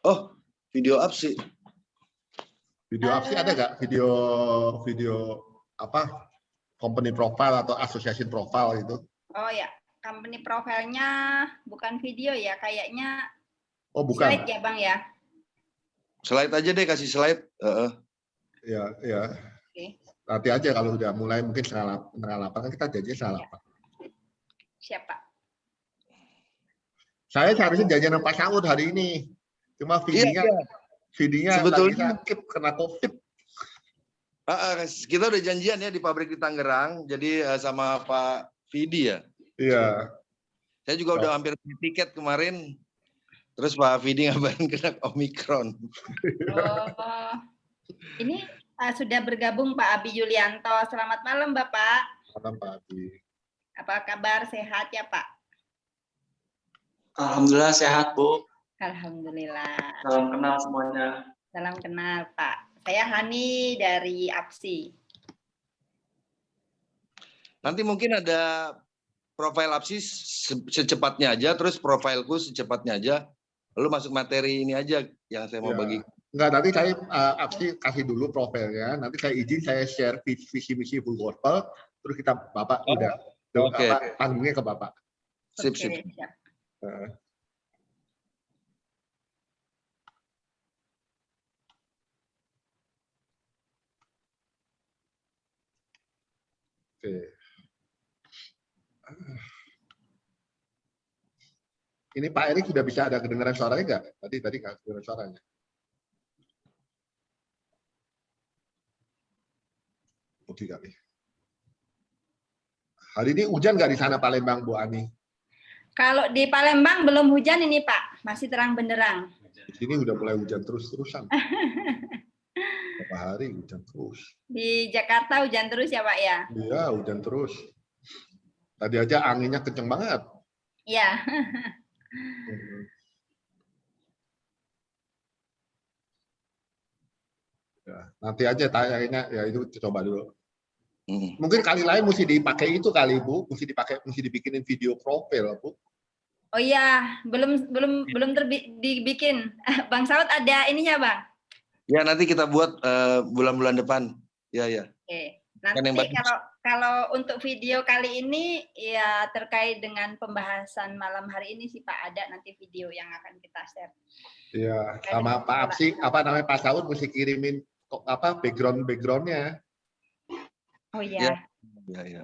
Oh, video up sih. Video apa sih ada nggak? Video apa? Company profile atau association profile itu? Oh ya, company profile-nya bukan video ya, kayaknya. Oh bukan. Slide ya Bang ya. Slide aja deh, kasih slide. Ya, ya. Oke. Nanti aja kalau udah mulai mungkin setengah 8 kan kita janji setengah 8. Siapa? Saya seharusnya janjian sama Pak Saud hari ini. Cuma videonya sebetulnya lagi sakit kena COVID. Kita udah janjian ya di pabrik di Tangerang, jadi sama Pak Vidi ya. Iya. Saya juga udah hampir beli tiket kemarin, terus Pak Vidi ngabarin kena Omikron. Oh, ini sudah bergabung Pak Abi Yulianto. Selamat malam Bapak. Malam Pak Abi. Apa kabar, sehat ya Pak? Alhamdulillah sehat Bu. Alhamdulillah. Salam kenal semuanya. Salam kenal Pak. Saya Hani dari APSI. Nanti mungkin ada profil APSI secepatnya aja, terus profilku secepatnya aja, lalu masuk materi ini aja yang saya mau bagi. Enggak, nanti saya APSI kasih dulu profilnya, nanti saya izin saya share visi misi full gospel, terus kita Bapak udah panggungnya ke Bapak. Sip. Oke. Ini Pak Erik sudah bisa ada kedengaran suaranya nggak? Tadi nggak kedengaran suaranya. Putih kali. Hari ini hujan nggak di sana Palembang, Bu Ani? Kalau di Palembang belum hujan ini Pak, masih terang benderang. Di sini udah mulai hujan terus-terusan. Berapa hari hujan terus. Di Jakarta hujan terus ya Pak ya? Iya, hujan terus. Tadi aja anginnya kenceng banget. Iya. Ya, nanti aja tayangnya ya itu coba dulu. Mungkin kali lain mesti dipakai itu kali Bu, mesti dibikinin video profil Bu. Oh iya, belum dibikin. Bang Saud ada ininya Bang? Ya nanti kita buat bulan-bulan depan. Ya. Oke. Nanti kalau untuk video kali ini ya terkait dengan pembahasan malam hari ini sih Pak, ada nanti video yang akan kita share. Iya, sama Pak Apsi, Pak Saud mesti kirimin backgroundnya. Oh iya. Ya.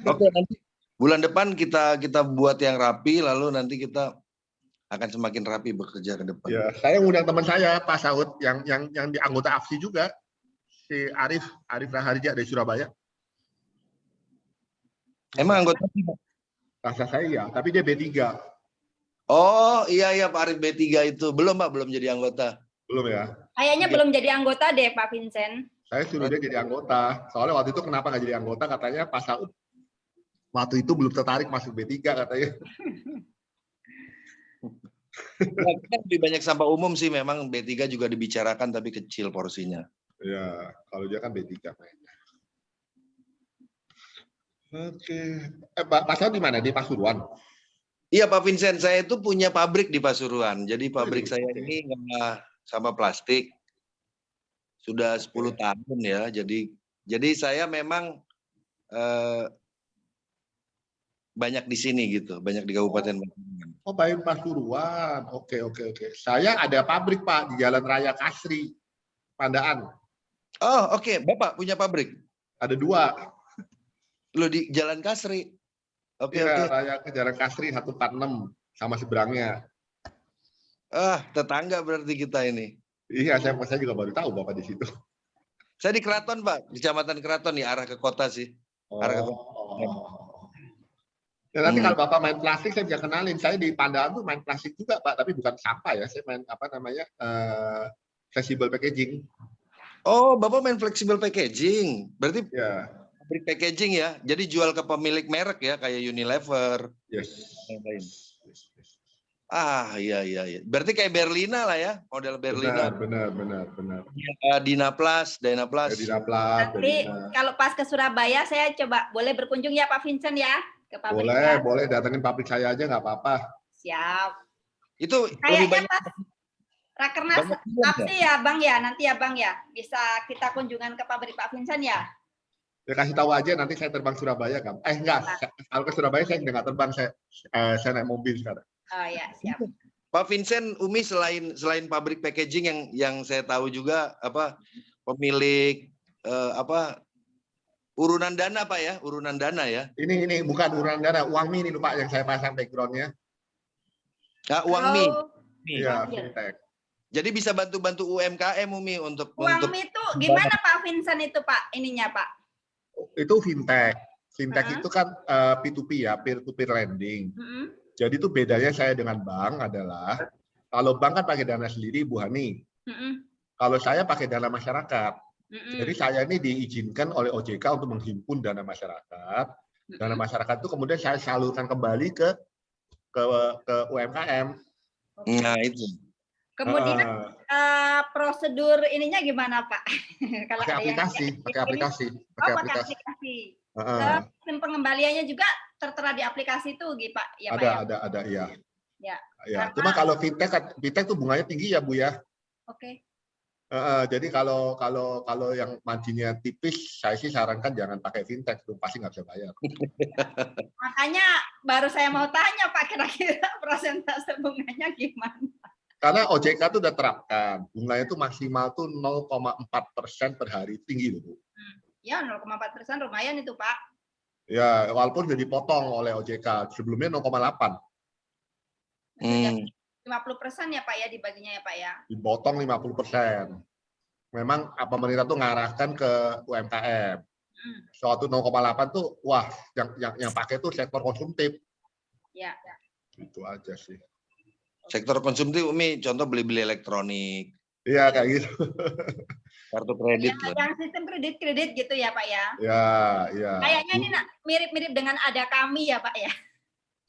Oke, nanti bulan depan kita buat yang rapi, lalu nanti kita akan semakin rapi bekerja ke depan. Ya, saya ngundang teman saya Pak Saud yang di anggota APSI juga, si Arif Raharja dari Surabaya. Emang anggota? Rasa saya ya, tapi dia B3. Oh iya Pak Arif B3 itu belum Pak, belum jadi anggota. Belum ya? Kayaknya belum jadi anggota deh Pak Vincent. Saya suruh dia jadi anggota. Soalnya waktu itu kenapa nggak jadi anggota? Katanya Pak Saud waktu itu belum tertarik masuk B3 katanya. Kan lebih banyak sampah umum sih, memang B3 juga dibicarakan tapi kecil porsinya. Ya, kalau dia kan B3 mainnya. Oke. Pak Saud di mana? Di Pasuruan? Iya Pak Vincent, saya itu punya pabrik di Pasuruan. Jadi pabrik saya ini nggak sampah plastik. Sudah 10 tahun ya. Jadi saya memang banyak di sini gitu, banyak di Kabupaten Pasuruan. Oh, baik Pasuruan. Oke. Saya ada pabrik Pak di Jalan Raya Kasri, Pandaan. Oh, oke. Bapak punya pabrik? Ada 2. Lo di Jalan Kasri. Oke. Raya ke Jalan Kasri 146 sama seberangnya. Tetangga berarti kita ini. Iya, saya juga baru tahu Bapak di situ. Saya di Keraton, Pak. Kecamatan Keraton ya, arah ke kota sih. Arah ke kota. Ya, nanti kalau Bapak main plastik, saya bisa kenalin. Saya di Pandaan tuh main plastik juga, Pak. Tapi bukan sampah ya. Saya main flexible packaging. Oh, Bapak main flexible packaging. Berarti ya. Pabrik packaging ya. Jadi jual ke pemilik merek ya, kayak Unilever. Yes. Iya. Berarti kayak Berlina lah ya, model Berlina. Benar. Dynaplas. Nanti kalau pas ke Surabaya, saya coba boleh berkunjung ya Pak Vincent ya ke pabrik. Boleh datengin pabrik saya aja nggak apa-apa. Siap. Itu kayaknya Rakernas Banyak juga, APSI ya Bang ya, nanti ya Bang ya. Bisa kita kunjungan ke pabrik Pak Vincent ya. Ya kasih tahu aja nanti saya terbang Surabaya kan. Enggak, kalau ke Surabaya saya nggak terbang, saya naik mobil sekarang. Oh ya, siap. Pak Vincent, Umi selain pabrik packaging yang saya tahu juga pemilik urunan dana Pak ya, urunan dana ya. Ini bukan urunan dana, uang Mi ini Pak yang saya pasang backgroundnya. Uang Mi. Iya, fintech. Jadi bisa bantu-bantu UMKM Umi untuk Uang Mi itu gimana Pak Vincent itu Pak ininya Pak? Itu fintech. Fintech itu kan P2P ya, peer to peer lending. Jadi itu bedanya saya dengan bank adalah kalau bank kan pakai dana sendiri Bu Hani. Kalau saya pakai dana masyarakat. Jadi saya ini diizinkan oleh OJK untuk menghimpun dana masyarakat. Dana masyarakat itu kemudian saya salurkan kembali ke UMKM. Nah itu. Kemudian prosedur ininya gimana Pak? Kalau pakai aplikasi. Pakai aplikasi. Sistem pengembaliannya juga tertera di aplikasi itu, Pak? Ya, ada, iya. Ya. Cuma kalau fintech tuh bunganya tinggi ya Bu ya. Oke. Jadi kalau yang marginnya tipis, saya sih sarankan jangan pakai fintech, tuh pasti nggak bisa bayar. Makanya baru saya mau tanya Pak, kira-kira persentase bunganya gimana? Karena OJK itu udah terapkan, bunganya itu maksimal tuh 0,4% per hari, tinggi loh Bu. Ya 0,4% lumayan itu Pak. Ya walaupun sudah dipotong oleh OJK, sebelumnya 0,8. 50% ya Pak ya dibaginya ya Pak ya? Dipotong 50%. Memang pemerintah tuh ngarahkan ke UMKM. Suatu 0,8 tuh, wah yang pakai tuh sektor konsumtif. Ya. Itu aja sih. Sektor konsumtif Umi, contoh beli-beli elektronik. Iya kayak gitu. Kartu kredit. Yang sistem kredit gitu ya Pak ya? Iya. Kayaknya ini mirip-mirip dengan ada kami ya Pak ya?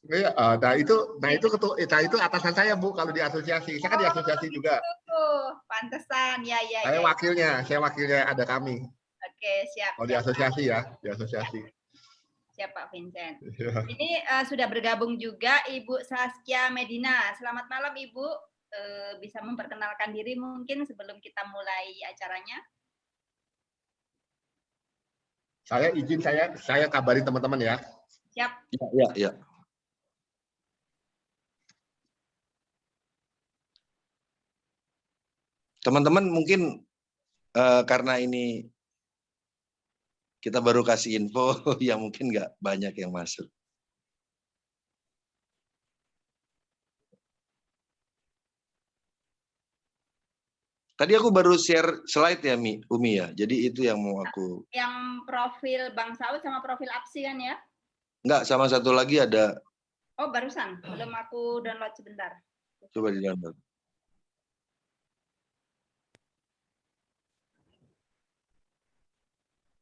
Iya, itu atasan saya Bu kalau di asosiasi. Saya kan di asosiasi juga. Pantesan, ya. Saya wakilnya ada kami. Oke, siap. Kalau di asosiasi ya, di asosiasi. Siap Pak Vincent. Ini sudah bergabung juga Ibu Saskia Medina. Selamat malam Ibu. Bisa memperkenalkan diri mungkin sebelum kita mulai acaranya. Saya izin saya kabarin teman-teman ya. Siap. Ya. Teman-teman mungkin karena ini kita baru kasih info yang mungkin nggak banyak yang masuk. Tadi aku baru share slide ya Umi ya. Jadi itu yang mau aku. Yang profil Bang Saud sama profil APSI kan ya? Enggak, sama satu lagi ada. Oh barusan, belum aku download sebentar. Coba di download.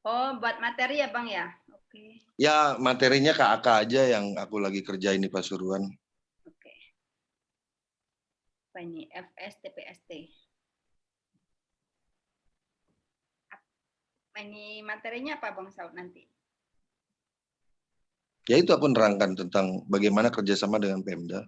Oh, buat materi ya Bang ya? Oke. Ya, materinya KAK aja yang aku lagi kerjain di Pasuruan. Oke. Apa ini? FSTPST. Ini materinya apa Bang Saud nanti? Ya itu aku nerangkan tentang bagaimana kerjasama dengan Pemda.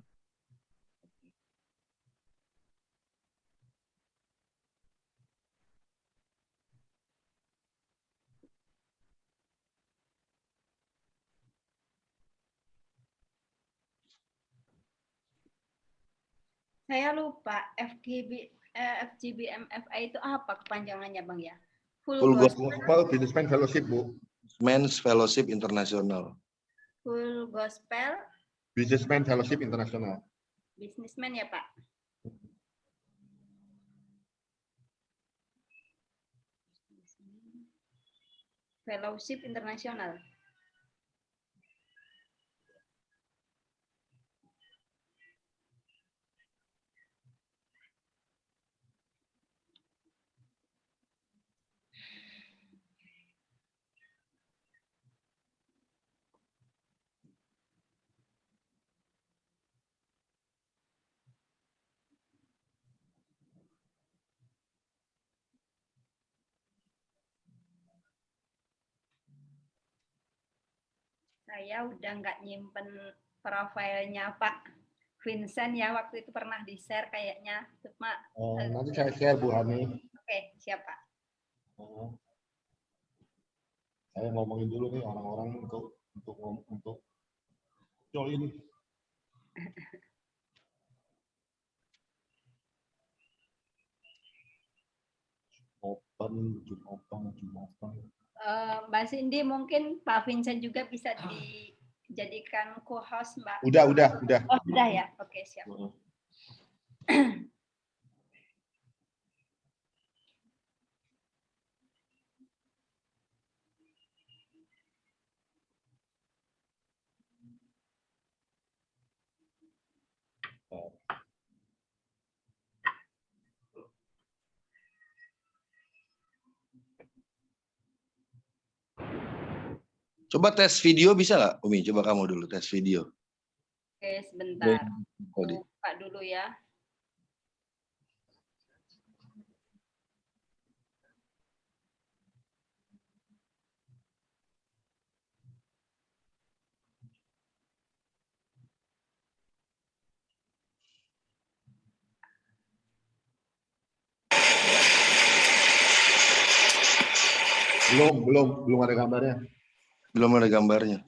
Saya lupa FGBMFI itu apa kepanjangannya Bang ya? Full Gospel Businessman Fellowship Bu. Men's Fellowship International. Full Gospel Businessman Fellowship International. Businessman ya Pak? Fellowship International. Saya udah nggak nyimpen profilnya Pak. Vincent ya, waktu itu pernah di-share kayaknya. Cuma, nanti saya share Bu Hani. Oke, siap Pak. Saya ngomongin dulu nih orang-orang untuk join. Open. Mbak Cindy, mungkin Pak Vincent juga bisa dijadikan co-host, Mbak. Udah. Oh, sudah ya? Oke, siap. Coba tes video bisa nggak, Umi? Coba kamu dulu tes video. Oke, sebentar. Buka dulu ya. Belum ada gambarnya. Belum ada gambarnya.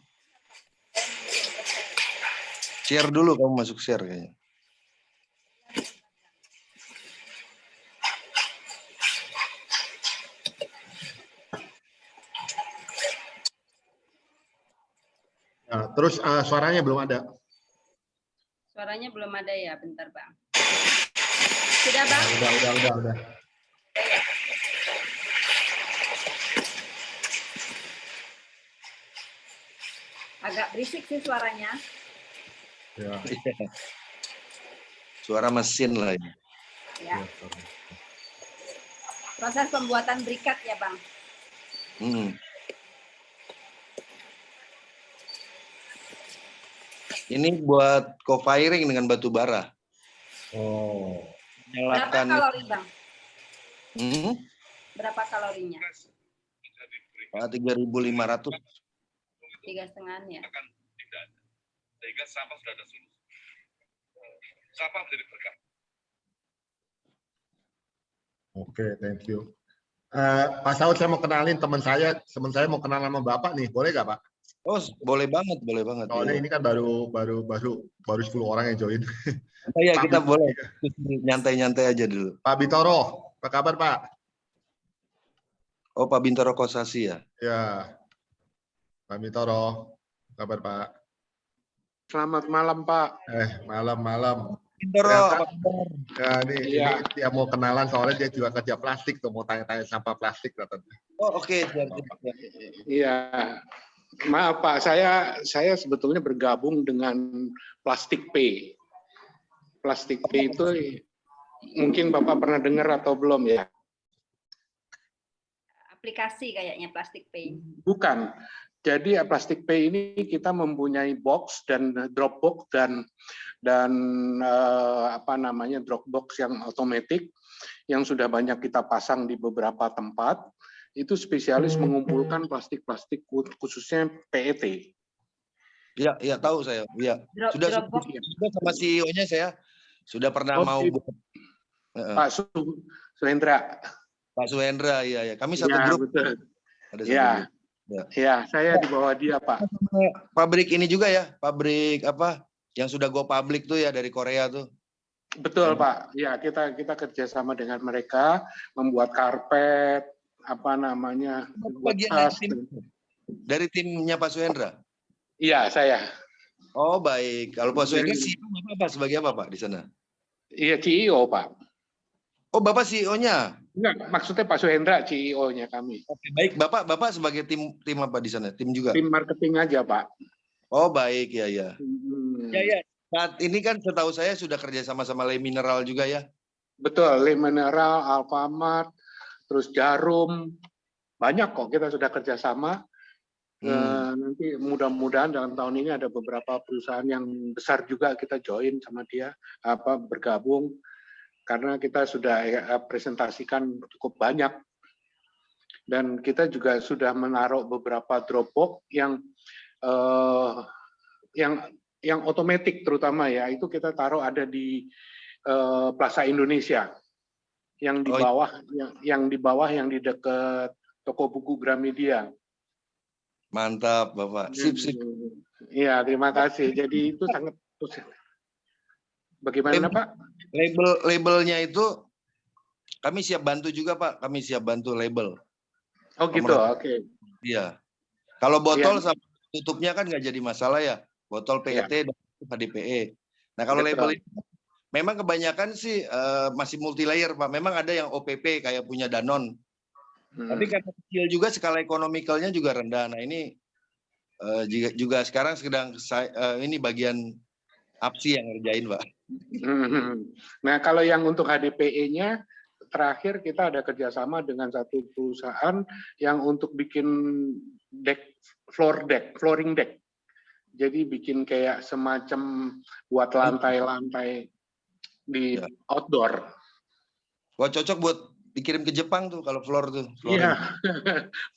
Share dulu, kamu masuk share kayaknya. Nah, terus suaranya belum ada. Suaranya belum ada ya, bentar Bang. Sudah Bang? Udah. Agak berisik sih suaranya. Ya. Suara mesin lah ini. Ya. Proses pembuatan brikat ya Bang? Ini buat co-firing dengan batu bara. Oh. Berapa kalori Bang? Berapa kalorinya? 3.500. 3,5 ya. Sehingga sampah sudah ada solusi. Sampah menjadi berkah. Oke, thank you. Pak Saud, saya mau kenalin teman saya mau kenal sama Bapak nih, boleh nggak Pak? Oh, boleh banget. Soalnya Ya. ini kan baru 10 orang yang join. Oh iya, kita boleh nyantai-nyantai aja dulu. Pak Bintoro, apa kabar Pak? Oh, Pak Bintoro Kosasi ya? Ya, Pak Bintoro, kabar Pak? Selamat malam Pak. Malam. Bintoro, apa kabar? Ya, ini dia mau kenalan soalnya dia juga kerja plastik tuh, mau tanya-tanya sampah plastik katanya. Oh, oke. Iya. Maaf Pak, saya sebetulnya bergabung dengan Plastik Pay. Plastik Pay itu mungkin Bapak pernah dengar atau belum ya? Aplikasi kayaknya Plastik Pay. Bukan. Jadi Plastik Pay ini kita mempunyai box dan Dropbox dan Dropbox yang otomatis yang sudah banyak kita pasang di beberapa tempat. Itu spesialis mengumpulkan plastik-plastik khususnya PET. Iya, tahu saya. Iya. Sudah sama CEO-nya saya sudah pernah mau Pak Suhendra. Pak Suhendra, iya. Kami satu grup. Betul. Ada satu grup. Ya, saya di bawah dia, Pak. Pabrik ini juga ya, pabrik apa yang sudah go public tuh ya dari Korea tuh. Betul, Pak. Ya, kita kerjasama dengan mereka membuat karpet, Bagian dari timnya Pak Suhendra. Iya, saya. Oh, baik. Kalau Pak Suhendra sebagai apa Pak di sana? Iya, CEO, Pak. Oh, Bapak CEO-nya? Enggak, maksudnya Pak Suhendra CEO-nya kami. Oke, baik. Bapak sebagai tim apa di sana? Tim juga? Tim marketing aja, Pak. Oh, baik. Ya. Ya. Saat ini kan setahu saya sudah kerja sama Le Mineral juga ya? Betul, Le Mineral, Alfamart, terus Jarum. Banyak kok kita sudah kerjasama. Nanti mudah-mudahan dalam tahun ini ada beberapa perusahaan yang besar juga kita join sama dia, bergabung. Karena kita sudah presentasikan cukup banyak. Dan kita juga sudah menaruh beberapa Dropbox yang yang otomatis terutama ya, itu kita taruh ada di Plaza Indonesia. Yang di bawah, yang di dekat toko buku Gramedia. Mantap, Bapak. Sip. Iya, terima kasih. Jadi itu sangat. Bagaimana, Pak? Labelnya itu kami siap bantu juga, Pak. Kami siap bantu label. Oh gitu, oke. Iya. Kalau botol sama tutupnya kan nggak jadi masalah ya. Botol PET dan HDPE. Nah kalau label itu memang kebanyakan sih masih multi layer, Pak. Memang ada yang OPP kayak punya Danone. Tapi karena kecil juga skala ekonomikalnya juga rendah. Nah ini juga sekarang sedang ini bagian APSI yang ngerjain, Pak. Nah kalau yang untuk HDPE-nya terakhir kita ada kerjasama dengan satu perusahaan yang untuk bikin flooring deck. Jadi bikin kayak semacam buat lantai-lantai di outdoor. Wah cocok buat dikirim ke Jepang tuh kalau floor tuh. Iya,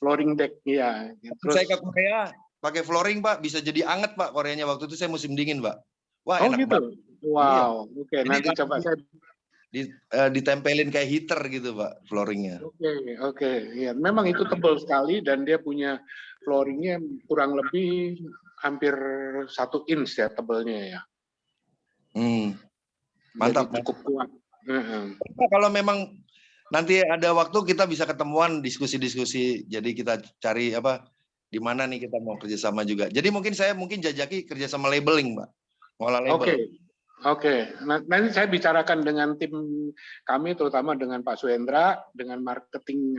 flooring deck. Iya. Terus saya ke Korea pakai flooring, Pak, bisa jadi anget, Pak. Koreanya waktu itu saya musim dingin, Pak. Wah enak gitu. banget. Wow, oke. Nanti coba saya ditempelin kayak heater gitu, Pak, flooringnya. Oke. Ya, memang itu tebal sekali dan dia punya flooringnya kurang lebih hampir 1 inch ya tebalnya ya. Mantap. Jadi cukup kuat. Kalau memang nanti ada waktu kita bisa ketemuan diskusi-diskusi. Jadi kita cari di mana nih kita mau kerjasama juga. Jadi saya mungkin jajaki kerjasama labeling, Pak. Ngolah label. Oke. Nanti saya bicarakan dengan tim kami, terutama dengan Pak Suhendra, dengan marketing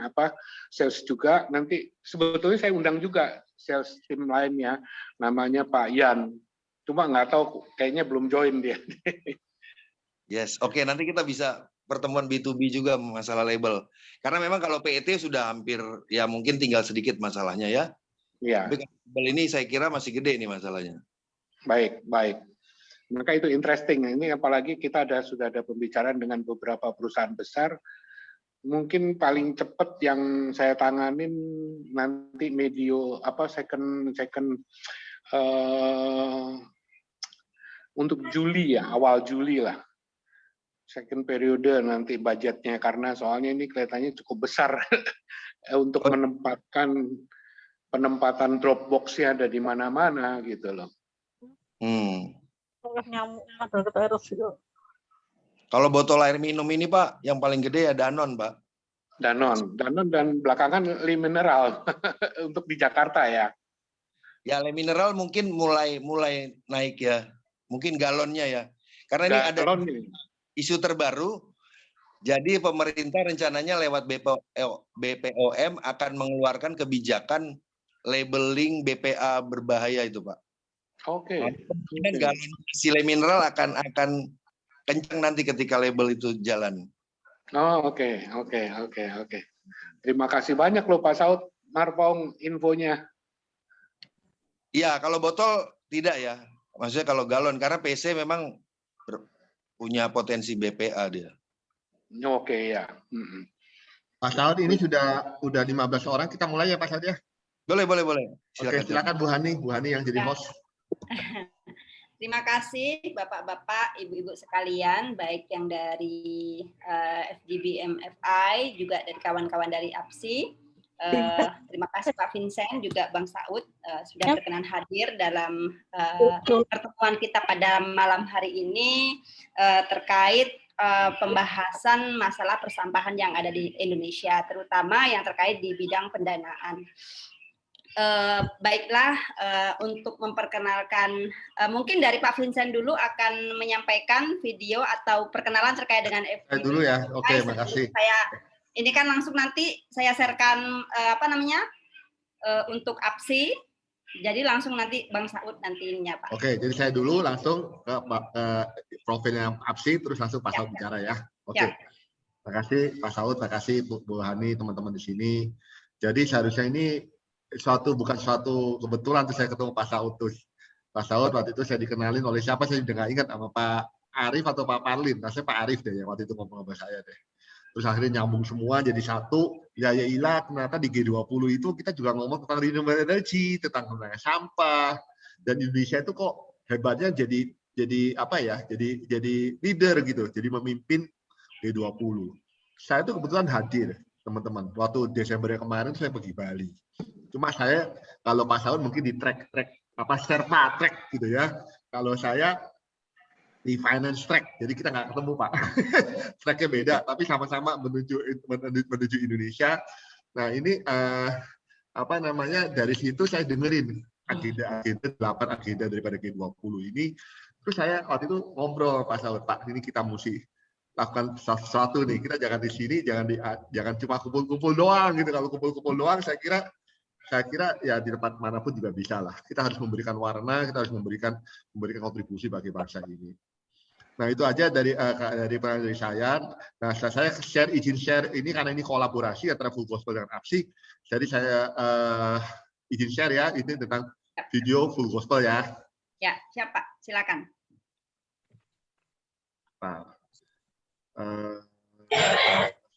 sales juga. Nanti sebetulnya saya undang juga sales tim lainnya, namanya Pak Yan. Cuma nggak tahu, kayaknya belum join dia. Yes, oke. Nanti kita bisa pertemuan B2B juga masalah label. Karena memang kalau PET sudah hampir, ya mungkin tinggal sedikit masalahnya ya. Iya. Tapi label ini saya kira masih gede nih masalahnya. Baik. Maka itu interesting. Ini apalagi kita sudah ada pembicaraan dengan beberapa perusahaan besar. Mungkin paling cepat yang saya tanganin nanti second untuk Juli ya, awal Juli lah. Second periode nanti budgetnya, karena soalnya ini kelihatannya cukup besar untuk penempatan Dropbox-nya ada di mana-mana gitu loh. Kalau botol air minum ini, Pak, yang paling gede ya Danone, Pak. Danone dan belakangan Le Mineral untuk di Jakarta ya. Ya Le Mineral mungkin mulai naik ya. Mungkin galonnya ya. Karena ini ada isu terbaru. Jadi pemerintah rencananya lewat BPOM akan mengeluarkan kebijakan labeling BPA berbahaya itu, Pak. Oke. Galon isi Le Mineral akan kencang nanti ketika label itu jalan. Oh, oke. Terima kasih banyak loh Pak Saud Marpong infonya. Iya, kalau botol tidak ya. Maksudnya kalau galon, karena PC memang punya potensi BPA dia. Oke ya. Pak Saud ini sudah 15 orang, kita mulai ya Pak Saud ya? Boleh. Silakan Bu Hani yang jadi host. Terima kasih Bapak-Bapak, Ibu-Ibu sekalian, baik yang dari FGB MFI, juga dari kawan-kawan dari APSI. Terima kasih Pak Vincent, juga Bang Saud sudah berkenan hadir dalam pertemuan kita pada malam hari ini terkait pembahasan masalah persampahan yang ada di Indonesia, terutama yang terkait di bidang pendanaan. Baiklah, untuk memperkenalkan, mungkin dari Pak Vincent dulu akan menyampaikan video atau perkenalan terkait dengan FGB. Dulu ya, oke, makasih. Ini kan langsung nanti saya sharekan untuk APSI, jadi langsung nanti Bang Saud nantinya Pak. Oke, jadi saya dulu langsung ke profilnya APSI, terus langsung Pak Saud bicara ya. Oke, terima kasih Pak Saud, terima kasih Bu Hani, teman-teman di sini. Jadi seharusnya ini bukan suatu kebetulan tuh saya ketemu Pak Saud tuh. Pak Saud waktu itu saya dikenalin oleh siapa saya juga nggak ingat, sama Pak Arif atau Pak Parlin. Rasanya Pak Arif deh yang waktu itu ngomong sama saya deh. Terus akhirnya nyambung semua jadi satu. Ya ilah, ternyata di G20 itu kita juga ngomong tentang renewable energy, tentang sampah. Dan Indonesia itu kok hebatnya jadi apa ya? Jadi leader gitu, jadi memimpin G20. Saya tuh kebetulan hadir, teman-teman. Waktu Desember yang kemarin saya pergi Bali. Cuma saya kalau Pak Saud mungkin di track Sherpa track gitu ya. Kalau saya di finance track, jadi kita nggak ketemu Pak. Tracknya beda, tapi sama-sama menuju Indonesia. Nah ini apa namanya, dari situ saya dengerin agenda 8 agenda daripada G20 ini. Terus saya waktu itu ngobrol Pak Saud, Pak ini kita mesti lakukan sesuatu nih, kita jangan di sini, jangan cuma kumpul-kumpul doang gitu. Kalau kumpul-kumpul doang saya kira ya di tempat manapun juga bisa lah. Kita harus memberikan warna, kita harus memberikan kontribusi bagi bangsa ini. Nah itu aja dari saya. Nah saya izin share ini karena ini kolaborasi antara Full Gospel dengan APSI. Jadi saya izin share ya, ini tentang video Full Gospel ya. Ya, siapa? Silakan. Nah,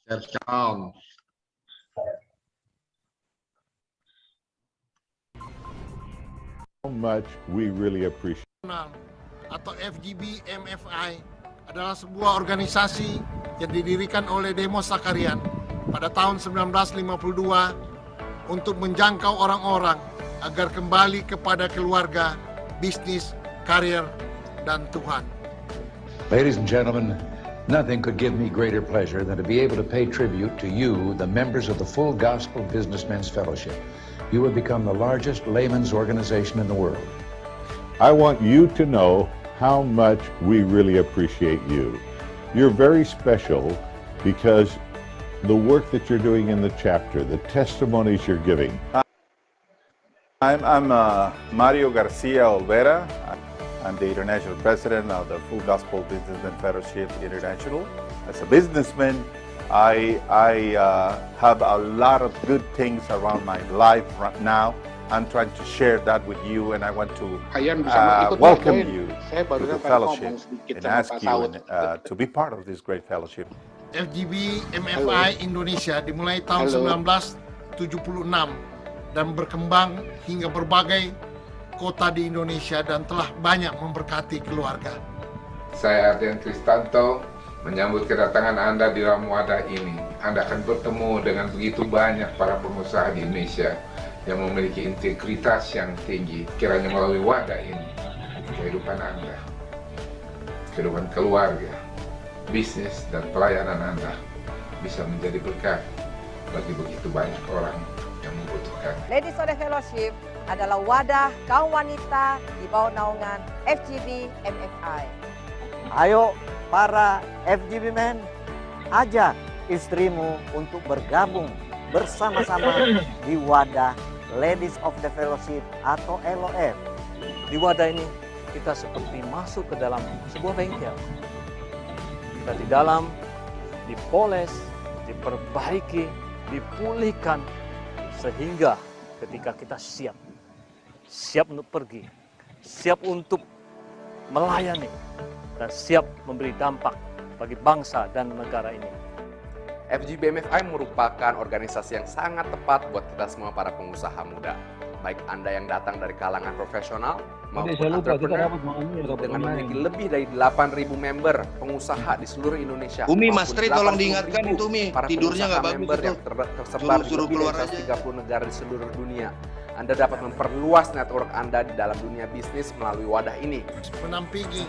share sound. How much we really appreciate. Atau FGB MFI adalah sebuah organisasi yang didirikan oleh Demos Zakarian pada tahun 1952 untuk menjangkau orang-orang agar kembali kepada keluarga, bisnis, karir, dan Tuhan. Ladies and gentlemen, nothing could give me greater pleasure than to be able to pay tribute to you, the members of the Full Gospel Businessmen's Fellowship. You have become the largest layman's organization in the world. I want you to know how much we really appreciate you. You're very special because the work that you're doing in the chapter, the testimonies you're giving. I'm Mario Garcia Olvera. I'm the International President of the Full Gospel Businessmen Fellowship International. As a businessman, I have a lot of good things around my life right now. I'm trying to share that with you, and I want to welcome you to the fellowship and ask you to be part of this great fellowship. FGB MFI Indonesia dimulai tahun 1976 dan berkembang hingga berbagai kota di Indonesia dan telah banyak memberkati keluarga. Saya Ardian Kristanto menyambut kedatangan Anda di dalam wadah ini. Anda akan bertemu dengan begitu banyak para pengusaha di Indonesia yang memiliki integritas yang tinggi. Kiranya melalui wadah ini, kehidupan Anda, kehidupan keluarga, bisnis, dan pelayanan Anda bisa menjadi berkat bagi begitu banyak orang yang membutuhkan. Ladies of the Fellowship adalah wadah kaum wanita di bawah naungan FGB MFI. Ayo para FGB men, ajak istrimu untuk bergabung bersama-sama di wadah Ladies of the Fellowship atau LOF. Di wadah ini kita seperti masuk ke dalam sebuah bengkel. Kita di dalam dipoles, diperbaiki, dipulihkan sehingga ketika kita siap untuk pergi, siap untuk melayani, dan siap memberi dampak bagi bangsa dan negara ini. FGB MFI merupakan organisasi yang sangat tepat buat kita semua para pengusaha muda. Baik Anda yang datang dari kalangan profesional maupun entrepreneur dengan memiliki lebih dari 8.000 member pengusaha di seluruh Indonesia. Umi, Mas Tri tolong diingatkan itu Mi, tidurnya nggak bagus itu. Yang tersebar di lebih dari 130 negara di seluruh dunia. Anda dapat memperluas network Anda di dalam dunia bisnis melalui wadah ini. Menampingi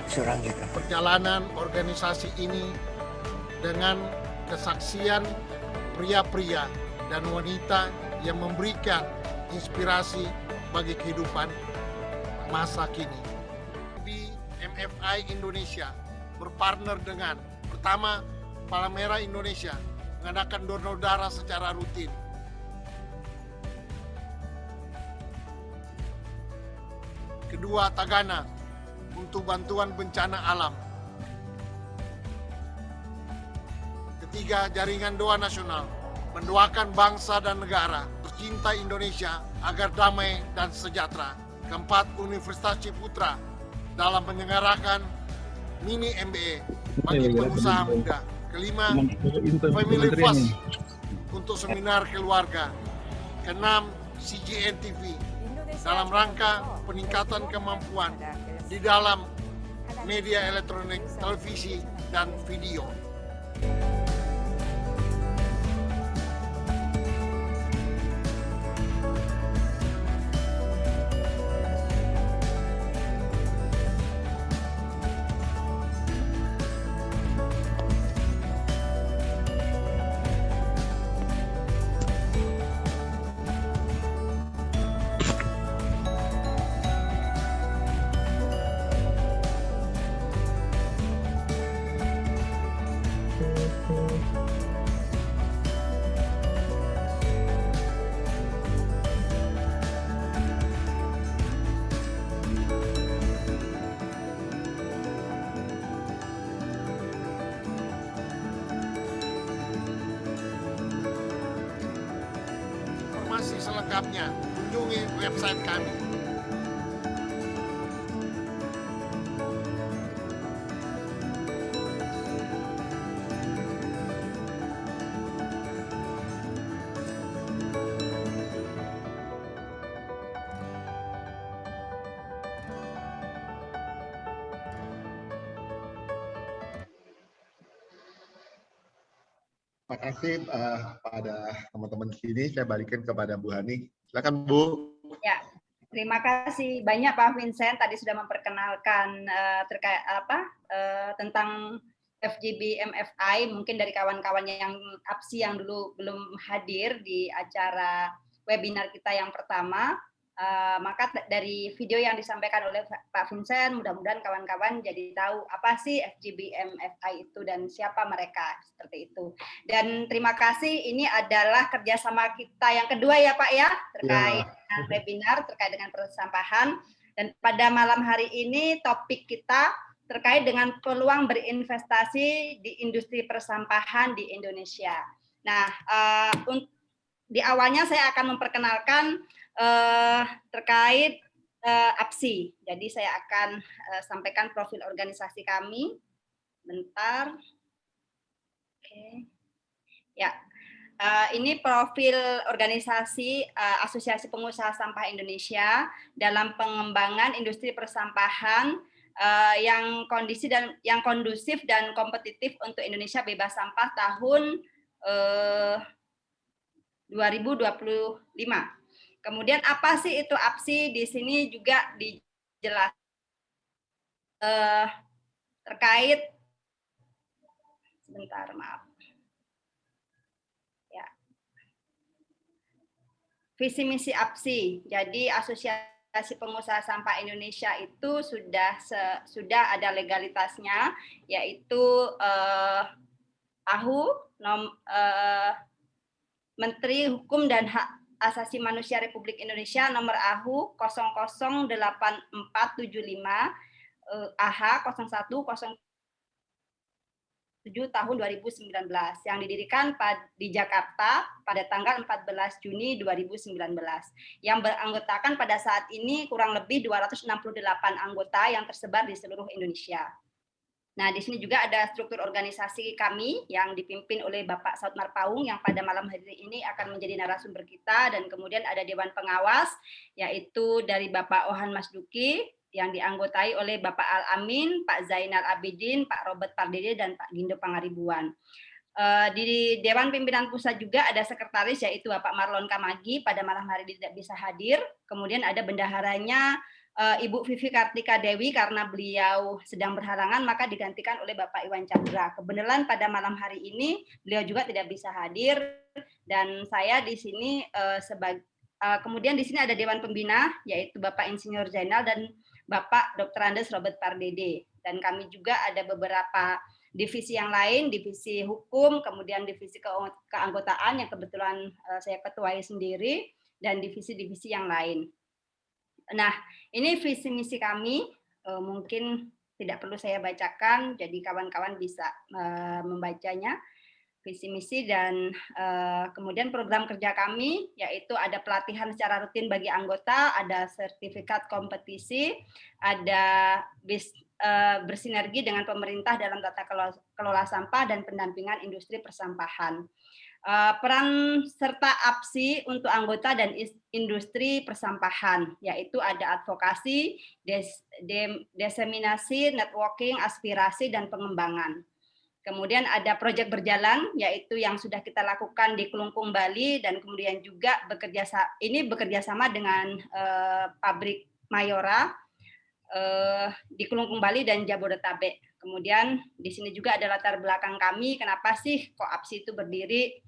perjalanan organisasi ini dengan kesaksian pria-pria dan wanita yang memberikan inspirasi bagi kehidupan masa kini. Di MFI Indonesia berpartner dengan pertama Palang Merah Indonesia mengadakan donor darah secara rutin. Kedua, Tagana untuk bantuan bencana alam. Ketiga, Jaringan Doa Nasional mendoakan bangsa dan negara tercinta Indonesia agar damai dan sejahtera. Keempat, Universitas Ciputra dalam menyelenggarakan mini MBA bagi pengusaha muda. Kelima, Family Fast untuk seminar keluarga. Keenam, CGN TV dalam rangka peningkatan kemampuan di dalam media elektronik, televisi, dan video. Informasi selengkapnya, kunjungi website kami. Terima kasih pada teman-teman di sini. Saya balikin kepada Bu Hani. Silakan Bu. Ya, terima kasih banyak Pak Vincent. Tadi sudah memperkenalkan terkait tentang FGB MFI. Mungkin dari kawan-kawan yang APSI yang dulu belum hadir di acara webinar kita yang pertama. Maka dari video yang disampaikan oleh Pak Vincent, mudah-mudahan kawan-kawan jadi tahu apa sih FGB MFI itu dan siapa mereka, seperti itu. Dan terima kasih, ini adalah kerjasama kita yang kedua ya Pak ya, terkait dengan webinar, terkait dengan persampahan. Dan pada malam hari ini topik kita terkait dengan peluang berinvestasi di industri persampahan di Indonesia. Nah, di awalnya saya akan memperkenalkan terkait APSI. Jadi saya akan sampaikan profil organisasi kami. Bentar. Oke. Ya. Ini profil organisasi Asosiasi Pengusaha Sampah Indonesia dalam pengembangan industri persampahan yang kondusif dan kompetitif untuk Indonesia bebas sampah tahun 2025. Kemudian apa sih itu APSI? Di sini juga dijelaskan terkait, sebentar maaf. Ya. Visi misi APSI. Jadi Asosiasi Pengusaha Sampah Indonesia itu sudah ada legalitasnya, yaitu AHU, Menteri Hukum dan Hak Asasi Manusia Republik Indonesia nomor AHU 008475 AH 0107 tahun 2019 yang didirikan di Jakarta pada tanggal 14 Juni 2019 yang beranggotakan pada saat ini kurang lebih 268 anggota yang tersebar di seluruh Indonesia. Nah, di sini juga ada struktur organisasi kami yang dipimpin oleh Bapak Saud Marpaung yang pada malam hari ini akan menjadi narasumber kita, dan kemudian ada Dewan Pengawas yaitu dari Bapak Ohan Masduki yang dianggotai oleh Bapak Al-Amin, Pak Zainal Abidin, Pak Robert Pardede, dan Pak Gindo Pangaribuan. Di Dewan Pimpinan Pusat juga ada sekretaris yaitu Bapak Marlon Kamagi, pada malam hari ini tidak bisa hadir. Kemudian ada bendaharanya Ibu Vivi Kartika Dewi, karena beliau sedang berhalangan maka digantikan oleh Bapak Iwan Chandra. Kebetulan pada malam hari ini beliau juga tidak bisa hadir, dan saya di sini kemudian di sini ada Dewan Pembina yaitu Bapak Insinyur Zainal dan Bapak Dr. Andes Robert Pardede, dan kami juga ada beberapa divisi yang lain, divisi hukum, kemudian divisi keanggotaan yang kebetulan saya ketuai sendiri, dan divisi-divisi yang lain. Nah, ini visi misi kami, mungkin tidak perlu saya bacakan, jadi kawan-kawan bisa membacanya. Visi misi dan kemudian program kerja kami, yaitu ada pelatihan secara rutin bagi anggota, ada sertifikat kompetisi, ada bersinergi dengan pemerintah dalam tata kelola sampah dan pendampingan industri persampahan. Peran serta APSI untuk anggota dan industri persampahan, yaitu ada advokasi, diseminasi, networking, aspirasi, dan pengembangan. Kemudian ada proyek berjalan, yaitu yang sudah kita lakukan di Kelungkung, Bali, dan kemudian juga bekerja sama dengan pabrik Mayora di Kelungkung, Bali, dan Jabodetabek. Kemudian di sini juga ada latar belakang kami, kenapa sih kok APSI itu berdiri.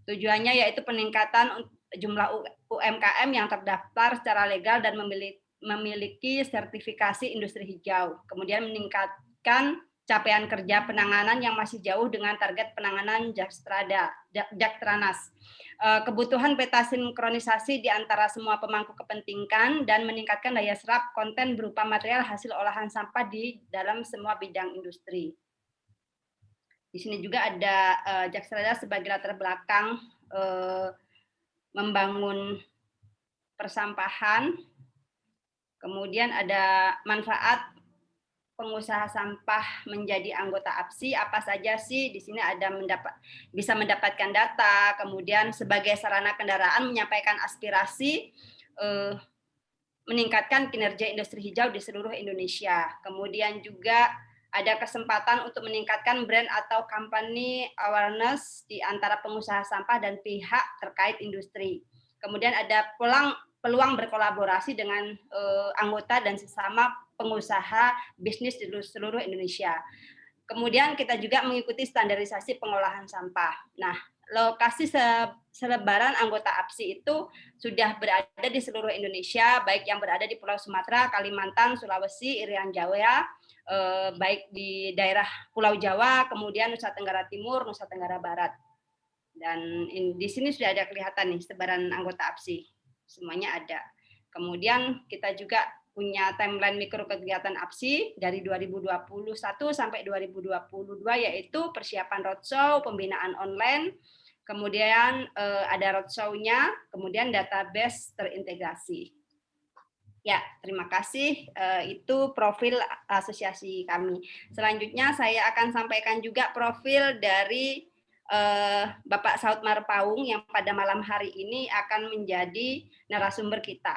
Tujuannya yaitu peningkatan jumlah UMKM yang terdaftar secara legal dan memiliki sertifikasi industri hijau. Kemudian meningkatkan capaian kerja penanganan yang masih jauh dengan target penanganan Jaktranas. Kebutuhan peta sinkronisasi di antara semua pemangku kepentingan dan meningkatkan daya serap konten berupa material hasil olahan sampah di dalam semua bidang industri. Di sini juga ada Jakstrada sebagai latar belakang membangun persampahan. Kemudian ada manfaat pengusaha sampah menjadi anggota APSI. Apa saja sih? Di sini ada bisa mendapatkan data, kemudian sebagai sarana kendaraan menyampaikan aspirasi, meningkatkan kinerja industri hijau di seluruh Indonesia. Kemudian juga ada kesempatan untuk meningkatkan brand atau company awareness di antara pengusaha sampah dan pihak terkait industri. Kemudian ada peluang berkolaborasi dengan anggota dan sesama pengusaha bisnis di seluruh Indonesia. Kemudian kita juga mengikuti standarisasi pengolahan sampah. Nah, lokasi selebaran anggota APSI itu sudah berada di seluruh Indonesia, baik yang berada di Pulau Sumatera, Kalimantan, Sulawesi, Irian Jaya, baik di daerah Pulau Jawa, kemudian Nusa Tenggara Timur, Nusa Tenggara Barat. Dan di sini sudah ada kelihatan nih sebaran anggota APSI, semuanya ada. Kemudian kita juga punya timeline mikro kegiatan APSI dari 2021 sampai 2022, yaitu persiapan roadshow, pembinaan online, kemudian ada roadshow-nya, kemudian database terintegrasi. Ya, terima kasih. Itu profil asosiasi kami. Selanjutnya saya akan sampaikan juga profil dari Bapak Saud Marpaung yang pada malam hari ini akan menjadi narasumber kita.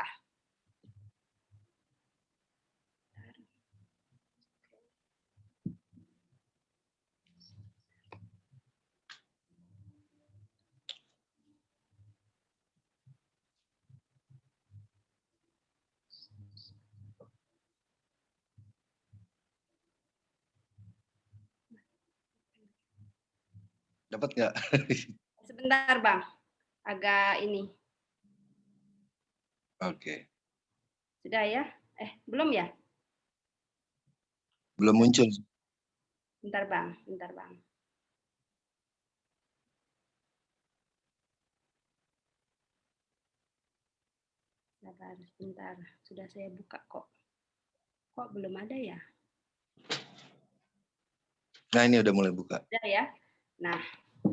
Dapat nggak? Sebentar, Bang. Agak ini. Oke. Sudah ya? Belum ya? Belum muncul. Bentar, Bang. Bentar, Bang. Sabar, sebentar. Sudah saya buka kok. Kok belum ada ya? Nah, ini udah mulai buka. Sudah ya? Nah,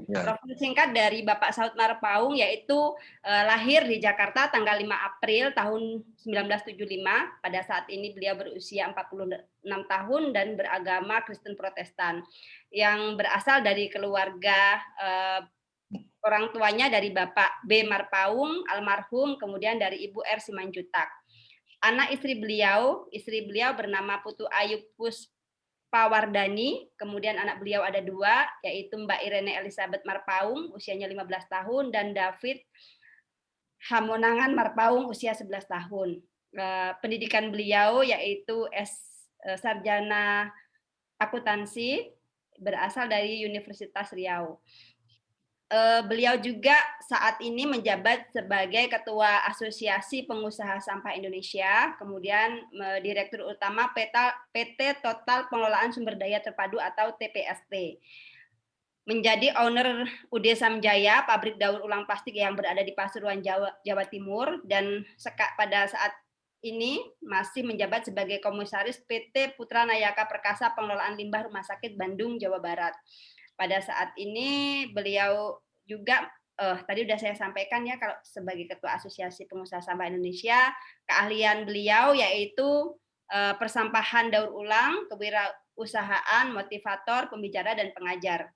Ya. profil singkat dari Bapak Saud Marpaung yaitu lahir di Jakarta tanggal 5 April tahun 1975. Pada saat ini beliau berusia 46 tahun dan beragama Kristen Protestan. Yang berasal dari keluarga orang tuanya dari Bapak B. Marpaung, almarhum, kemudian dari Ibu R. Simanjutak. Anak istri beliau bernama Putu Ayu Puspawardani, kemudian anak beliau ada 2, yaitu Mbak Irene Elizabeth Marpaung, usianya 15 tahun, dan David Hamonangan Marpaung, usia 11 tahun. Pendidikan beliau yaitu Sarjana Akuntansi, berasal dari Universitas Riau. Beliau juga saat ini menjabat sebagai Ketua Asosiasi Pengusaha Sampah Indonesia, kemudian Direktur Utama PT Total Pengelolaan Sumber Daya Terpadu atau TPST. Menjadi owner UD Samjaya, pabrik daur ulang plastik yang berada di Pasuruan, Jawa Timur, dan pada saat ini masih menjabat sebagai Komisaris PT Putra Nayaka Perkasa Pengelolaan Limbah Rumah Sakit Bandung, Jawa Barat. Pada saat ini beliau juga tadi sudah saya sampaikan ya, kalau sebagai Ketua Asosiasi Pengusaha Sampah Indonesia, keahlian beliau yaitu persampahan daur ulang, kewirausahaan, motivator, pembicara, dan pengajar.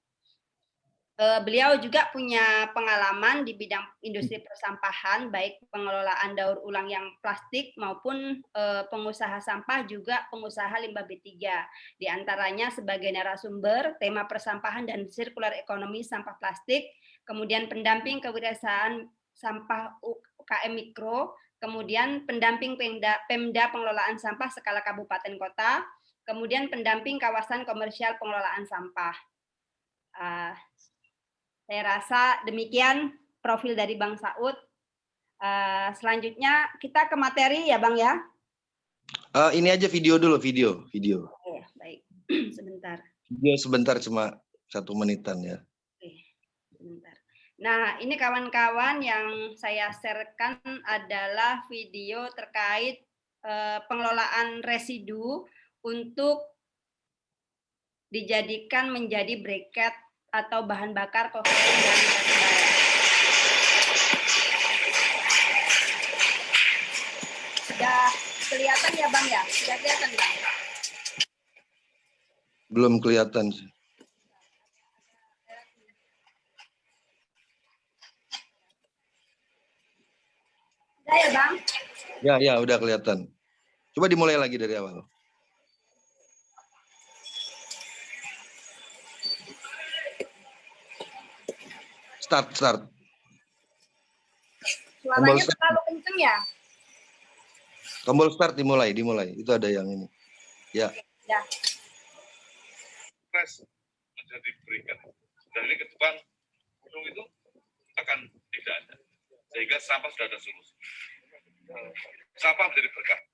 beliau juga punya pengalaman di bidang industri persampahan, baik pengelolaan daur ulang yang plastik maupun pengusaha sampah, juga pengusaha limbah B3. Di antaranya sebagai narasumber tema persampahan dan sirkular ekonomi sampah plastik, kemudian pendamping kewirausahaan sampah UKM mikro, kemudian pendamping Pemda pengelolaan sampah skala kabupaten kota, kemudian pendamping kawasan komersial pengelolaan sampah. Saya rasa demikian profil dari Bang Saud. Selanjutnya kita ke materi ya Bang ya. Ini aja video dulu, video. Oke, baik. Sebentar. Video sebentar, cuma 1 menitan ya. Oke, sebentar. Nah, ini kawan-kawan yang saya sharekan adalah video terkait pengelolaan residu untuk dijadikan menjadi briket atau bahan bakar kokain dan batubara. Sudah kelihatan ya Bang ya? Sudah kelihatan Bang? Belum kelihatan. Sudah ya Bang? Ya, udah kelihatan. Coba dimulai lagi dari awal. Start. Suaranya terlalu kenceng ya? Tombol start dimulai. Itu ada yang ini. Ya. Ya. Stres menjadi berikat. Dan ini ke depan gunung itu akan tidak ada. Sehingga sampah sudah ada solusi. Sampah menjadi berkah.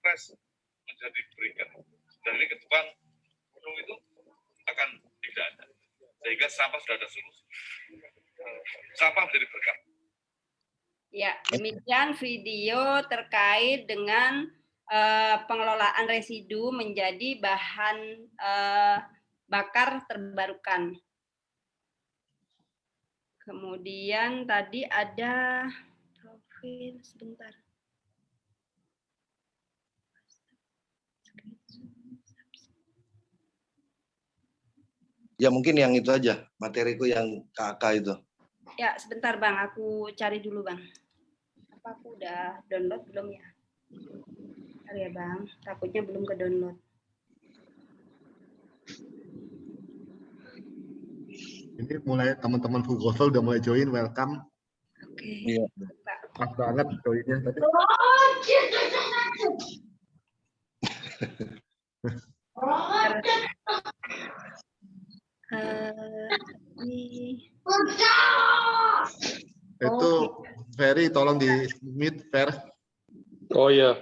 Stres menjadi berikat. Dan ini ke depan gunung itu akan tidak ada. Sehingga sampah sudah ada solusi. Sampah menjadi berkah. Ya, demikian video terkait dengan pengelolaan residu menjadi bahan bakar terbarukan. Kemudian tadi ada profil sebentar. Ya mungkin yang itu aja, materiku yang KK itu. Ya, sebentar Bang, aku cari dulu Bang. Apa aku udah download belum ya? Bentar ya Bang, takutnya belum ke download. Ini mulai teman-teman Fugosol udah mulai join, welcome. Oke. Iya. Pas banget joinnya tadi. Itu Ferry tolong di mute Fer. Oh iya.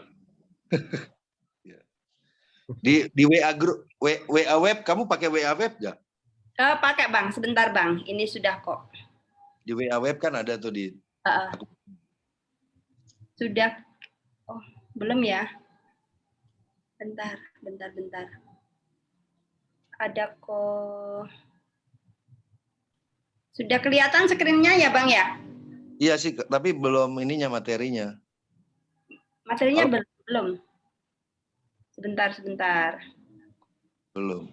Di WA grup, WA web, kamu pakai WA web nggak? Pakai Bang, sebentar Bang. Ini sudah kok. Di WA web kan ada tuh di. Sudah. Oh, belum ya? Bentar. Ada kok. Sudah kelihatan screen-nya ya Bang ya? Iya sih, tapi belum ininya materinya. Materinya belum. Sebentar. Belum.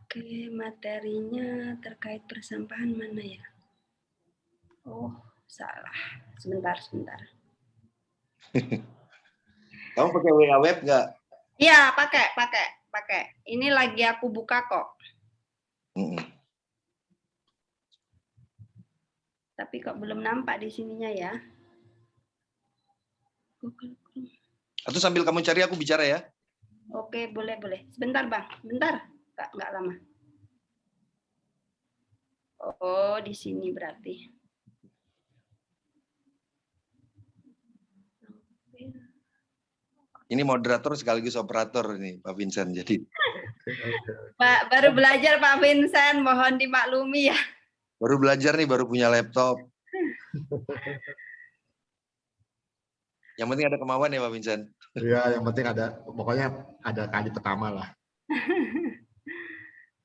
Oke, materinya terkait persampahan mana ya? Oh, salah. Sebentar. Kamu pakai WA web nggak? Iya, pakai. Ini lagi aku buka kok. Tapi kok belum nampak di sininya ya? Atau sambil kamu cari aku bicara ya? Oke, boleh. Sebentar Bang, bentar. Nggak lama. Oh, di sini berarti. Ini moderator sekaligus operator ini Pak Vincent. Jadi Pak, baru belajar Pak Vincent, mohon dimaklumi ya. baru belajar nih, baru punya laptop. Yang penting ada kemauan ya Pak Vincent. Iya, yang penting ada, pokoknya ada kali pertama lah.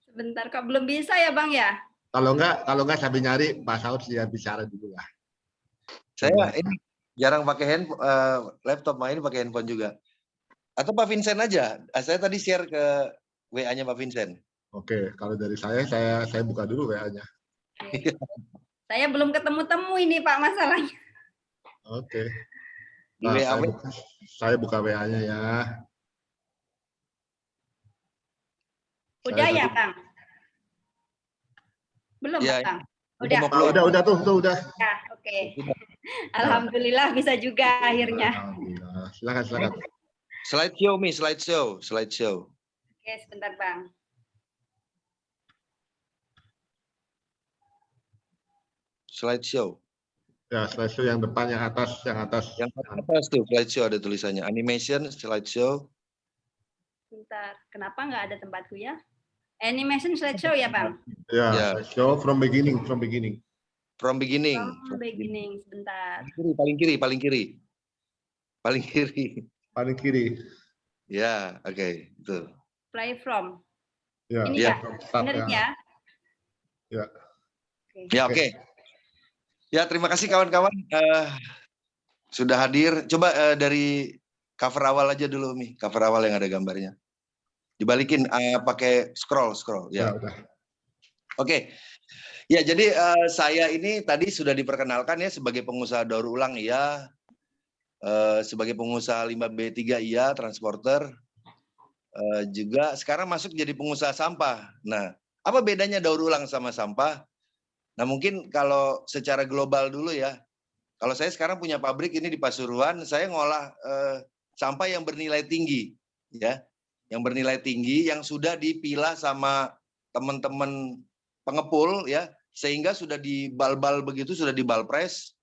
Sebentar kok belum bisa ya Bang ya? Kalau enggak sambil nyari Pak Saud dia bicara dulu lah. Saya ini jarang pakai laptop, main pakai handphone juga. Atau Pak Vincent aja. Saya tadi share ke WA-nya Pak Vincent. Oke, kalau dari saya buka dulu WA-nya. Saya belum ketemu-temu ini Pak masalahnya. Oke. Di Nah, WA. saya buka WA-nya ya. Udah ya Bang? Belum Ya, Bang? Udah udah. Ya, oke. Alhamdulillah bisa juga akhirnya. Alhamdulillah. Silakan. Slideshow, Mi, slideshow. Oke, sebentar Bang. Slideshow. Ya, slideshow yang depan, yang atas. Yang atas tuh slideshow ada tulisannya. Animation, slideshow. Bentar, kenapa nggak ada tempatku ya? Animation slideshow ya Bang? Ya, slideshow from beginning. From beginning. From beginning, sebentar. Paling kiri. Ya, oke, itu. Play from. Ya, ini ya, benar ya? Ya. Ya, oke. Ya, terima kasih kawan-kawan sudah hadir. Coba dari cover awal aja dulu, Mi. Cover awal yang ada gambarnya. Dibalikin pakai scroll ya. Udah. Oke. Ya, jadi saya ini tadi sudah diperkenalkan ya sebagai pengusaha daur ulang ya. Sebagai pengusaha 5B3 iya, transporter. Juga sekarang masuk jadi pengusaha sampah. Nah, apa bedanya daur ulang sama sampah? Nah, mungkin kalau secara global dulu ya. Kalau saya sekarang punya pabrik ini di Pasuruan, saya ngolah sampah yang bernilai tinggi ya. Yang bernilai tinggi yang sudah dipilah sama teman-teman pengepul ya, sehingga sudah dibal-bal begitu, sudah dibal press.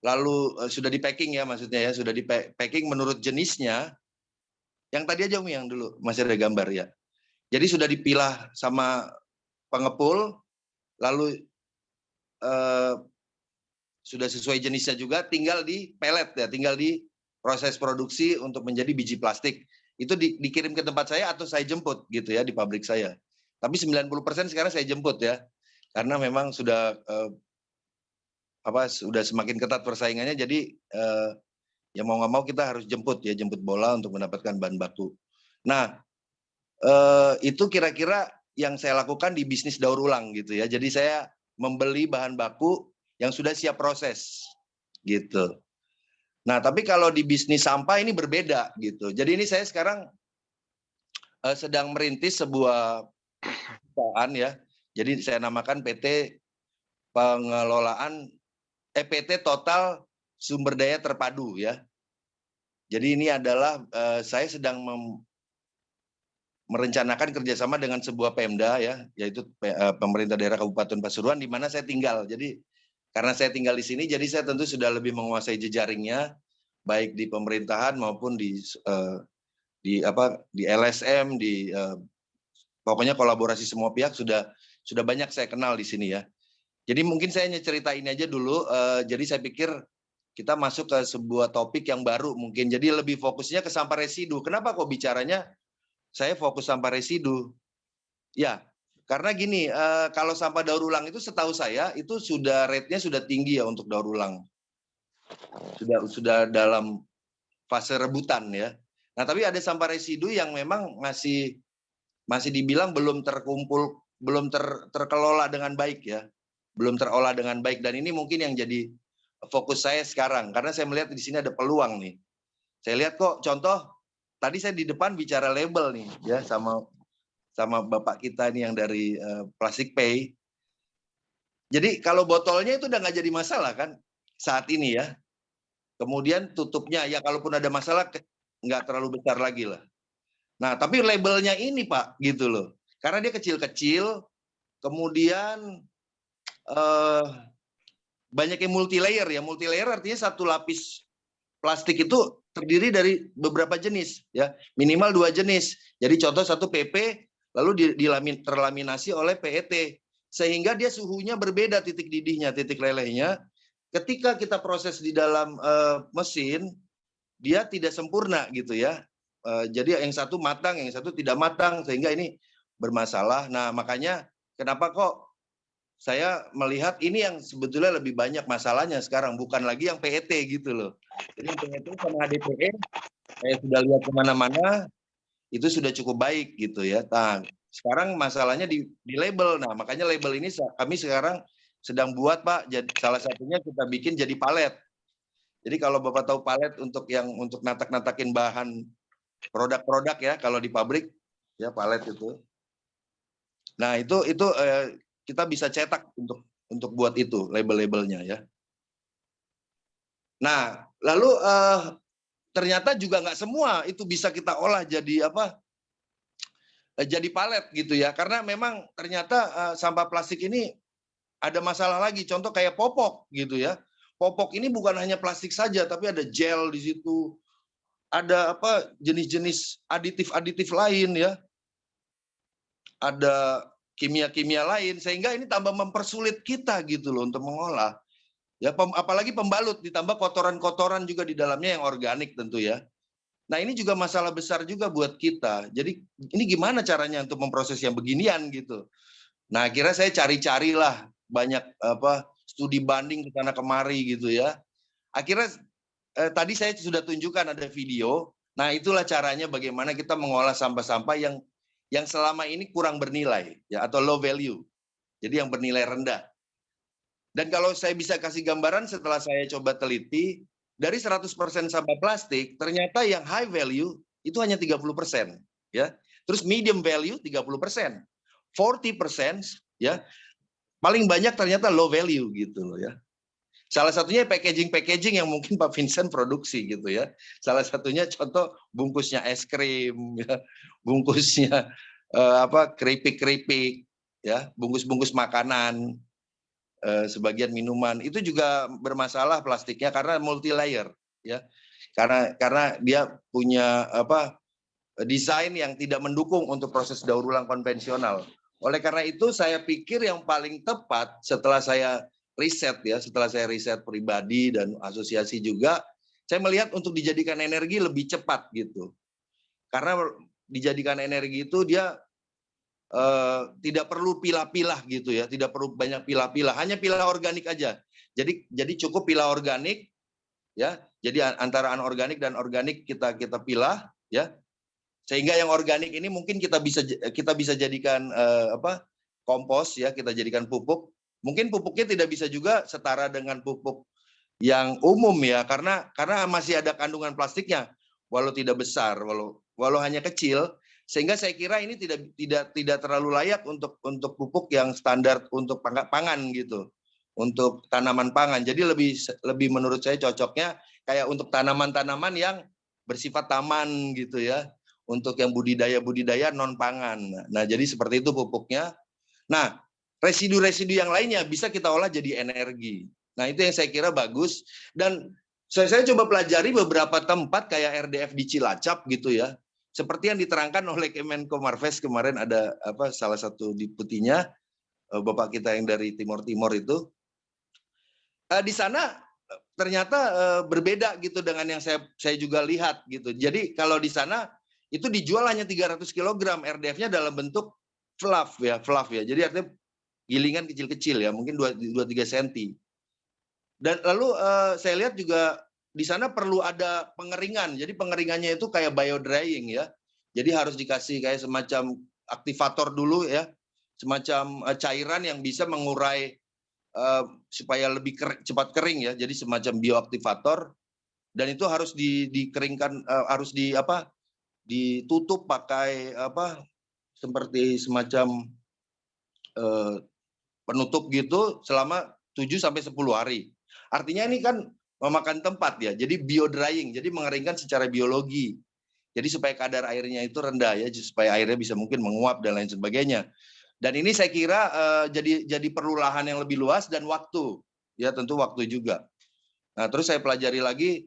Lalu sudah di packing ya, maksudnya ya, sudah di packing menurut jenisnya. Yang tadi aja Umi, yang dulu masih ada gambar ya. Jadi sudah dipilah sama pengepul, lalu sudah sesuai jenisnya juga, tinggal di pelet ya, tinggal di proses produksi untuk menjadi biji plastik. Itu dikirim ke tempat saya atau saya jemput gitu ya di pabrik saya. Tapi 90% sekarang saya jemput ya, karena memang sudah sudah semakin ketat persaingannya. Jadi ya mau nggak mau kita harus jemput bola untuk mendapatkan bahan baku. Nah, itu kira-kira yang saya lakukan di bisnis daur ulang gitu ya. Jadi saya membeli bahan baku yang sudah siap proses gitu. Nah, tapi kalau di bisnis sampah ini berbeda gitu. Jadi ini saya sekarang sedang merintis sebuah perusahaan ya. Jadi saya namakan PT PT Total Sumber Daya Terpadu ya. Jadi ini adalah saya sedang merencanakan kerjasama dengan sebuah Pemda ya, yaitu pemerintah daerah Kabupaten Pasuruan di mana saya tinggal. Jadi karena saya tinggal di sini, jadi saya tentu sudah lebih menguasai jejaringnya, baik di pemerintahan maupun di LSM, pokoknya kolaborasi semua pihak sudah banyak saya kenal di sini ya. Jadi mungkin saya hanya ceritain aja dulu. Jadi saya pikir kita masuk ke sebuah topik yang baru mungkin. Jadi lebih fokusnya ke sampah residu. Kenapa kok bicaranya saya fokus sampah residu? Ya, karena gini, kalau sampah daur ulang itu setahu saya itu sudah rate-nya sudah tinggi ya untuk daur ulang. Sudah dalam fase rebutan ya. Nah, tapi ada sampah residu yang memang masih dibilang belum terkumpul, belum terkelola dengan baik ya. Belum terolah dengan baik, dan ini mungkin yang jadi fokus saya sekarang karena saya melihat di sini ada peluang nih. Saya lihat kok contoh tadi saya di depan bicara label nih ya sama bapak kita nih yang dari Plastic Pay. Jadi kalau botolnya itu udah nggak jadi masalah kan saat ini ya. Kemudian tutupnya ya kalaupun ada masalah nggak terlalu besar lagi lah. Nah tapi labelnya ini Pak gitu loh, karena dia kecil-kecil, kemudian banyak yang multi layer ya. Multi layer artinya satu lapis plastik itu terdiri dari beberapa jenis, ya, minimal 2 jenis. Jadi contoh satu PP, lalu terlaminasi oleh PET, sehingga dia suhunya berbeda titik didihnya, titik lelehnya. Ketika kita proses di dalam mesin, dia tidak sempurna gitu ya. Jadi yang satu matang, yang satu tidak matang, sehingga ini bermasalah. Nah makanya kenapa kok saya melihat ini yang sebetulnya lebih banyak masalahnya sekarang, bukan lagi yang PET gitu loh. Jadi yang PET sama HDPE, saya sudah lihat kemana-mana, itu sudah cukup baik gitu ya. Nah, sekarang masalahnya di label. Nah, makanya label ini kami sekarang sedang buat, Pak. Jadi salah satunya kita bikin jadi palet. Jadi kalau Bapak tahu palet untuk natak-natakin bahan produk-produk ya, kalau di pabrik ya palet itu. Nah, itu kita bisa cetak untuk buat itu label-labelnya ya. Nah, lalu ternyata juga nggak semua itu bisa kita olah jadi apa? Jadi palet gitu ya. Karena memang ternyata sampah plastik ini ada masalah lagi. Contoh kayak popok gitu ya. Popok ini bukan hanya plastik saja, tapi ada gel di situ. Ada apa? Jenis-jenis aditif-aditif lain ya. Ada kimia-kimia lain, sehingga ini tambah mempersulit kita gitu loh untuk mengolah. Ya, apalagi pembalut, ditambah kotoran-kotoran juga di dalamnya yang organik tentu ya. Nah ini juga masalah besar juga buat kita. Jadi ini gimana caranya untuk memproses yang beginian gitu. Nah akhirnya saya cari-carilah banyak studi banding ke sana kemari gitu ya. Akhirnya tadi saya sudah tunjukkan ada video. Nah itulah caranya bagaimana kita mengolah sampah-sampah yang selama ini kurang bernilai ya, atau low value. Jadi yang bernilai rendah. Dan kalau saya bisa kasih gambaran setelah saya coba teliti, dari 100% sampah plastik, ternyata yang high value itu hanya 30%. Ya. Terus medium value 30%. 40% ya, paling banyak ternyata low value gitu loh ya. Salah satunya packaging yang mungkin Pak Vincent produksi gitu ya. Salah satunya contoh bungkusnya es krim, ya. Bungkusnya keripik-keripik, ya, bungkus-bungkus makanan. Sebagian minuman itu juga bermasalah plastiknya karena multi layer ya, karena dia punya desain yang tidak mendukung untuk proses daur ulang konvensional. Oleh karena itu saya pikir yang paling tepat setelah saya riset ya, setelah saya riset pribadi dan asosiasi juga, saya melihat untuk dijadikan energi lebih cepat gitu, karena dijadikan energi itu dia tidak perlu pilah-pilah gitu ya, tidak perlu banyak pilah-pilah, hanya pilah organik aja. Jadi cukup pilah organik ya. Jadi antara anorganik dan organik kita pilah ya. Sehingga yang organik ini mungkin kita bisa jadikan kompos ya, kita jadikan pupuk. Mungkin pupuknya tidak bisa juga setara dengan pupuk yang umum ya, karena masih ada kandungan plastiknya walau tidak besar, walau hanya kecil. Sehingga saya kira ini tidak terlalu layak untuk pupuk yang standar untuk pangan gitu, untuk tanaman pangan. Jadi lebih menurut saya cocoknya kayak untuk tanaman-tanaman yang bersifat taman gitu ya, untuk yang budidaya non pangan. Nah jadi seperti itu pupuknya. Nah residu-residu yang lainnya bisa kita olah jadi energi. Nah itu yang saya kira bagus. Dan saya coba pelajari beberapa tempat kayak RDF di Cilacap gitu ya. Seperti yang diterangkan oleh Kemenko Marves kemarin, ada salah satu deputinya, bapak kita yang dari Timur itu, di sana ternyata berbeda gitu dengan yang saya juga lihat gitu. Jadi kalau di sana itu dijual hanya 300 kg RDF-nya dalam bentuk fluff ya. Jadi artinya gilingan kecil-kecil ya, mungkin 2-3 cm. Dan lalu saya lihat juga di sana perlu ada pengeringan. Jadi pengeringannya itu kayak bio drying ya. Jadi harus dikasih kayak semacam aktivator dulu ya. Semacam cairan yang bisa mengurai supaya lebih cepat kering ya. Jadi semacam bioaktivator, dan itu harus dikeringkan, harus ditutup pakai seperti semacam penutup gitu selama 7-10 hari. Artinya ini kan memakan tempat ya, jadi bio drying, jadi mengeringkan secara biologi. Jadi supaya kadar airnya itu rendah ya, supaya airnya bisa mungkin menguap dan lain sebagainya. Dan ini saya kira jadi perlu lahan yang lebih luas dan waktu, ya tentu waktu juga. Nah terus saya pelajari lagi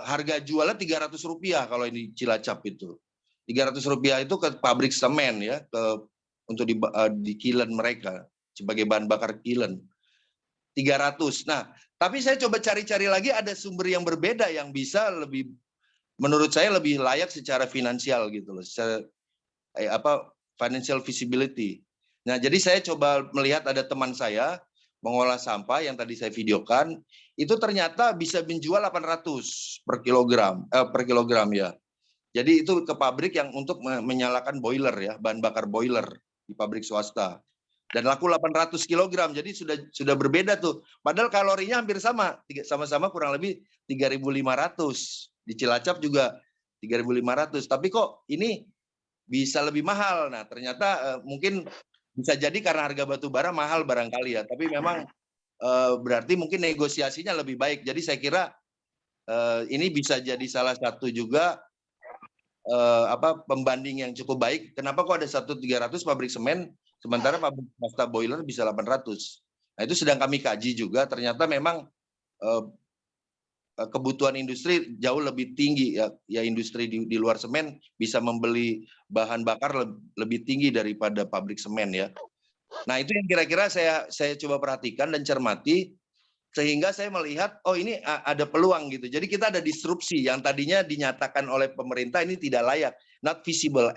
harga jualnya Rp300 kalau ini Cilacap itu. Rp300 itu ke pabrik semen ya, untuk di kilen mereka sebagai bahan bakar kilen. 300. Nah, tapi saya coba cari-cari lagi ada sumber yang berbeda yang bisa lebih, menurut saya lebih layak secara finansial gitu loh, secara financial visibility. Nah, jadi saya coba melihat ada teman saya mengolah sampah yang tadi saya videokan, itu ternyata bisa menjual 800 per kilogram ya. Jadi itu ke pabrik yang untuk menyalakan boiler ya, bahan bakar boiler di pabrik swasta. Dan laku 800 kg, jadi sudah berbeda tuh. Padahal kalorinya hampir sama-sama kurang lebih 3.500. Di Cilacap juga 3.500. Tapi kok ini bisa lebih mahal. Nah, ternyata mungkin bisa jadi karena harga batu bara mahal barangkali ya. Tapi memang berarti mungkin negosiasinya lebih baik. Jadi saya kira ini bisa jadi salah satu juga pembanding yang cukup baik. Kenapa kok ada 1.300 pabrik semen, sementara pabrik swasta boiler bisa 800. Nah, itu sedang kami kaji juga. Ternyata memang kebutuhan industri jauh lebih tinggi ya industri di luar semen bisa membeli bahan bakar lebih tinggi daripada pabrik semen ya. Nah, itu yang kira-kira saya coba perhatikan dan cermati, sehingga saya melihat oh ini ada peluang gitu. Jadi kita ada disrupsi yang tadinya dinyatakan oleh pemerintah ini tidak layak, not feasible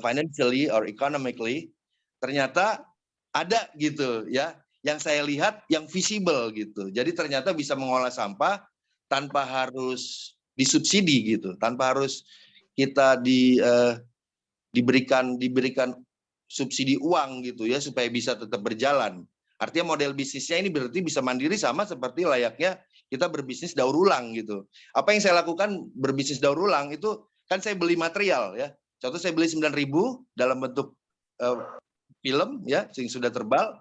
financially or economically, ternyata ada gitu ya. Yang saya lihat yang visible gitu. Jadi ternyata bisa mengolah sampah tanpa harus disubsidi gitu, tanpa harus kita diberikan subsidi uang gitu ya supaya bisa tetap berjalan. Artinya model bisnisnya ini berarti bisa mandiri sama seperti layaknya kita berbisnis daur ulang gitu. Apa yang saya lakukan berbisnis daur ulang itu kan saya beli material ya. Contoh saya beli 9.000 dalam bentuk film ya, yang sudah terbal.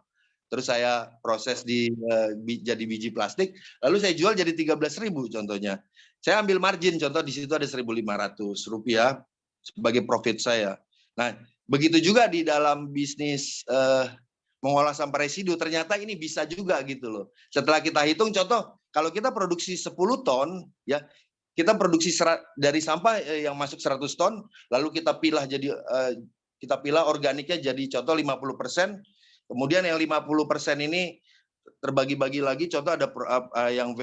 Terus saya proses jadi biji plastik, lalu saya jual jadi 13.000 contohnya. Saya ambil margin, contoh di situ ada Rp1.500 sebagai profit saya. Nah, begitu juga di dalam bisnis mengolah sampah residu, ternyata ini bisa juga gitu loh. Setelah kita hitung, contoh kalau kita produksi 10 ton, ya kita produksi dari sampah yang masuk 100 ton, lalu kita pilah organiknya jadi contoh 50%, kemudian yang 50% ini terbagi-bagi lagi, contoh ada yang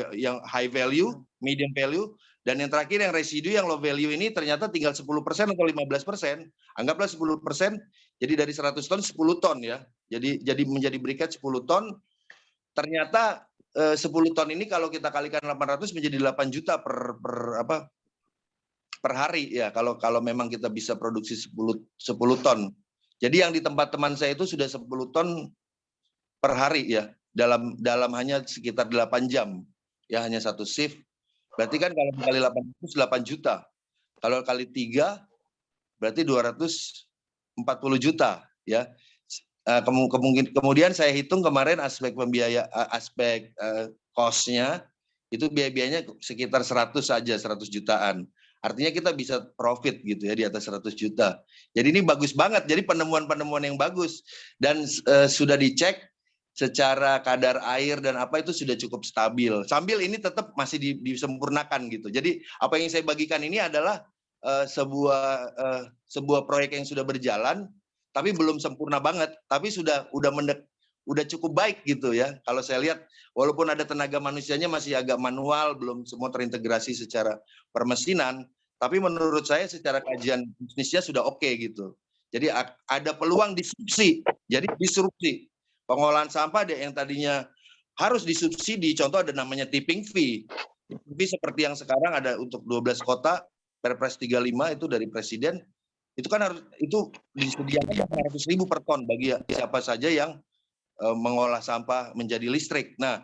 high value, medium value, dan yang terakhir yang residu yang low value ini ternyata tinggal 10% atau 15%, anggaplah 10%, jadi dari 100 ton 10 ton ya. Jadi menjadi briket 10 ton. Ternyata 10 ton ini kalau kita kalikan 800 menjadi 8 juta per hari ya. Kalau memang kita bisa produksi 10 ton. Jadi yang di tempat teman saya itu sudah 10 ton per hari ya. Dalam hanya sekitar 8 jam. Ya hanya satu shift. Berarti kan kalau kali 800 8 juta. Kalau kali 3 berarti 240 juta ya. Kemudian saya hitung kemarin aspek cost-nya itu biayanya sekitar 100 saja, 100 jutaan. Artinya kita bisa profit gitu ya di atas 100 juta. Jadi ini bagus banget. Jadi penemuan-penemuan yang bagus dan sudah dicek secara kadar air dan apa itu sudah cukup stabil. Sambil ini tetap masih disempurnakan gitu. Jadi apa yang saya bagikan ini adalah sebuah proyek yang sudah berjalan tapi belum sempurna banget, tapi udah cukup baik gitu ya. Kalau saya lihat walaupun ada tenaga manusianya masih agak manual, belum semua terintegrasi secara permesinan, tapi menurut saya secara kajian bisnisnya sudah oke gitu. Jadi ada peluang disrupsi. Jadi disrupsi. Pengolahan sampah yang tadinya harus disubsidi, contoh ada namanya tipping fee. Tapi seperti yang sekarang ada untuk 12 kota, Perpres 35 itu dari Presiden, itu kan harus disediakan 500.000 per ton bagi siapa saja yang mengolah sampah menjadi listrik. Nah,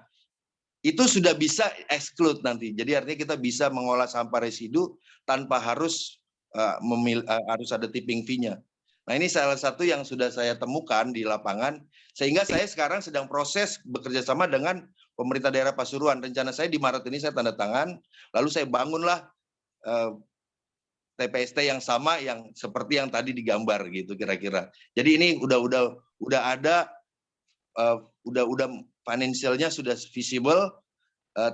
itu sudah bisa exclude nanti. Jadi artinya kita bisa mengolah sampah residu tanpa harus harus ada tipping fee-nya. Nah, ini salah satu yang sudah saya temukan di lapangan, sehingga saya sekarang sedang proses bekerja sama dengan pemerintah daerah Pasuruan. Rencana saya di Maret ini saya tanda tangan, lalu saya bangunlah TPST yang sama yang seperti yang tadi digambar gitu kira-kira. Jadi ini udah ada financialnya sudah visible,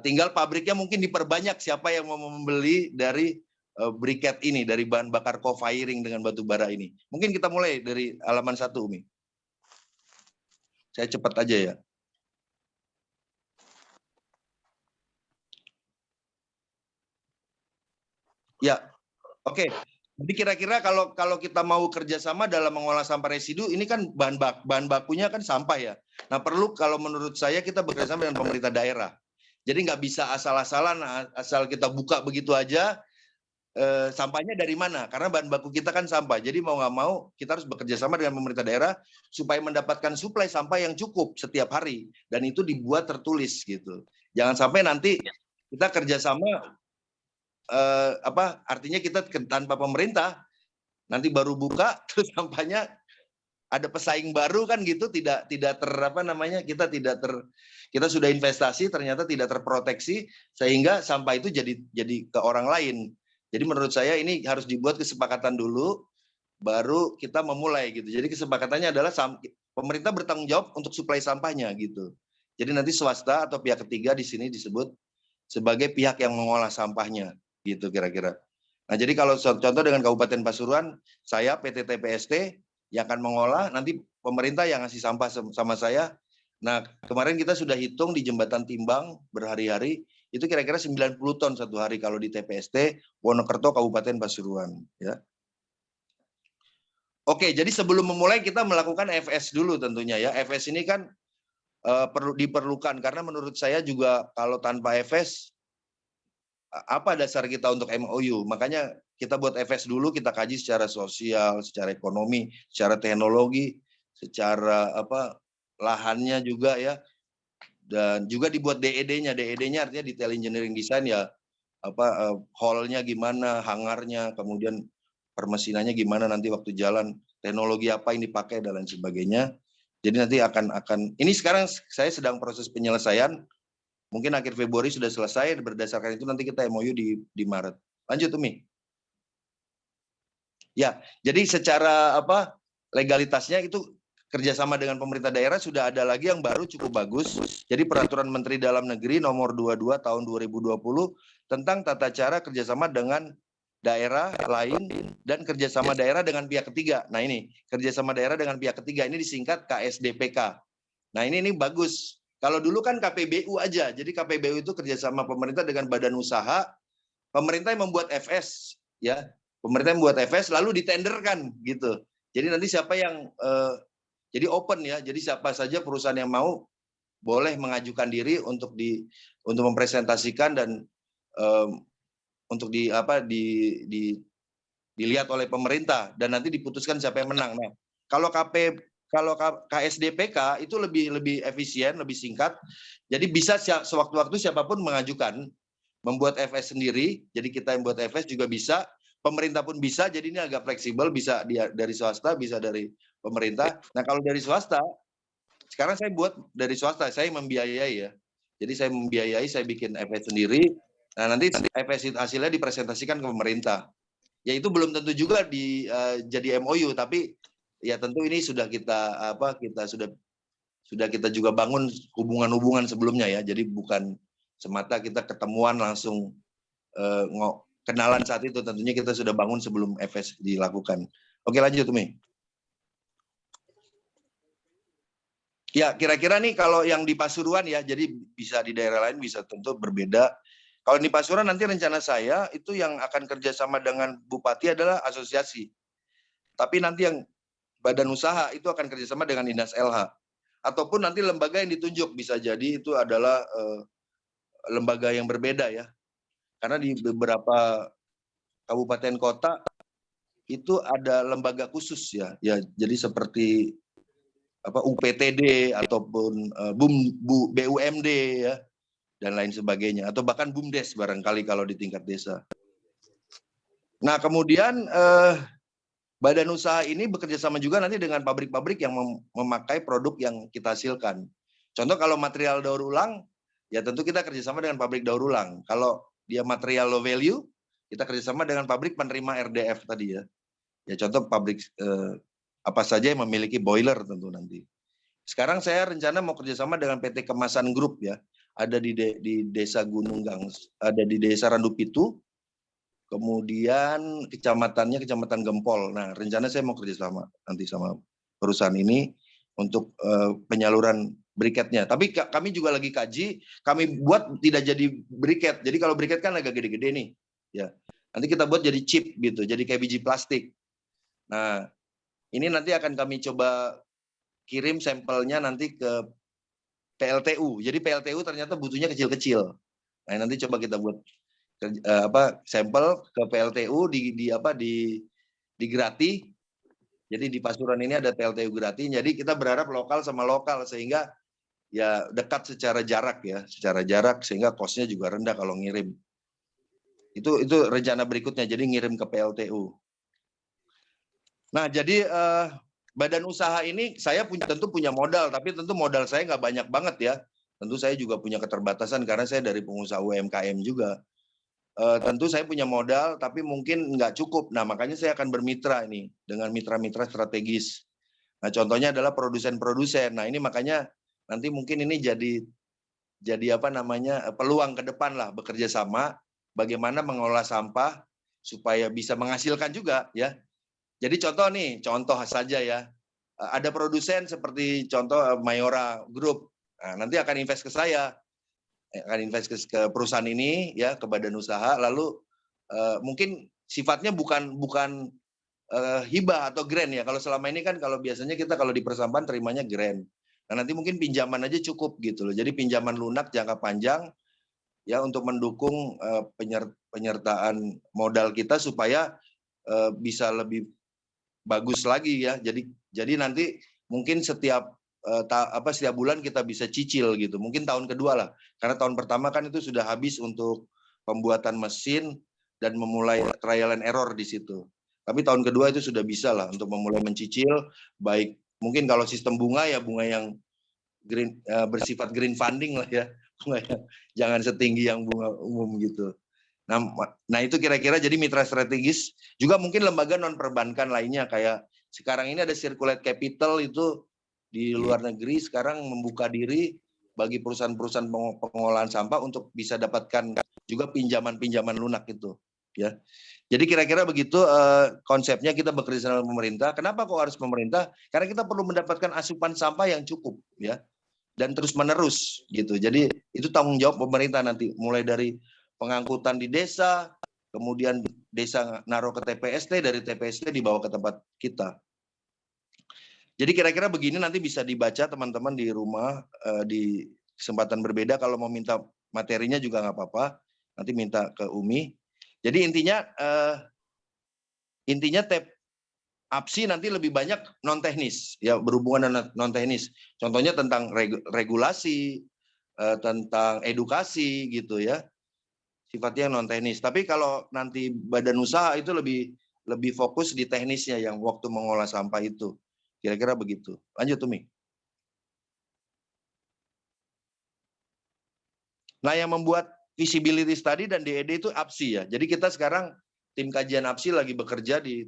Tinggal pabriknya mungkin diperbanyak siapa yang mau membeli dari briket ini, dari bahan bakar co-firing dengan batu bara ini. Mungkin kita mulai dari halaman 1, Umi. Saya cepat aja ya. Ya, oke. Jadi kira-kira kalau kita mau kerjasama dalam mengolah sampah residu, ini kan bahan bakunya kan sampah ya. Nah perlu kalau menurut saya kita bekerjasama dengan pemerintah daerah. Jadi nggak bisa asal-asalan, asal kita buka begitu aja, sampahnya dari mana? Karena bahan baku kita kan sampah. Jadi mau nggak mau kita harus bekerja sama dengan pemerintah daerah supaya mendapatkan suplai sampah yang cukup setiap hari. Dan itu dibuat tertulis gitu. Jangan sampai nanti kita kerjasama, artinya kita tanpa pemerintah, nanti baru buka terus sampahnya ada pesaing baru kan gitu, tidak kita sudah investasi ternyata tidak terproteksi sehingga sampah itu jadi ke orang lain. Jadi menurut saya ini harus dibuat kesepakatan dulu baru kita memulai gitu. Jadi kesepakatannya adalah pemerintah bertanggung jawab untuk suplai sampahnya gitu. Jadi nanti swasta atau pihak ketiga di sini disebut sebagai pihak yang mengolah sampahnya gitu kira-kira. Nah, jadi kalau contoh dengan Kabupaten Pasuruan, saya PT TPST yang akan mengolah, nanti pemerintah yang ngasih sampah sama saya. Nah, kemarin kita sudah hitung di Jembatan Timbang berhari-hari, itu kira-kira 90 ton satu hari kalau di TPST Wonokerto Kabupaten Pasuruan. Ya. Oke, jadi sebelum memulai kita melakukan FS dulu tentunya ya. FS ini kan diperlukan karena menurut saya juga kalau tanpa FS, apa dasar kita untuk MOU? Makanya kita buat FS dulu, kita kaji secara sosial, secara ekonomi, secara teknologi, secara lahannya juga ya, dan juga dibuat DED-nya. DED-nya artinya detail engineering design ya, hall-nya gimana, hangarnya, kemudian permesinannya gimana nanti waktu jalan, teknologi apa yang dipakai dan lain sebagainya. Jadi nanti akan ini sekarang saya sedang proses penyelesaian. Mungkin akhir Februari sudah selesai, berdasarkan itu nanti kita MOU di Maret. Lanjut, Umi. Ya, jadi secara legalitasnya itu kerjasama dengan pemerintah daerah sudah ada lagi yang baru cukup bagus. Jadi Peraturan Menteri Dalam Negeri nomor 22 tahun 2020 tentang tata cara kerjasama dengan daerah lain dan kerjasama daerah dengan pihak ketiga. Nah ini, kerjasama daerah dengan pihak ketiga ini disingkat KSDPK. Nah ini bagus. Kalau dulu kan KPBU aja, jadi KPBU itu kerjasama pemerintah dengan badan usaha, pemerintah yang membuat FS, ya, pemerintah yang membuat FS lalu ditenderkan gitu. Jadi nanti siapa yang, jadi open ya, jadi siapa saja perusahaan yang mau boleh mengajukan diri untuk mempresentasikan dan untuk dilihat oleh pemerintah dan nanti diputuskan siapa yang menang. Nah, kalau KSDPK itu lebih efisien, lebih singkat. Jadi bisa sewaktu-waktu siapapun mengajukan, membuat FS sendiri. Jadi kita yang buat FS juga bisa, pemerintah pun bisa. Jadi ini agak fleksibel, bisa dari swasta, bisa dari pemerintah. Nah kalau dari swasta, sekarang saya buat dari swasta, saya membiayai ya. Jadi saya membiayai, saya bikin FS sendiri. Nah nanti FS hasilnya dipresentasikan ke pemerintah. Ya itu belum tentu juga jadi MOU, tapi ya tentu ini sudah kita juga bangun hubungan-hubungan sebelumnya ya. Jadi bukan semata kita ketemuan langsung kenalan saat itu, tentunya kita sudah bangun sebelum FS dilakukan. Oke lanjut Umi. Ya kira-kira nih kalau yang di Pasuruan ya, jadi bisa di daerah lain bisa tentu berbeda. Kalau di Pasuruan nanti rencana saya itu yang akan kerjasama dengan Bupati adalah asosiasi. Tapi nanti yang badan usaha itu akan kerjasama dengan Dinas LH. Ataupun nanti lembaga yang ditunjuk, bisa jadi itu adalah lembaga yang berbeda ya. Karena di beberapa kabupaten kota itu ada lembaga khusus ya. Ya jadi seperti UPTD ataupun BUMD ya dan lain sebagainya, atau bahkan BUMDes barangkali kalau di tingkat desa. Nah kemudian badan usaha ini bekerja sama juga nanti dengan pabrik-pabrik yang memakai produk yang kita hasilkan. Contoh kalau material daur ulang, ya tentu kita kerjasama dengan pabrik daur ulang. Kalau dia material low value, kita kerjasama dengan pabrik penerima RDF tadi ya. Ya contoh pabrik apa saja yang memiliki boiler tentu nanti. Sekarang saya rencana mau kerjasama dengan PT Kemasan Group ya. ada di Desa Gunung Gangs, ada di Desa Randupitu, kemudian kecamatannya Kecamatan Gempol. Nah, rencana saya mau kerjasama nanti sama perusahaan ini untuk penyaluran briketnya. Tapi kami juga lagi kaji, kami buat tidak jadi briket. Jadi kalau briket kan agak gede-gede nih, ya. Nanti kita buat jadi chip gitu, jadi kayak biji plastik. Nah, ini nanti akan kami coba kirim sampelnya nanti ke PLTU. Jadi PLTU ternyata butuhnya kecil-kecil. Nah, nanti coba kita buat sampel ke PLTU di Grati. Jadi di Pasuruan ini ada PLTU Grati. Jadi kita berharap lokal sama lokal sehingga ya dekat secara jarak ya, sehingga kosnya juga rendah kalau ngirim. Itu rencana berikutnya. Jadi ngirim ke PLTU. Nah, jadi badan usaha ini saya tentu punya modal, tapi tentu modal saya nggak banyak banget ya. Tentu saya juga punya keterbatasan karena saya dari pengusaha UMKM juga. Tentu saya punya modal, tapi mungkin nggak cukup. Nah, makanya saya akan bermitra ini dengan mitra-mitra strategis. Nah, contohnya adalah produsen-produsen. Nah, ini makanya nanti mungkin ini jadi peluang ke depan lah, bekerja sama, bagaimana mengolah sampah supaya bisa menghasilkan juga ya. Jadi contoh saja ya, ada produsen seperti contoh Mayora Group, nah, nanti akan invest ke saya, akan invest ke perusahaan ini ya, ke badan usaha, lalu mungkin sifatnya bukan hibah atau grant ya. Kalau selama ini kan kalau biasanya kita kalau di persampahan terimanya grant. Nah, nanti mungkin pinjaman aja cukup gitu loh. Jadi pinjaman lunak jangka panjang ya untuk mendukung penyertaan modal kita supaya bisa lebih bagus lagi ya. Jadi nanti mungkin setiap bulan kita bisa cicil gitu. Mungkin tahun kedua lah. Karena tahun pertama kan itu sudah habis untuk pembuatan mesin dan memulai trial and error di situ. Tapi tahun kedua itu sudah bisa lah untuk memulai mencicil, baik mungkin kalau sistem bunga ya bunga yang green, bersifat green funding lah ya. Jangan setinggi yang bunga umum gitu. Nah itu kira-kira jadi mitra strategis. Juga mungkin lembaga non perbankan lainnya kayak sekarang ini ada Circulate Capital itu di luar negeri sekarang membuka diri bagi perusahaan-perusahaan pengolahan sampah untuk bisa dapatkan juga pinjaman-pinjaman lunak itu ya. Jadi kira-kira begitu konsepnya kita bekerja sama pemerintah. Kenapa kok harus pemerintah? Karena kita perlu mendapatkan asupan sampah yang cukup ya dan terus-menerus gitu. Jadi itu tanggung jawab pemerintah nanti mulai dari pengangkutan di desa, kemudian desa naruh ke TPST, dari TPST dibawa ke tempat kita. Jadi kira-kira begini nanti bisa dibaca teman-teman di rumah di kesempatan berbeda. Kalau mau minta materinya juga nggak apa-apa, nanti minta ke Umi. Jadi intinya APSI nanti lebih banyak non teknis ya, berhubungan dengan non teknis. Contohnya tentang regulasi, tentang edukasi gitu ya. Sifatnya non teknis. Tapi kalau nanti badan usaha itu lebih fokus di teknisnya yang waktu mengolah sampah itu. Kira-kira begitu. Lanjut Umi. Nah, yang membuat visibility study dan DED itu APSI ya. Jadi kita sekarang tim kajian APSI lagi bekerja di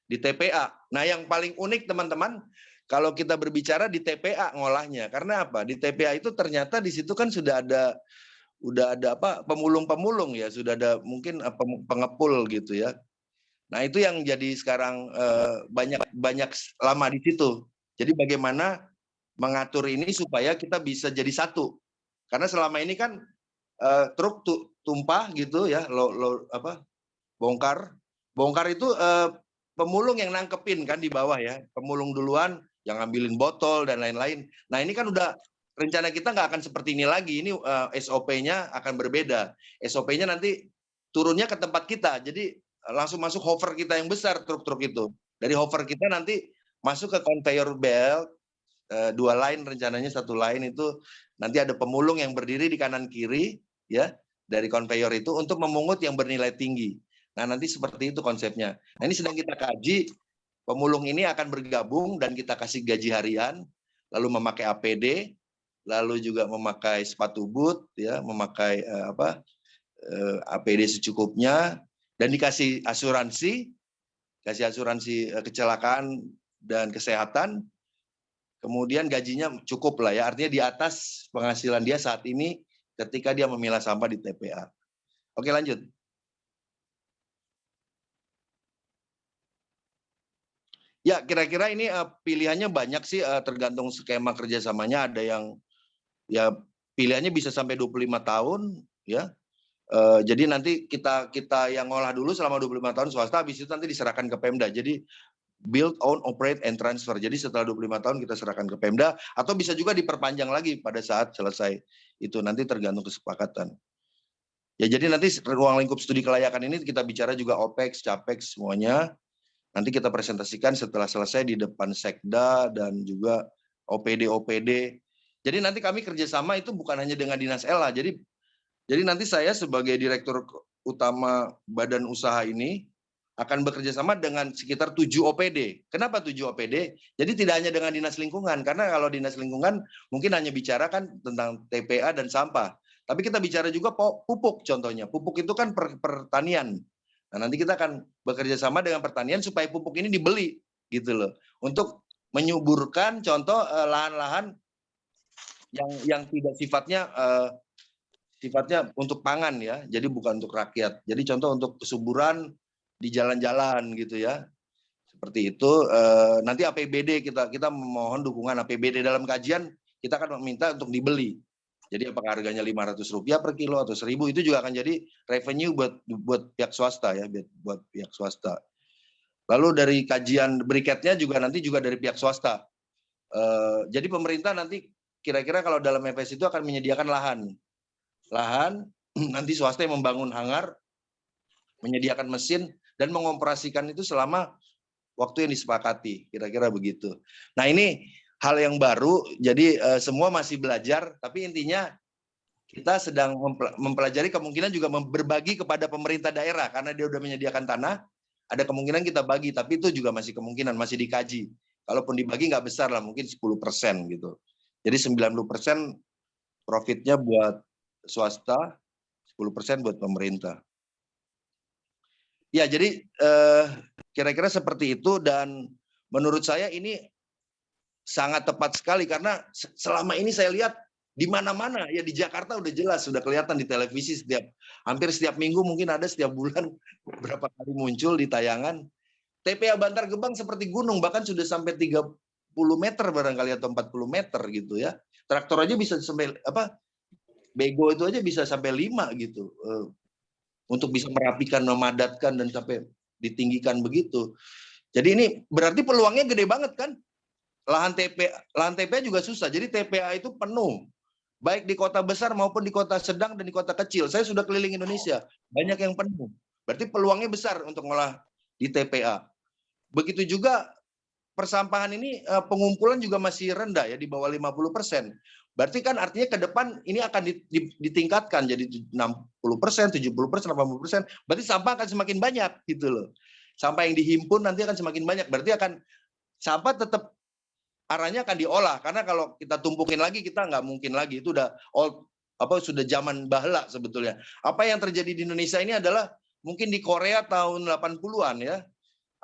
TPA. Nah, yang paling unik teman-teman, kalau kita berbicara di TPA ngolahnya. Karena apa? Di TPA itu ternyata di situ kan sudah ada pemulung-pemulung ya, sudah ada mungkin pengepul gitu ya. Nah, itu yang jadi sekarang banyak lama di situ. Jadi bagaimana mengatur ini supaya kita bisa jadi satu. Karena selama ini kan truk tumpah gitu ya, bongkar itu pemulung yang nangkepin kan di bawah ya, pemulung duluan yang ngambilin botol dan lain-lain. Nah, ini kan udah rencana kita nggak akan seperti ini lagi. Ini SOP-nya akan berbeda. SOP-nya nanti turunnya ke tempat kita. Jadi langsung masuk hover kita yang besar, truk-truk itu. Dari hover kita nanti masuk ke conveyor belt, 2 line rencananya, 1 line itu nanti ada pemulung yang berdiri di kanan kiri ya dari conveyor itu untuk memungut yang bernilai tinggi. Nah, nanti seperti itu konsepnya. Nah, ini sedang kita kaji. Pemulung ini akan bergabung dan kita kasih gaji harian, lalu memakai APD, lalu juga memakai sepatu boot ya, memakai APD secukupnya, dan dikasih asuransi kecelakaan dan kesehatan, kemudian gajinya cukup lah ya, artinya di atas penghasilan dia saat ini ketika dia memilah sampah di TPA. Oke, lanjut. Ya, kira-kira ini pilihannya banyak sih, tergantung skema kerjasamanya. Ada yang ya pilihannya bisa sampai 25 tahun ya. Jadi nanti kita yang ngolah dulu selama 25 tahun swasta, habis itu nanti diserahkan ke Pemda. Jadi build, own, operate, and transfer. Jadi setelah 25 tahun kita serahkan ke Pemda, atau bisa juga diperpanjang lagi pada saat selesai itu, nanti tergantung kesepakatan. Ya, jadi nanti ruang lingkup studi kelayakan ini kita bicara juga OPEX, CAPEX semuanya. Nanti kita presentasikan setelah selesai di depan Sekda dan juga OPD. Jadi nanti kami kerjasama itu bukan hanya dengan Dinas LH. Jadi nanti saya sebagai Direktur Utama Badan Usaha ini akan bekerja sama dengan sekitar 7 OPD. Kenapa 7 OPD? Jadi tidak hanya dengan Dinas Lingkungan, karena kalau Dinas Lingkungan mungkin hanya bicara kan tentang TPA dan sampah. Tapi kita bicara juga pupuk contohnya. Pupuk itu kan pertanian. Nah, nanti kita akan bekerja sama dengan pertanian supaya pupuk ini dibeli gitu loh. Untuk menyuburkan contoh lahan-lahan yang tidak sifatnya untuk pangan ya. Jadi bukan untuk rakyat. Jadi contoh untuk kesuburan di jalan-jalan gitu ya. Seperti itu. Nanti APBD kita memohon dukungan APBD dalam kajian, kita akan meminta untuk dibeli. Jadi apakah harganya Rp500 per kilo atau Rp1.000, itu juga akan jadi revenue buat pihak swasta ya, buat pihak swasta. Lalu dari kajian beriketnya juga nanti juga dari pihak swasta. Jadi pemerintah nanti kira-kira kalau dalam MPS itu akan menyediakan lahan, nanti swasta yang membangun hangar, menyediakan mesin, dan mengoperasikan itu selama waktu yang disepakati, kira-kira begitu. Nah ini hal yang baru, jadi semua masih belajar, tapi intinya kita sedang mempelajari kemungkinan juga berbagi kepada pemerintah daerah, karena dia sudah menyediakan tanah, ada kemungkinan kita bagi, tapi itu juga masih kemungkinan, masih dikaji. Kalaupun dibagi nggak besar lah, mungkin 10% gitu. Jadi 90% profitnya buat swasta, 10% buat pemerintah. Ya, jadi kira-kira seperti itu, dan menurut saya ini sangat tepat sekali karena selama ini saya lihat di mana-mana ya, di Jakarta udah jelas, sudah kelihatan di televisi hampir setiap minggu, mungkin ada setiap bulan beberapa kali muncul di tayangan. TPA Bantar Gebang seperti gunung, bahkan sudah sampai 30 meter barangkali atau 40 meter gitu ya. Traktor aja bisa sampai bego itu aja bisa sampai 5 gitu. Untuk bisa merapikan, memadatkan, dan sampai ditinggikan begitu. Jadi ini berarti peluangnya gede banget kan? Lahan TPA juga susah. Jadi TPA itu penuh, baik di kota besar maupun di kota sedang dan di kota kecil. Saya sudah keliling Indonesia, banyak yang penuh. Berarti peluangnya besar untuk ngolah di TPA. Begitu juga persampahan ini, pengumpulan juga masih rendah ya, di bawah 50%. Berarti kan artinya ke depan ini akan ditingkatkan jadi 60%, 70%, 80%. Berarti sampah akan semakin banyak gitu loh. Sampah yang dihimpun nanti akan semakin banyak. Berarti sampah tetap arahnya akan diolah, karena kalau kita tumpukin lagi kita nggak mungkin lagi, itu udah sudah zaman bahla sebetulnya. Apa yang terjadi di Indonesia ini adalah mungkin di Korea tahun 80-an ya,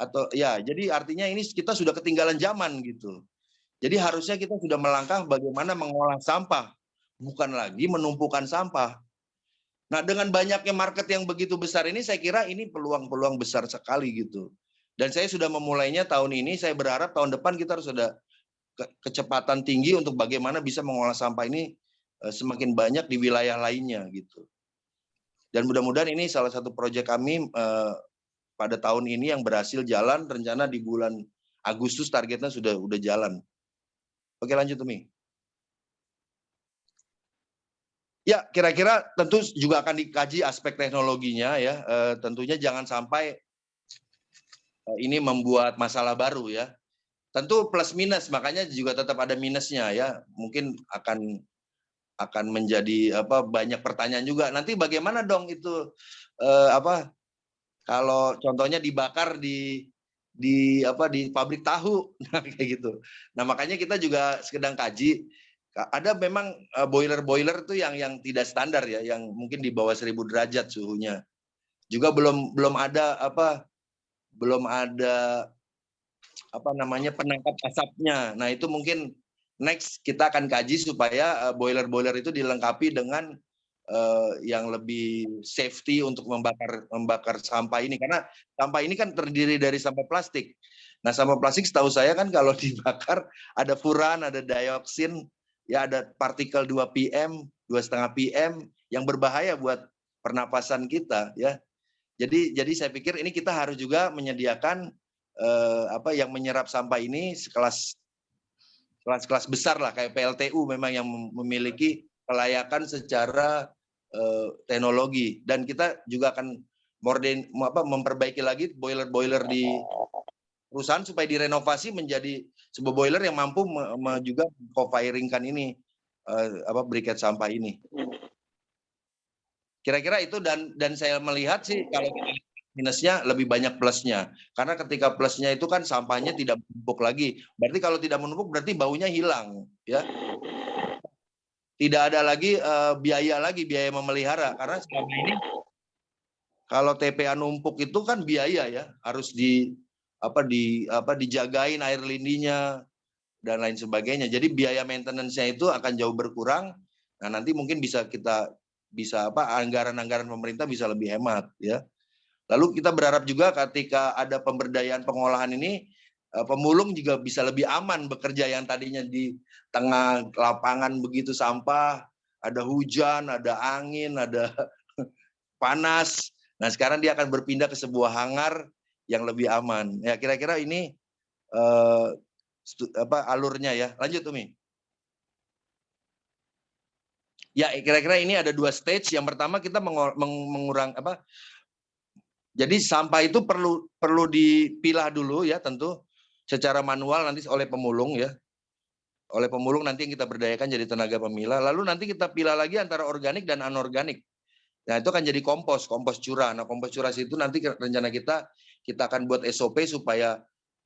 atau ya, jadi artinya ini kita sudah ketinggalan zaman gitu. Jadi harusnya kita sudah melangkah bagaimana mengolah sampah, bukan lagi menumpukan sampah. Nah, dengan banyaknya market yang begitu besar ini, saya kira ini peluang-peluang besar sekali gitu. Dan saya sudah memulainya tahun ini, saya berharap tahun depan kita harus ada kecepatan tinggi untuk bagaimana bisa mengolah sampah ini semakin banyak di wilayah lainnya gitu. Dan mudah-mudahan ini salah satu proyek kami pada tahun ini yang berhasil jalan, rencana di bulan Agustus targetnya sudah jalan. Oke, lanjut Umi. Ya, kira-kira tentu juga akan dikaji aspek teknologinya ya. Tentunya jangan sampai ini membuat masalah baru ya. Tentu plus minus, makanya juga tetap ada minusnya ya. Mungkin akan menjadi banyak pertanyaan juga. Nanti bagaimana dong itu kalau contohnya dibakar di pabrik tahu kayak gitu. Nah, makanya kita juga sedang kaji. Ada memang boiler tuh yang tidak standar ya, yang mungkin di bawah 1000 derajat suhunya. Juga belum ada penangkap asapnya. Nah, itu mungkin next kita akan kaji supaya boiler-boiler itu dilengkapi dengan yang lebih safety untuk membakar sampah ini, karena sampah ini kan terdiri dari sampah plastik. Nah, sampah plastik setahu saya kan kalau dibakar ada furan, ada dioksin, ya ada partikel 2 PM, 2,5 PM yang berbahaya buat pernapasan kita, ya. Jadi saya pikir ini kita harus juga menyediakan yang menyerap sampah ini kelas besar lah, kayak PLTU memang yang memiliki kelayakan secara teknologi, dan kita juga akan memperbaiki lagi boiler-boiler di perusahaan supaya direnovasi menjadi sebuah boiler yang mampu juga co-firingkan ini briket sampah ini. Kira-kira itu, dan saya melihat sih kalau minusnya lebih banyak plusnya, karena ketika plusnya itu kan sampahnya tidak menumpuk lagi. Berarti kalau tidak menumpuk berarti baunya hilang, ya. Tidak ada lagi biaya memelihara, karena selama ini kalau TPA numpuk itu kan biaya, ya, harus dijagain air lindinya dan lain sebagainya. Jadi biaya maintenance-nya itu akan jauh berkurang. Nah, nanti mungkin anggaran-anggaran pemerintah bisa lebih hemat, ya. Lalu kita berharap juga ketika ada pemberdayaan pengolahan ini, pemulung juga bisa lebih aman bekerja, yang tadinya di tengah lapangan begitu sampah, ada hujan, ada angin, ada panas. Nah, sekarang dia akan berpindah ke sebuah hangar yang lebih aman. Ya, kira-kira ini alurnya, ya. Lanjut, Umi. Ya, kira-kira ini ada 2 stage. Yang pertama kita jadi sampah itu perlu dipilah dulu, ya, tentu secara manual nanti oleh pemulung, ya. Oleh pemulung nanti yang kita berdayakan jadi tenaga pemilah. Lalu nanti kita pilah lagi antara organik dan anorganik. Nah, itu akan jadi kompos curah. Nah, kompos curah itu nanti rencana kita akan buat SOP supaya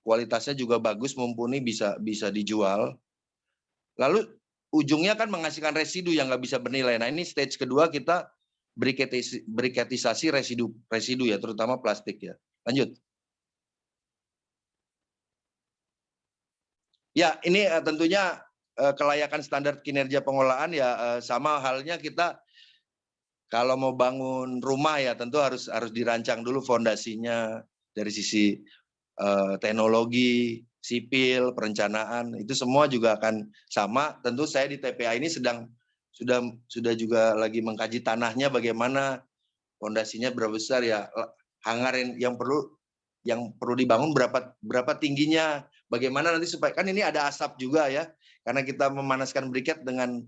kualitasnya juga bagus, mumpuni, bisa dijual. Lalu ujungnya kan menghasilkan residu yang nggak bisa bernilai. Nah, ini stage kedua, kita briketisasi residu, ya, terutama plastik, ya. Lanjut. Ya, ini tentunya kelayakan standar kinerja pengolahan, ya, sama halnya kita kalau mau bangun rumah, ya, tentu harus dirancang dulu fondasinya dari sisi teknologi, sipil, perencanaan, itu semua juga akan sama. Tentu saya di TPA ini sudah juga lagi mengkaji tanahnya bagaimana, fondasinya berapa besar, ya, hangar yang perlu dibangun berapa tingginya, bagaimana nanti supaya kan ini ada asap juga, ya, karena kita memanaskan briket dengan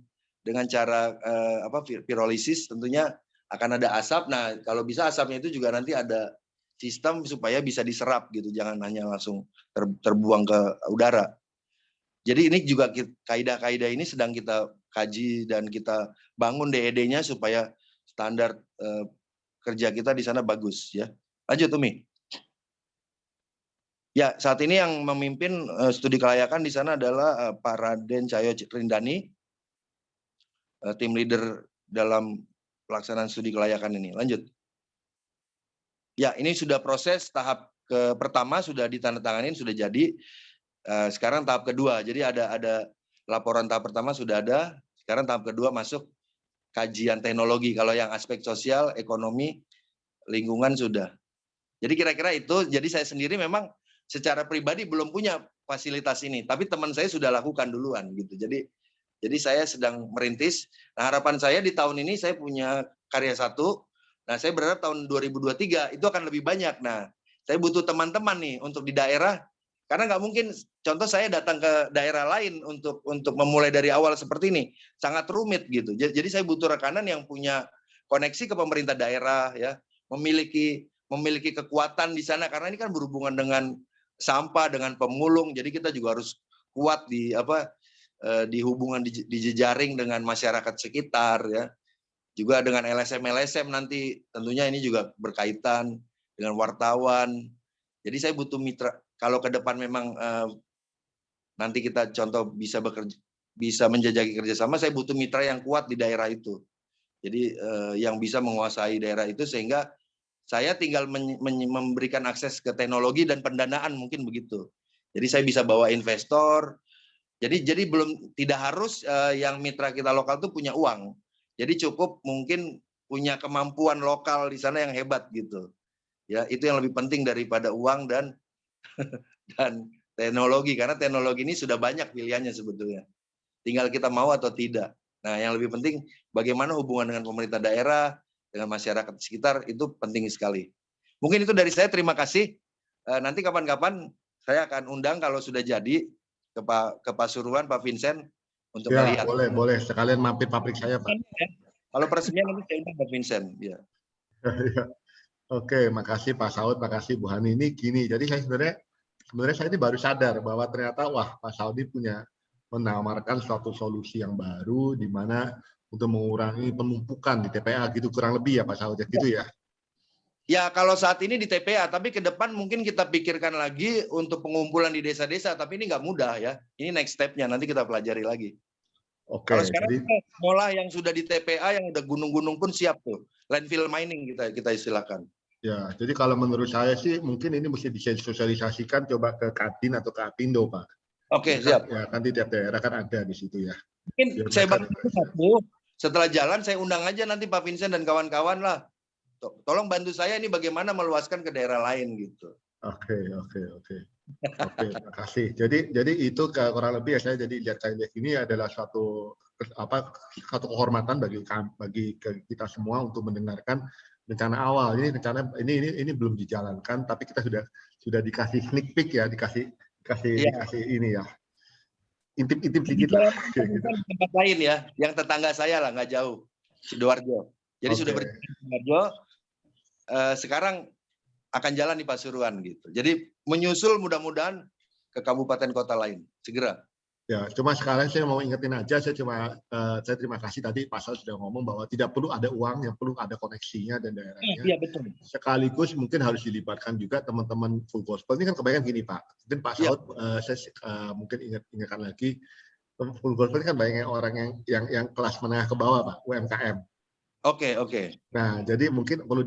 cara pirolisis, tentunya akan ada asap. Nah, kalau bisa asapnya itu juga nanti ada sistem supaya bisa diserap gitu, jangan hanya langsung terbuang ke udara. Jadi ini juga kaidah-kaidah ini sedang kita kaji dan kita bangun DED-nya supaya standar kerja kita di sana bagus, ya. Lanjut, Umi. Ya, saat ini yang memimpin studi kelayakan di sana adalah Pak Raden Cahyo Rindani, tim leader dalam pelaksanaan studi kelayakan ini. Lanjut. Ya, ini sudah proses tahap pertama sudah ditandatangani, sudah jadi. Sekarang tahap kedua. Jadi ada laporan tahap pertama sudah ada. Sekarang tahap kedua masuk kajian teknologi. Kalau yang aspek sosial, ekonomi, lingkungan sudah. Jadi kira-kira itu. Jadi saya sendiri memang secara pribadi belum punya fasilitas ini, tapi teman saya sudah lakukan duluan gitu. Jadi saya sedang merintis. Nah, harapan saya di tahun ini saya punya karya 1. Nah, saya berharap tahun 2023 itu akan lebih banyak. Nah, saya butuh teman-teman nih untuk di daerah, karena nggak mungkin, contoh saya datang ke daerah lain untuk memulai dari awal seperti ini, sangat rumit gitu. Jadi saya butuh rekanan yang punya koneksi ke pemerintah daerah, ya, memiliki kekuatan di sana, karena ini kan berhubungan dengan sampah, dengan pemulung. Jadi kita juga harus kuat di hubungan di jejaring dengan masyarakat sekitar, ya. Juga dengan LSM nanti tentunya ini juga berkaitan dengan wartawan. Jadi saya butuh mitra. Kalau ke depan memang nanti kita contoh bisa menjajaki kerjasama, saya butuh mitra yang kuat di daerah itu. Jadi yang bisa menguasai daerah itu, sehingga saya tinggal memberikan akses ke teknologi dan pendanaan, mungkin begitu. Jadi saya bisa bawa investor, Jadi belum tidak harus yang mitra kita lokal tuh punya uang. Jadi cukup mungkin punya kemampuan lokal di sana yang hebat gitu. Ya, itu yang lebih penting daripada uang dan teknologi, karena teknologi ini sudah banyak pilihannya sebetulnya. Tinggal kita mau atau tidak. Nah, yang lebih penting bagaimana hubungan dengan pemerintah daerah, dengan masyarakat sekitar, itu penting sekali. Mungkin itu dari saya, terima kasih. Nanti kapan-kapan saya akan undang kalau sudah jadi ke Pasuruan, Pak Vincent, untuk ya, melihat. Boleh. Sekalian mampir pabrik saya, Pak. Kalau peresmian nanti saya undang Pak Vincent. Ya. Oke, makasih Pak Saud, makasih Bu Hani. Ini gini, jadi saya sebenarnya saya ini baru sadar bahwa ternyata Pak Saudi menawarkan suatu solusi yang baru di mana untuk mengurangi penumpukan di TPA gitu, kurang lebih ya Pak Saudi gitu ya. Ya, kalau saat ini di TPA, tapi ke depan mungkin kita pikirkan lagi untuk pengumpulan di desa-desa, tapi ini nggak mudah ya. Ini next step-nya, nanti kita pelajari lagi. Oke, kalau sekarang sekolah yang sudah di TPA, yang udah gunung-gunung pun siap tuh. Landfill mining kita istilahkan. Ya, jadi kalau menurut saya sih mungkin ini mesti disosialisasikan coba ke Kadin atau ke Apindo, Pak. Oke, ya, siap. Ya, kan di tiap daerah kan ada di situ ya. Mungkin saya bantu satu, setelah jalan saya undang aja nanti Pak Vincent dan kawan-kawan lah. Tolong bantu saya ini bagaimana meluaskan ke daerah lain gitu. Oke, makasih. Jadi itu kurang lebih ya, saya jadi lihat ini adalah suatu kehormatan bagi kita semua untuk mendengarkan rencana awal. Ini rencana ini belum dijalankan, tapi kita sudah dikasih sneak peek ya, dikasih ini ya. Intip-intip sedikit lah. Tempat lain ya, yang tetangga saya lah, nggak jauh, Sidoarjo. Jadi sudah berjalan di Sidoarjo, sekarang akan jalan di Pasuruan gitu. Jadi menyusul mudah-mudahan ke kabupaten kota lain segera. Ya, cuma sekarang saya mau ingetin aja, saya terima kasih tadi Pak Saud sudah ngomong bahwa tidak perlu ada uang, yang perlu ada koneksinya dan daerahnya. Iya, betul. Sekaligus mungkin harus dilibatkan juga teman-teman Full Gospel. Ini kan kebanyakan gini Pak, mungkin Pak Saud saya mungkin ingatkan lagi, Full Gospel ini kan banyak orang yang kelas menengah ke bawah Pak, UMKM. Oke. Nah, jadi mungkin perlu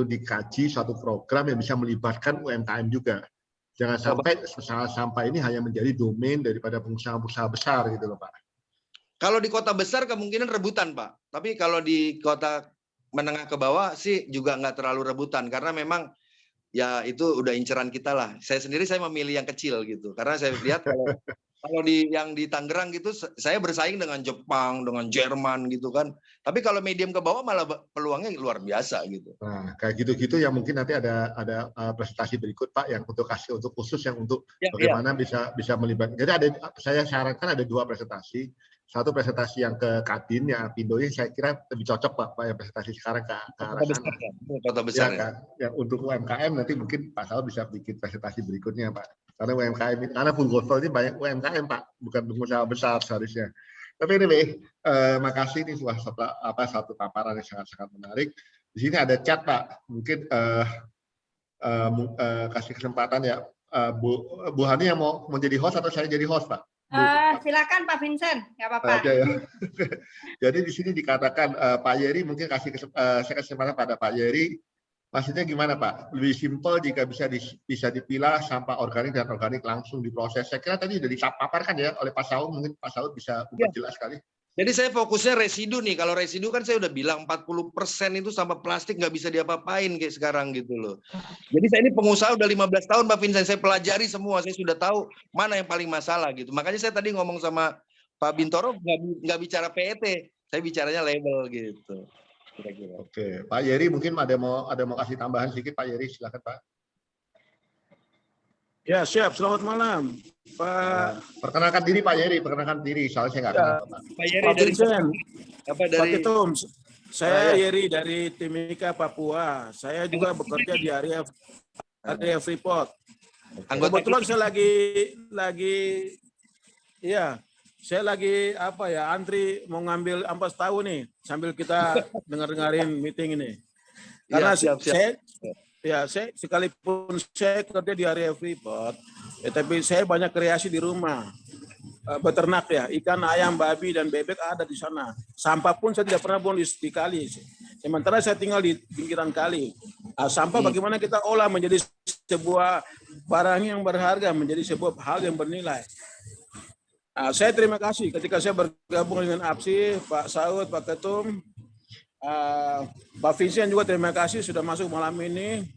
dikaji suatu program yang bisa melibatkan UMKM juga. Jangan sampai ini hanya menjadi domain daripada pengusaha-pengusaha besar gitu loh Pak. Kalau di kota besar kemungkinan rebutan Pak. Tapi kalau di kota menengah ke bawah sih juga nggak terlalu rebutan. Karena memang ya itu udah inceran kita lah. Saya sendiri memilih yang kecil gitu. Karena saya lihat kalau yang di Tangerang gitu saya bersaing dengan Jepang, dengan Jerman gitu kan. Tapi kalau medium ke bawah malah peluangnya luar biasa gitu. Nah, kayak gitu-gitu yang mungkin nanti ada presentasi berikut Pak yang untuk khusus yang untuk bagaimana bisa melibatkan. Jadi saya sarankan ada 2 presentasi. Satu presentasi yang ke Kadin ya Apindo ini saya kira lebih cocok Pak yang presentasi sekarang ke arah sana. Kota besar ya. Kan? Yang untuk UMKM nanti mungkin Pak Saud bisa bikin presentasi berikutnya Pak. Karena UMKM karena Full Gospel ini banyak UMKM Pak, bukan pengusaha besar seharusnya. Tapi anyway, makasih ini satu paparan yang sangat-sangat menarik. Di sini ada chat Pak, mungkin kasih kesempatan ya Bu Hani yang mau menjadi host atau saya jadi host Pak? Silakan Pak Vincent, nggak apa-apa. Ya. Jadi di sini dikatakan Pak Yeri mungkin saya kasih kesempatan pada Pak Yeri. Maksudnya gimana Pak? Lebih simpel jika bisa dipilah sampah organik dan organik langsung diproses. Saya kira tadi sudah dipaparkan ya oleh Pak Saud, mungkin Pak Saud bisa jelas sekali. Jadi saya fokusnya residu nih. Kalau residu kan saya udah bilang 40% itu sampah plastik nggak bisa diapa-apain kayak sekarang gitu loh. Jadi saya ini pengusaha udah 15 tahun Pak Vincent, saya pelajari semua, saya sudah tahu mana yang paling masalah gitu. Makanya saya tadi ngomong sama Pak Bintoro nggak bicara PET, saya bicaranya label gitu. Kira-kira. Oke, Pak Yeri mungkin ada mau kasih tambahan sedikit Pak Yeri, silakan Pak. Ya siap, selamat malam Pak. Perkenalkan diri Pak Yeri, perkenalkan diri, soalnya saya nggak kenal Pak. Pak Yeri Pak dari Vincent, apa dari? Pak Ketum, saya Yeri dari Timika Papua. Saya juga bekerja di area Freeport. Kebetulan saya lagi antri mau ngambil ampas tahu nih sambil kita dengerin meeting ini. Karena saya sekalipun saya kerja di area Freeport, tapi saya banyak kreasi di rumah. Beternak ya, ikan, ayam, babi dan bebek ada di sana. Sampah pun saya tidak pernah buang di kali. Sementara saya tinggal di pinggiran kali. Sampah bagaimana kita olah menjadi sebuah barang yang berharga, menjadi sebuah hal yang bernilai. Saya terima kasih ketika saya bergabung dengan APSI, Pak Saud, Pak Ketum, Pak Vincent juga terima kasih sudah masuk malam ini.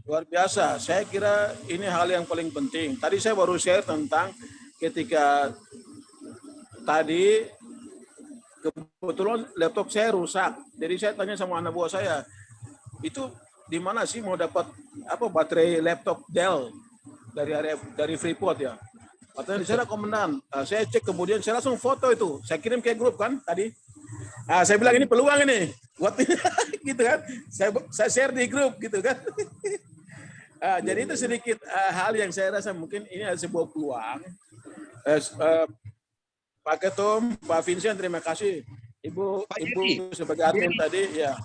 Luar biasa, saya kira ini hal yang paling penting. Tadi saya baru share tentang ketika tadi kebetulan laptop saya rusak. Jadi saya tanya sama anak buah saya, itu di mana sih mau dapat baterai laptop Dell dari Freeport ya? Katanya di sana komandan. Saya cek kemudian saya langsung foto itu. Saya kirim ke grup kan tadi. Saya bilang ini peluang ini buat gitu kan. Saya share di grup gitu kan. Jadi itu sedikit hal yang saya rasa mungkin ini adalah sebuah peluang. Pak Ketum, Pak Vincent, terima kasih. Ibu sebagai admin tadi ya.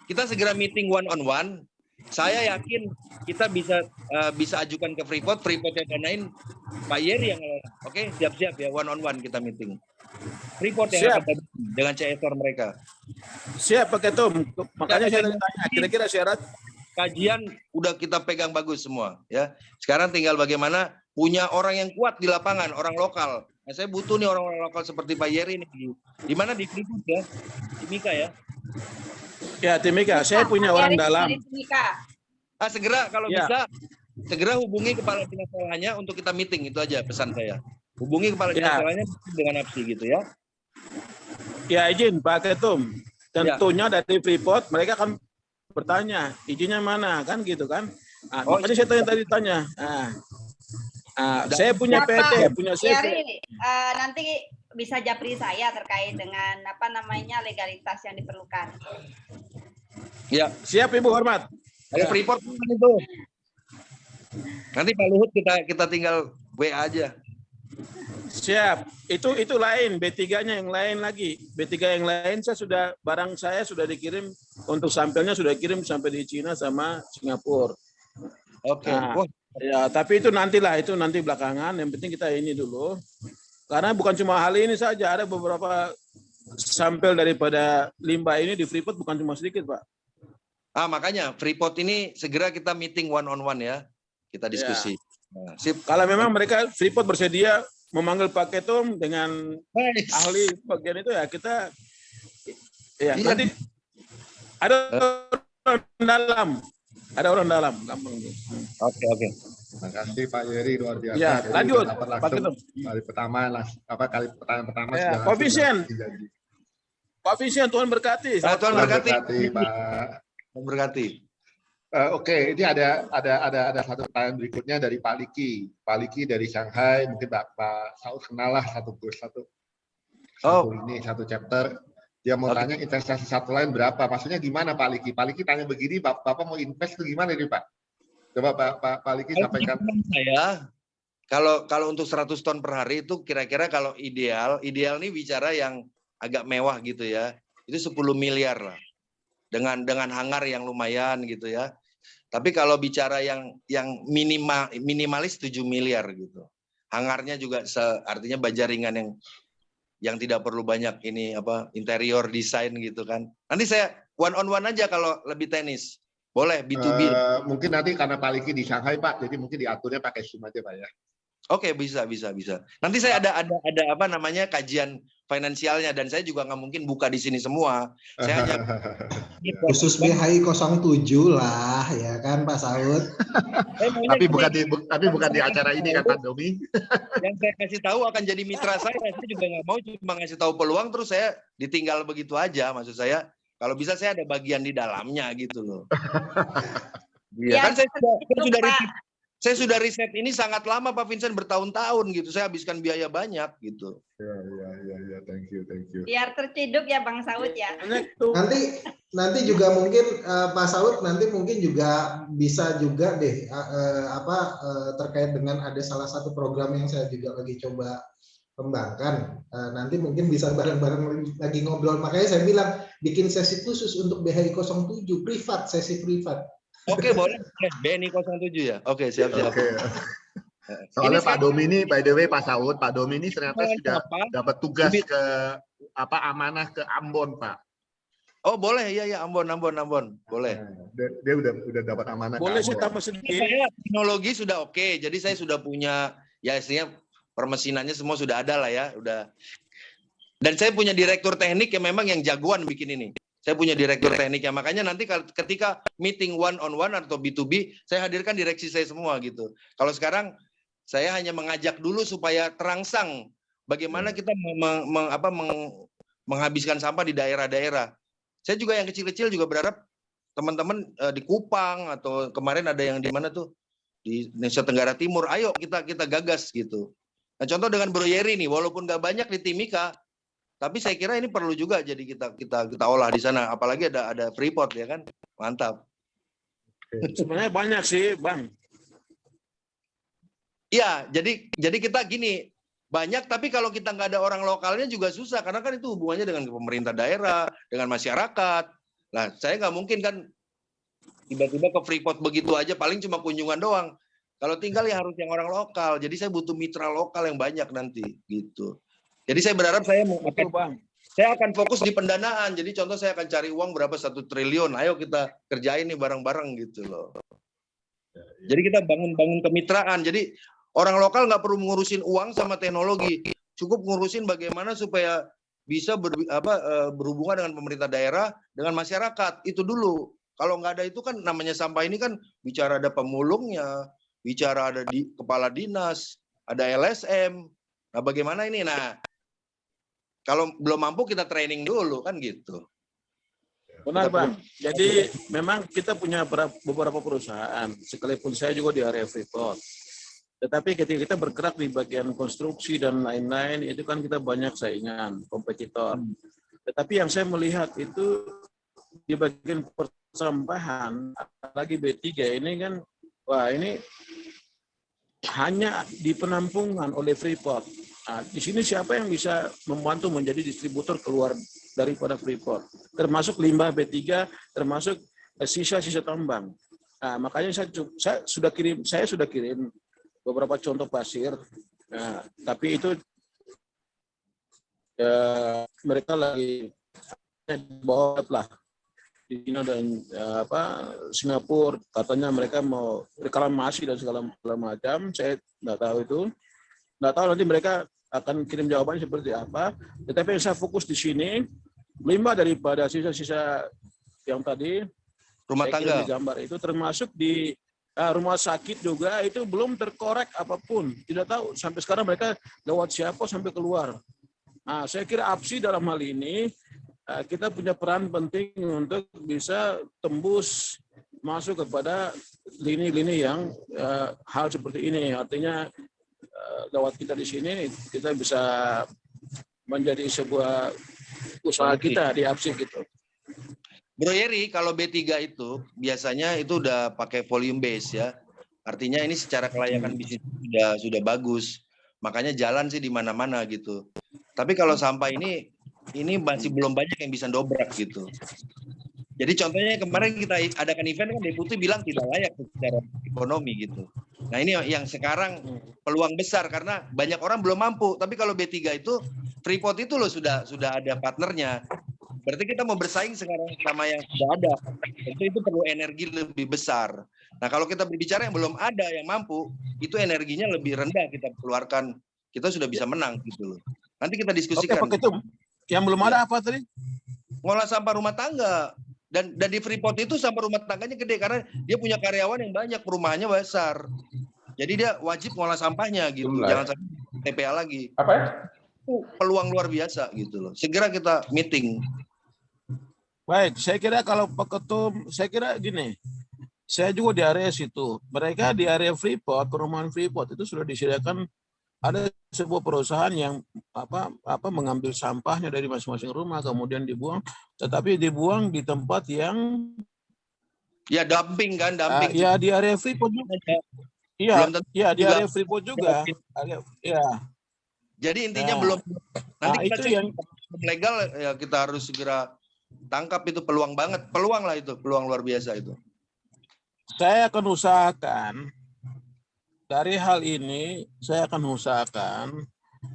Kita segera meeting one on one. Saya yakin kita bisa ajukan ke Freeport yang danain Pak Yeri yang oke, siap-siap ya, one on one kita meeting. Freeport yang akan dengan CSR mereka. Siap Pak Ketum. Makanya saya tanya kira-kira syarat kajian udah kita pegang bagus semua ya. Sekarang tinggal bagaimana punya orang yang kuat di lapangan, orang lokal. Nah, saya butuh nih orang-orang lokal seperti Pak Yeri ini. Di mana di Freeport ya? Timika ya. Ya, Timika, saya punya orang dalam. Segera kalau bisa, segera hubungi kepala dinas salahnya untuk kita meeting, itu aja pesan saya. Hubungi kepala dinas salahnya dengan APSI gitu ya. Ya, izin Pak Ketum. Tentunya dari Freeport mereka akan bertanya, izinnya mana kan gitu kan. Makanya saya tanya. Saya punya PT, punya CV. Nanti bisa japri saya terkait dengan legalitas yang diperlukan. Ya, siap Ibu hormat. Ada Freeport itu. Nanti Pak Luhut kita tinggal WA aja. Siap. Itu lain, B3-nya yang lain lagi. B3 yang lain barang saya sudah dikirim untuk sampelnya sudah kirim sampai di Cina sama Singapura. Oke. Ya, tapi itu nanti belakangan. Yang penting kita ini dulu. Karena bukan cuma hal ini saja, ada beberapa sampel daripada limbah ini di Freeport bukan cuma sedikit, Pak. Makanya Freeport ini segera kita meeting one on one ya. Kita diskusi. Ya. Sip. Kalau memang mereka Freeport bersedia memanggil Pak Ketum dengan ahli bagian itu ya kita nanti ada orang dalam gampang. Oke. Terima kasih Pak Yeri, luar biasa. Ya, lanjut Pak Ketum. Kali pertama ya, Pak Vincent, Tuhan berkati. Tuhan berkati Pak. Berkati. Oke, ini ada satu pertanyaan berikutnya dari Pak Liki. Pak Liki dari Shanghai, mungkin Pak Saud kenal lah satu chapter. Dia mau tanya investasi satu lain berapa? Maksudnya gimana Pak Liki? Pak Liki tanya begini, Bapak mau invest itu gimana nih Pak? Coba Pak Liki sampaikan. Saya kalau untuk 100 ton per hari itu kira-kira kalau ideal nih bicara yang agak mewah gitu ya. Itu 10 miliar lah. Dengan hangar yang lumayan gitu ya. Tapi kalau bicara yang minimalis 7 miliar gitu. Hangarnya juga artinya baja ringan yang tidak perlu banyak interior desain gitu kan. Nanti saya one on one aja kalau lebih teknis. Boleh B2B. Mungkin nanti karena Pak Liki di Shanghai Pak, jadi mungkin diaturnya pakai Zoom aja Pak ya. Oke, bisa. Nanti saya ada kajian finansialnya dan saya juga nggak mungkin buka di sini semua. Saya hanya khusus BHI 07 lah ya kan Pak Saud. tapi bukan di acara ini kan Pak Domi. Yang saya kasih tahu akan jadi mitra saya juga nggak mau cuma ngasih tahu peluang terus saya ditinggal begitu aja. Maksud saya kalau bisa saya ada bagian di dalamnya gitu loh. Iya kan saya sudah riset ini sangat lama Pak Vincent, bertahun-tahun gitu. Saya habiskan biaya banyak gitu. Ya, thank you. Biar terciduk ya Bang Saud ya. Nanti juga mungkin Pak Saud nanti mungkin juga bisa juga deh terkait dengan ada salah satu program yang saya juga lagi coba kembangkan. Nanti mungkin bisa bareng-bareng lagi ngobrol. Makanya saya bilang bikin sesi khusus untuk BHI 07 privat, sesi privat. Oke, boleh. BNI 07 ya. Oke, siap. Oke. Soalnya Pak Domi ini, by the way Pak Saud, Pak Domi ini ternyata sudah dapat tugas ke amanah ke Ambon Pak. Oh boleh, iya Ambon, boleh. Dia udah dapat amanah. Boleh saya tambah sedikit. Saya teknologi sudah oke, jadi saya sudah punya ya istilahnya permesinannya semua sudah ada lah ya, udah. Dan saya punya direktur teknik yang memang yang jagoan bikin ini. Saya punya direktur teknik yang makanya nanti ketika meeting one on one atau B2B, saya hadirkan direksi saya semua gitu. Kalau sekarang saya hanya mengajak dulu supaya terangsang bagaimana kita menghabiskan sampah di daerah-daerah. Saya juga yang kecil-kecil juga berharap teman-teman di Kupang atau kemarin ada yang di mana tuh di Nusa Tenggara Timur, ayo kita gagas gitu. Nah contoh dengan Bro Yeri nih, walaupun nggak banyak di Timika, tapi saya kira ini perlu juga jadi kita olah di sana, apalagi ada Freeport ya kan, mantap. Sebenarnya banyak sih Bang. Iya, jadi kita gini. Banyak, tapi kalau kita nggak ada orang lokalnya juga susah, karena kan itu hubungannya dengan pemerintah daerah, dengan masyarakat. Nah, saya nggak mungkin kan tiba-tiba ke Freeport begitu aja, paling cuma kunjungan doang. Kalau tinggal ya harus yang orang lokal, jadi saya butuh mitra lokal yang banyak nanti, gitu. Jadi saya berharap saya akan fokus di pendanaan, jadi contoh saya akan cari uang berapa 1 triliun, ayo kita kerjain nih bareng-bareng gitu loh. Jadi kita bangun kemitraan, jadi orang lokal nggak perlu ngurusin uang sama teknologi, cukup ngurusin bagaimana supaya bisa berhubungan dengan pemerintah daerah, dengan masyarakat, itu dulu. Kalau nggak ada itu kan namanya sampah ini kan bicara ada pemulungnya, bicara ada di kepala dinas, ada LSM. Nah bagaimana ini? Nah kalau belum mampu kita training dulu kan gitu. Benar Bang. Jadi memang kita punya beberapa perusahaan, sekalipun saya juga di area Freeport. Tetapi ketika kita bergerak di bagian konstruksi dan lain-lain, itu kan kita banyak saingan, kompetitor. Tetapi yang saya melihat itu di bagian persampahan, apalagi B3 ini kan, wah ini hanya di penampungan oleh Freeport. Nah, di sini siapa yang bisa membantu menjadi distributor keluar daripada Freeport? Termasuk limbah B3, termasuk sisa-sisa tambang. Nah, makanya saya sudah kirim beberapa contoh pasir, nah, tapi itu mereka lagi bawa lah di China dan Singapura, katanya mereka mau reklamasi dan segala macam. Saya nggak tahu itu, nggak tahu nanti mereka akan kirim jawabannya seperti apa. Tetapi yang saya fokus di sini, limbah daripada sisa-sisa yang tadi rumah tangga di gambar itu termasuk di rumah sakit juga itu belum terkorek apapun. Tidak tahu sampai sekarang mereka lewat siapa sampai keluar. Nah, saya kira APSI dalam hal ini kita punya peran penting untuk bisa tembus masuk kepada lini-lini yang hal seperti ini. Artinya lewat kita di sini kita bisa menjadi sebuah usaha kita di APSI gitu. Bro Yeri, kalau B3 itu biasanya itu udah pakai volume base ya. Artinya ini secara kelayakan bisnis sudah bagus. Makanya jalan sih di mana-mana gitu. Tapi kalau sampah ini masih belum banyak yang bisa dobrak gitu. Jadi contohnya kemarin kita adakan event kan Deputi bilang tidak layak secara ekonomi gitu. Nah ini yang sekarang peluang besar karena banyak orang belum mampu. Tapi kalau B3 itu Freeport itu loh sudah ada partnernya. Berarti kita mau bersaing sekarang sama yang sudah ada. Itu perlu energi lebih besar. Nah kalau kita berbicara yang belum ada yang mampu, itu energinya lebih rendah kita keluarkan. Kita sudah bisa menang gitu loh. Nanti kita diskusikan. Oke, Pak Ketum. Yang belum ada apa tadi? Ngolah sampah rumah tangga. Dan di Freeport itu sampah rumah tangganya gede karena dia punya karyawan yang banyak, perumahannya besar. Jadi dia wajib ngolah sampahnya gitu. Jangan sampai TPA lagi. Apa ya? Itu peluang luar biasa gitu loh. Segera kita meeting. Baik, saya kira kalau Pak Ketum, saya kira gini, saya juga di area situ. Mereka di area Freeport, perumahan Freeport itu sudah disediakan ada sebuah perusahaan yang mengambil sampahnya dari masing-masing rumah kemudian dibuang, tetapi dibuang di tempat yang ya dumping kan, dumping. Ya di area Freeport juga. Iya, di area Freeport juga. Iya. Jadi intinya belum nanti kita itu yang legal ya kita harus segera tangkap itu peluang banget, peluang lah itu, peluang luar biasa itu. Saya akan usahakan dari hal ini, saya akan usahakan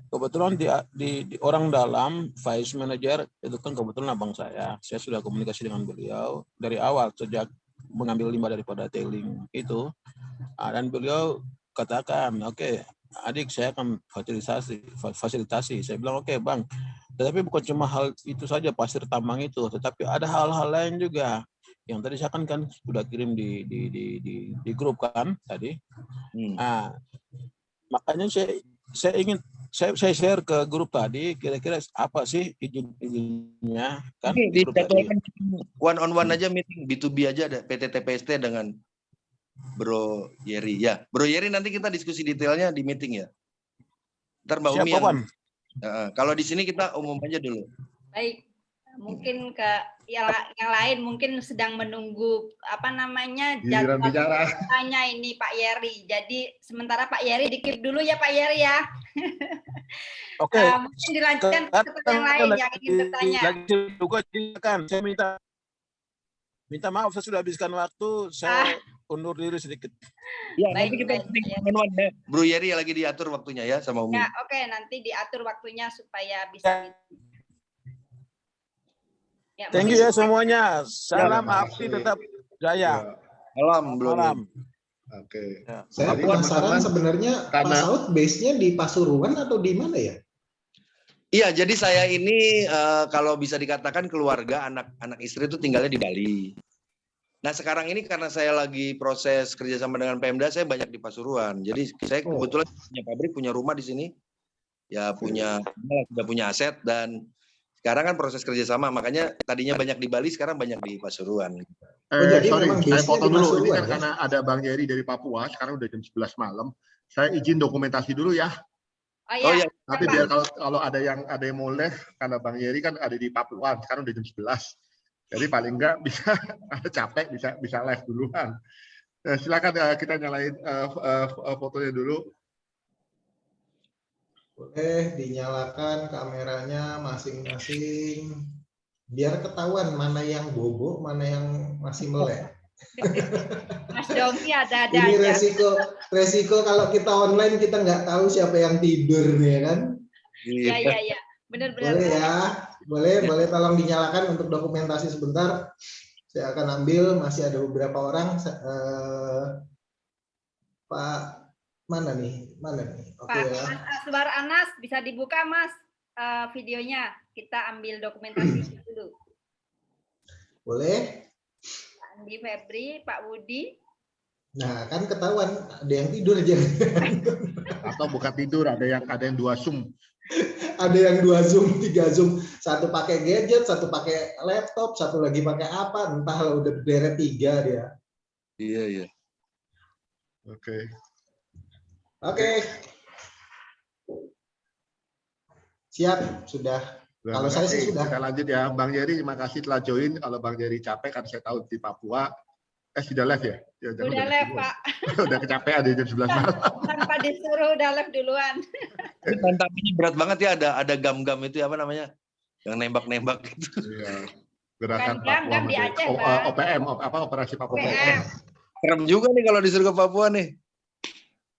kebetulan di orang dalam vice manager itu kan kebetulan abang saya sudah komunikasi dengan beliau dari awal sejak mengambil limbah daripada tailing itu, dan beliau katakan oke, adik saya akan fasilitasi. Saya bilang oke, bang, tetapi bukan cuma hal itu saja pasir tambang itu, tetapi ada hal-hal lain juga yang tadi saya kan sudah kirim di grup kan tadi. Nah, makanya saya ingin saya share ke grup tadi kira-kira apa sih izinnya kan di grup tadi. One on one aja meeting B2B aja ada PT TPST dengan Bro Yeri ya. Bro Yeri nanti kita diskusi detailnya di meeting ya. Ntar Mbak Umi yang kalau di sini kita umum aja dulu. Baik. Mungkin ke yang lain mungkin sedang menunggu jadwal bicaranya ini Pak Yeri. Jadi sementara Pak Yeri dikip dulu ya Pak Yeri ya. Oke. Mungkin dilanjutkan ke yang lain yang ingin bertanya. Saya minta maaf saya sudah habiskan waktu. Saya undur diri sedikit. Ya, nanti kita Bro Yeri lagi diatur waktunya ya sama Umi. Ya, oke, nanti diatur waktunya supaya bisa. Ya, thank you ya semuanya. Salam api tetap jaya. Salam. Oke. Ya. Saya penasaran sebenarnya Pak Saud base-nya di Pasuruan atau di mana ya? Iya, jadi saya ini kalau bisa dikatakan keluarga, anak istri itu tinggalnya di Bali. Nah sekarang ini karena saya lagi proses kerjasama dengan Pemda, saya banyak di Pasuruan. Jadi saya kebetulan punya pabrik, punya rumah di sini, ya sudah punya aset dan sekarang kan proses kerjasama, makanya tadinya banyak di Bali, sekarang banyak di Pasuruan. Sorry, saya potong dulu. Ini kan karena ada Bang Yeri dari Papua, sekarang udah jam 11 malam. Saya izin dokumentasi dulu ya. Oh ya. Tapi biar kalau ada yang mau live, karena Bang Yeri kan ada di Papua, sekarang udah jam 11. Jadi paling enggak bisa capek, bisa live duluan. Silakan kita nyalain fotonya dulu. Boleh dinyalakan kameranya masing-masing biar ketahuan mana yang bobo, mana yang masih melek. Mas Domi ada Ini aja. resiko kalau kita online kita nggak tahu siapa yang tidur ya kan? Iya. Benar-benar. Boleh ya, boleh tolong dinyalakan untuk dokumentasi sebentar. Saya akan ambil, masih ada beberapa orang. Pak Mana nih? Oke ya. Mas Aswar Anas bisa dibuka Mas videonya. Kita ambil dokumentasi dulu. Boleh. Pak Andi Febri, Pak Budi. Nah kan ketahuan ada yang tidur aja. Atau bukan tidur, ada yang 2 Zoom. Ada yang 2 Zoom, 3 Zoom. Satu pakai gadget, satu pakai laptop, satu lagi pakai apa? Entah udah berderet 3 dia. Iya. Oke. Siap, sudah. Kalau saya sih sudah. Kita lanjut ya. Bang Yeri, terima kasih telah join. Kalau Bang Yeri capek, kan saya tahu di Papua. Sudah live ya? Udah live, Pak. Udah kecapean di jam 11 malam. Tanpa disuruh udah live duluan. Tantangannya berat banget ya, ada gam-gam itu apa namanya? Yang nembak-nembak itu. Iya. Gerakan Papua. Di Aceh, OPM, operasi Papua. Keren juga nih kalau disuruh ke Papua nih.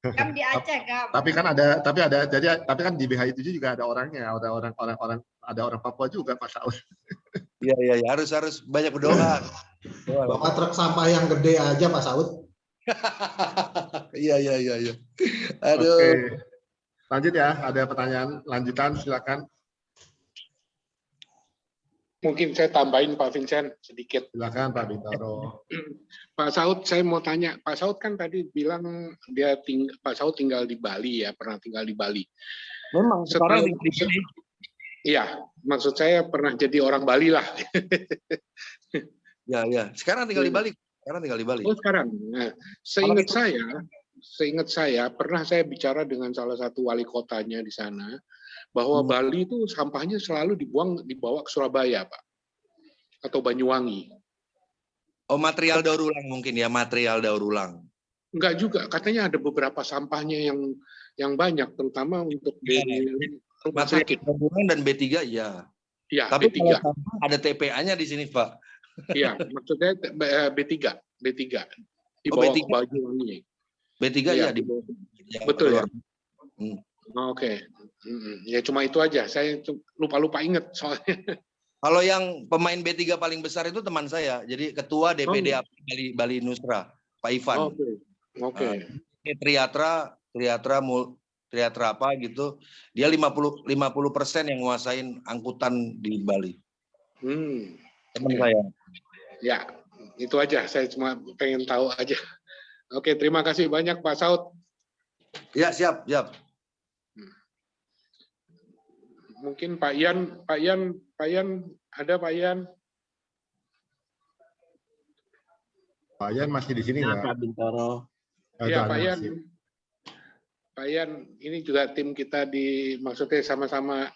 Gam di Aceh, Gam. Tapi kan di BH itu juga ada orangnya, ada orang Papua juga Pak Saud. Iya, harus banyak berdoa. Bawa truk sampah yang gede aja Pak Saud. Iya. Aduh. Oke. Lanjut ya, ada pertanyaan lanjutan silakan. Mungkin saya tambahin Pak Vincent sedikit. Silakan Pak Bintaro. Pak Saud, saya mau tanya. Pak Saud kan tadi bilang Pak Saud tinggal di Bali ya, pernah tinggal di Bali. Memang sekarang di Bali. Iya, maksud saya pernah jadi orang Bali lah. Ya. Sekarang tinggal di Bali. Oh sekarang. Nah, seingat saya pernah saya bicara dengan salah satu wali kotanya di sana bahwa Bali itu sampahnya selalu dibawa ke Surabaya, Pak, atau Banyuwangi. Oh, material daur ulang mungkin ya, material daur ulang. Enggak juga, katanya ada beberapa sampahnya yang banyak, terutama untuk di rumah sakit. Dan B3 ya. Ya, tapi B3. kalau ada TPA-nya di sini, Pak. Iya, maksudnya B3. Di bawah Banyuwangi. B3 ya di bawah. Betul ya. Oke. Ya cuma itu aja. Saya lupa inget soalnya. Kalau yang pemain B3 paling besar itu teman saya. Jadi ketua DPD Bali Nusra, Pak Ivan. Oke. Ini Triatra apa gitu. Dia 50% yang nguasain angkutan di Bali. Teman saya. Ya, itu aja. Saya cuma pengen tahu aja. Oke, terima kasih banyak Pak Saud. Ya, siap. Mungkin Pak Yan, ada Pak Yan? Pak Yan masih di sini nggak? Pak Bintoro. Ya, Pak Yan. Pak Yan, ini juga tim kita maksudnya sama-sama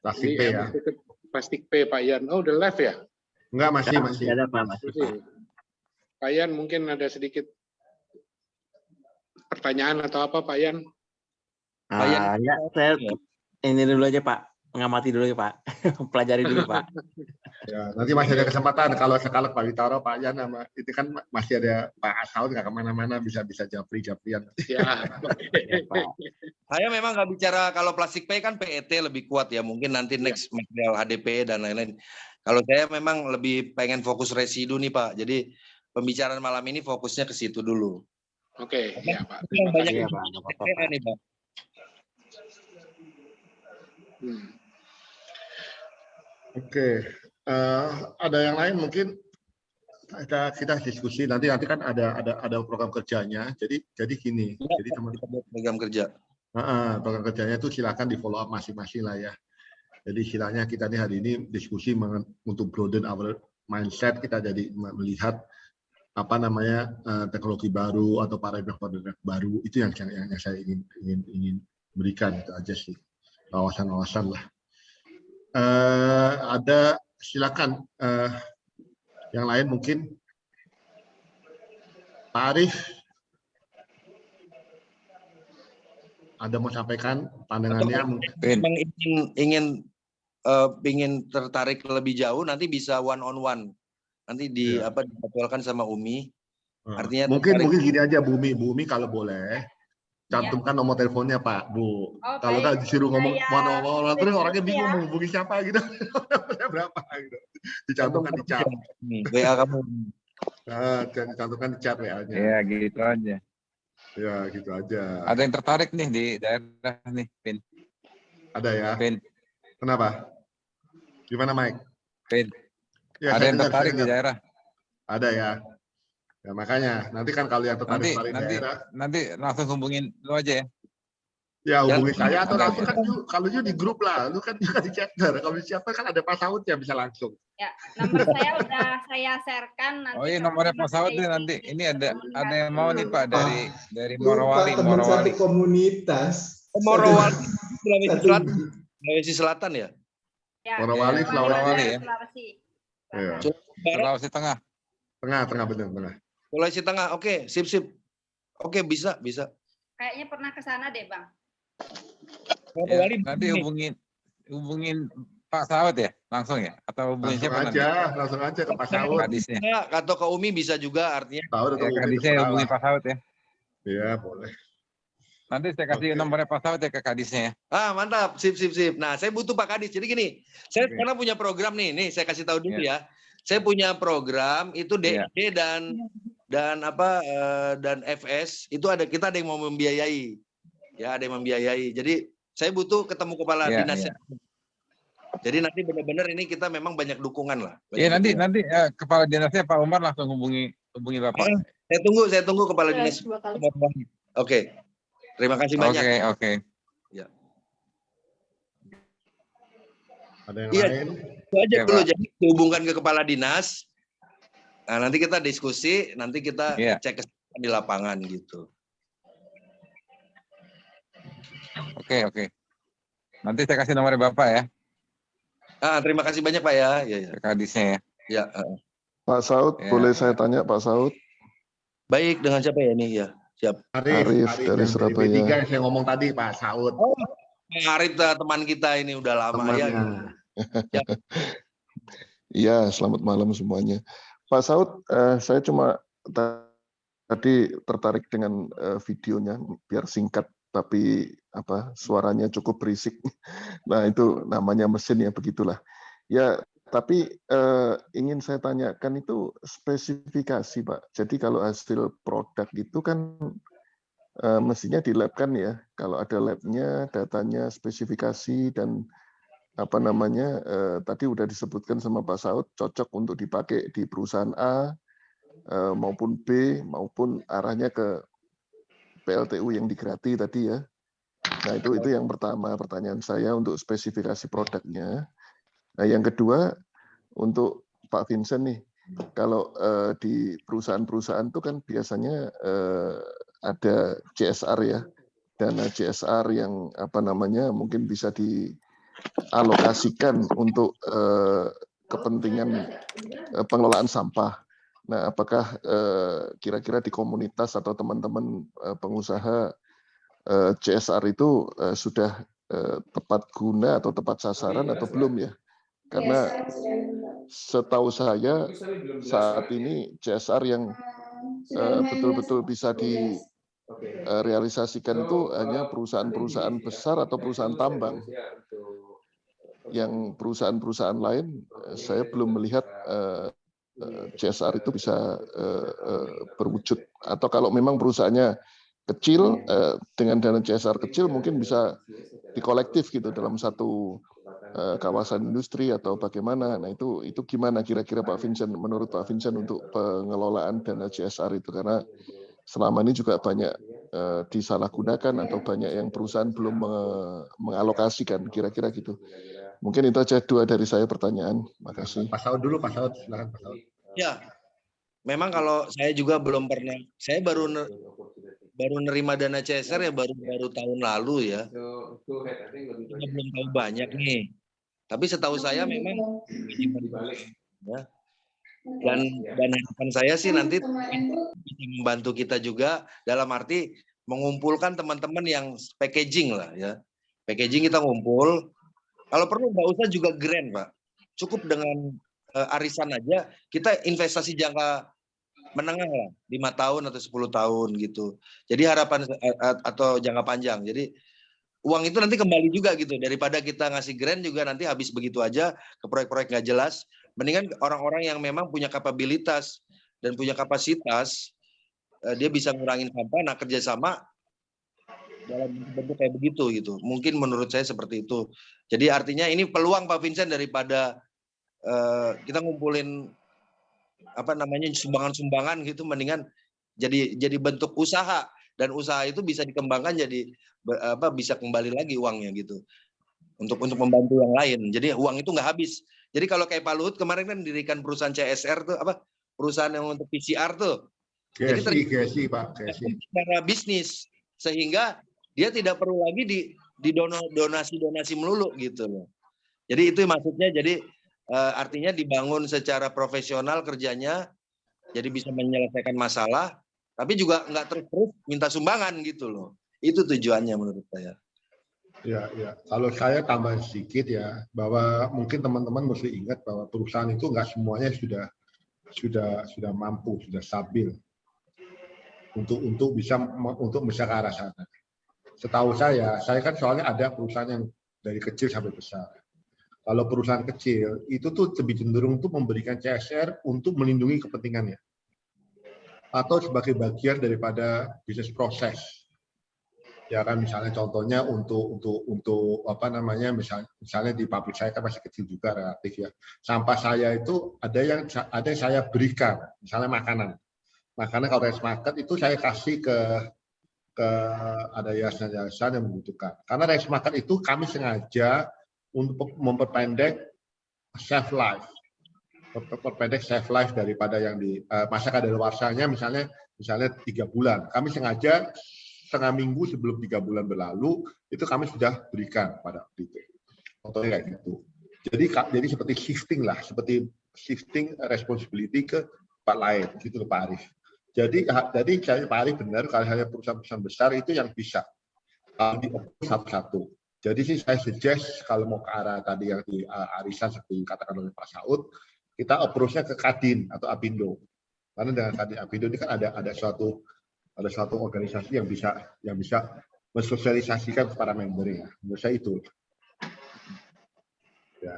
Plastik P ya. Plastik P, Pak Yan. Oh, udah live ya? Enggak, masih. Ada Pak, masih. Pak Yan, mungkin ada sedikit pertanyaan atau apa, Pak Yan? Enggak, saya ini dulu aja Pak, mengamati dulu ya Pak, pelajari dulu Pak. Ya, nanti masih ada kesempatan kalau sekali Pak Witaro, Pak Yan, itu kan masih ada Pak Saud nggak kemana-mana, bisa japri-japrian. Ya. Saya memang nggak bicara kalau plastik P kan PET lebih kuat ya, mungkin nanti next material HDP dan lain-lain. Kalau saya memang lebih pengen fokus residu nih Pak, jadi pembicaraan malam ini fokusnya ke situ dulu. Oke, ya Pak. Banyak ya, Pak. Nih, Pak. Oke, ada yang lain mungkin kita diskusi nanti kan ada program kerjanya. Jadi gini, ya, jadi teman-teman program kerja. Program kerjanya itu silakan di follow up masing-masing lah ya. Jadi istilahnya kita nih hari ini diskusi untuk broaden our mindset, kita jadi melihat apa namanya teknologi baru atau paradigma baru, itu yang saya ingin berikan, itu aja sih, wawasan lah. Ada silakan yang lain mungkin Pak Arif ada mau sampaikan pandangannya mungkin. Memang ingin tertarik lebih jauh, nanti bisa one on one. Nanti dijadwalkan sama Umi. Artinya mungkin gini aja, Bumi kalau boleh cantumkan nomor teleponnya Pak, Bu. Kalau nggak disuruh ngomong mana terus orangnya bingung mau hubungi siapa gitu. Berapa gitu. Dicantumkan di chat. WA kamu. Dicantumkan di chat WA-nya. Ya, gitu aja. Ya, gitu aja. Ada yang tertarik nih di daerah nih, Pin. Ada ya? Pin. Kenapa? Gimana, Mike? Pin. Ya, ada yang tertarik di daerah? Ada ya. Ya makanya nanti kan kalau yang tertarik daerah nanti langsung hubungin lu aja ya. Ya hubungi saya atau langsung kan kalau di grup lah, lu kan juga di chapter. Kalau di chapter kan ada Pak Saud ya bisa langsung. Ya, nomor saya udah saya sharekan nanti. Oh iya, nomornya Pak Saud nih nanti. Ini ada yang mau nih Pak dari Morowali. Satu komunitas. Morowali Sulawesi Selatan ya? Morowali, Sulawesi ya. Iya. Sulawesi Tengah. Tengah benar. Sulawesi Tengah, oke, sip. Oke, bisa. Kayaknya pernah ke sana deh, Bang. Ya, nanti hubungin Pak Saud ya, langsung ya? Atau hubungin siapa nanti? Langsung aja ke Pak Saud. Kadisnya. Atau ke Umi bisa juga, artinya. Kadisnya hubungi Pak Saud ya? Iya, boleh. Nanti saya kasih nomornya Pak Saud ya ke Kadisnya ya. Mantap, sip. Nah, saya butuh Pak Kadis. Jadi gini, saya sekarang punya program nih saya kasih tahu dulu ya. Saya punya program itu DID dan FS itu kita ada yang mau membiayai. Ya, ada yang membiayai. Jadi saya butuh ketemu kepala dinasnya. Jadi nanti benar-benar ini kita memang banyak dukungan lah. Iya, nanti kepala dinasnya Pak Umar langsung hubungi Bapak. Saya tunggu kepala dinas. Oke. Terima kasih banyak. Oke. Ya. Ada yang lain? Itu aja dulu, jadi dihubungkan ke kepala dinas. Nah, nanti kita diskusi, nanti kita cek di lapangan gitu. Oke. Nanti saya kasih nomornya Bapak ya. Terima kasih banyak Pak ya. Kadisnya ya. Ya. Pak Saud, boleh saya tanya Pak Saud? Baik, dengan siapa ya ini ya? Siap. Arif dari Surabaya. P3 saya ngomong tadi Pak Saud. Arif teman kita ini udah lama ya. Iya, selamat malam semuanya. Pak Saud, saya cuma tadi tertarik dengan videonya, biar singkat tapi suaranya cukup berisik. Nah, itu namanya mesin ya, begitulah. Ya, tapi ingin saya tanyakan itu spesifikasi, Pak. Jadi kalau hasil produk itu kan mestinya di lab kan ya. Kalau ada labnya, datanya, spesifikasi dan tadi udah disebutkan sama Pak Saud, cocok untuk dipakai di perusahaan A maupun B maupun arahnya ke PLTU yang digrati tadi ya. Nah itu yang pertama pertanyaan saya untuk spesifikasi produknya. Nah yang kedua untuk Pak Vincent nih, kalau di perusahaan-perusahaan itu kan biasanya ada CSR ya, dana CSR yang mungkin bisa dialokasikan untuk kepentingan pengelolaan sampah. Nah, apakah kira-kira di komunitas atau teman-teman pengusaha CSR itu sudah tepat guna atau tepat sasaran atau belum ya? Karena setahu saya saat ini CSR yang betul-betul bisa direalisasikan itu hanya perusahaan-perusahaan besar atau perusahaan tambang. Yang perusahaan-perusahaan lain saya belum melihat CSR itu bisa berwujud. Atau kalau memang perusahaannya kecil, dengan dana CSR kecil mungkin bisa dikolektif gitu dalam satu kawasan industri atau bagaimana. Nah itu gimana kira-kira Pak Vincent, menurut Pak Vincent untuk pengelolaan dana CSR itu, karena selama ini juga banyak disalahgunakan atau banyak yang perusahaan belum mengalokasikan, kira-kira gitu. Mungkin itu aja dua dari saya pertanyaan. Makasih. Pak Saud dulu, Pak Saud, silakan Pak Saud. Ya, memang kalau saya juga belum pernah, saya baru nerima dana CSR ya baru tahun lalu ya. Kita belum tahu banyak nih. Tapi setahu saya memang ya. Dan harapan saya sih nanti bisa membantu kita juga dalam arti mengumpulkan teman-teman yang packaging lah ya. Packaging kita ngumpul. Kalau perlu nggak usah juga grant, Pak. Cukup dengan arisan aja, kita investasi jangka menengah lah, 5 tahun atau 10 tahun gitu. Jadi harapan atau jangka panjang. Jadi uang itu nanti kembali juga gitu. Daripada kita ngasih grant juga nanti habis begitu aja ke proyek-proyek nggak jelas. Mendingan orang-orang yang memang punya kapabilitas dan punya kapasitas, dia bisa ngurangin sampah, nah kerjasama dalam bentuk kayak begitu gitu. Mungkin menurut saya seperti itu. Jadi artinya ini peluang Pak Vincent daripada kita ngumpulin sumbangan-sumbangan gitu, mendingan jadi bentuk usaha, dan usaha itu bisa dikembangkan jadi bisa kembali lagi uangnya gitu untuk membantu yang lain. Jadi uang itu nggak habis. Jadi kalau kayak Pak Luhut kemarin kan dirikan perusahaan CSR tuh perusahaan yang untuk PCR tuh. Jadi Pak, secara bisnis sehingga dia tidak perlu lagi di donasi melulu gitu loh. Jadi itu maksudnya. Jadi artinya dibangun secara profesional kerjanya, jadi bisa menyelesaikan masalah, tapi juga nggak terus minta sumbangan gitu loh. Itu tujuannya menurut saya. Ya. Kalau saya tambah sedikit ya, bahwa mungkin teman-teman mesti ingat bahwa perusahaan itu nggak semuanya sudah mampu, sudah stabil untuk bisa ke arah sana. Setahu saya kan soalnya ada perusahaan yang dari kecil sampai besar. Kalau perusahaan kecil itu tuh lebih cenderung untuk memberikan CSR untuk melindungi kepentingannya, atau sebagai bagian daripada bisnis proses. Ya kan, misalnya contohnya untuk misalnya di pabrik saya kan masih kecil juga relatif ya. Sampah saya itu ada yang saya berikan, misalnya makanan kalau rice market itu saya kasih ke ada yayasan yang membutuhkan. Karena rice market itu kami sengaja untuk memperpendek shelf life daripada yang di masa kadaluarsanya misalnya 3 bulan. Kami sengaja setengah minggu sebelum 3 bulan berlalu itu kami sudah berikan pada itu. Contohnya kayak gitu. Jadi seperti shifting responsibility ke tempat lain gitu Pak Arif. Jadi Pak Arif benar, kalau hanya perusahaan-perusahaan besar itu yang bisa di-approve satu-satu. Jadi sih saya suggest kalau mau ke arah tadi yang di arisan seperti katakan oleh Pak Saud, kita approach-nya ke Kadin atau Apindo. Karena dengan Kadin Apindo ini kan ada suatu organisasi yang bisa mensosialisasikan para membernya. Menurut saya itu. Ya.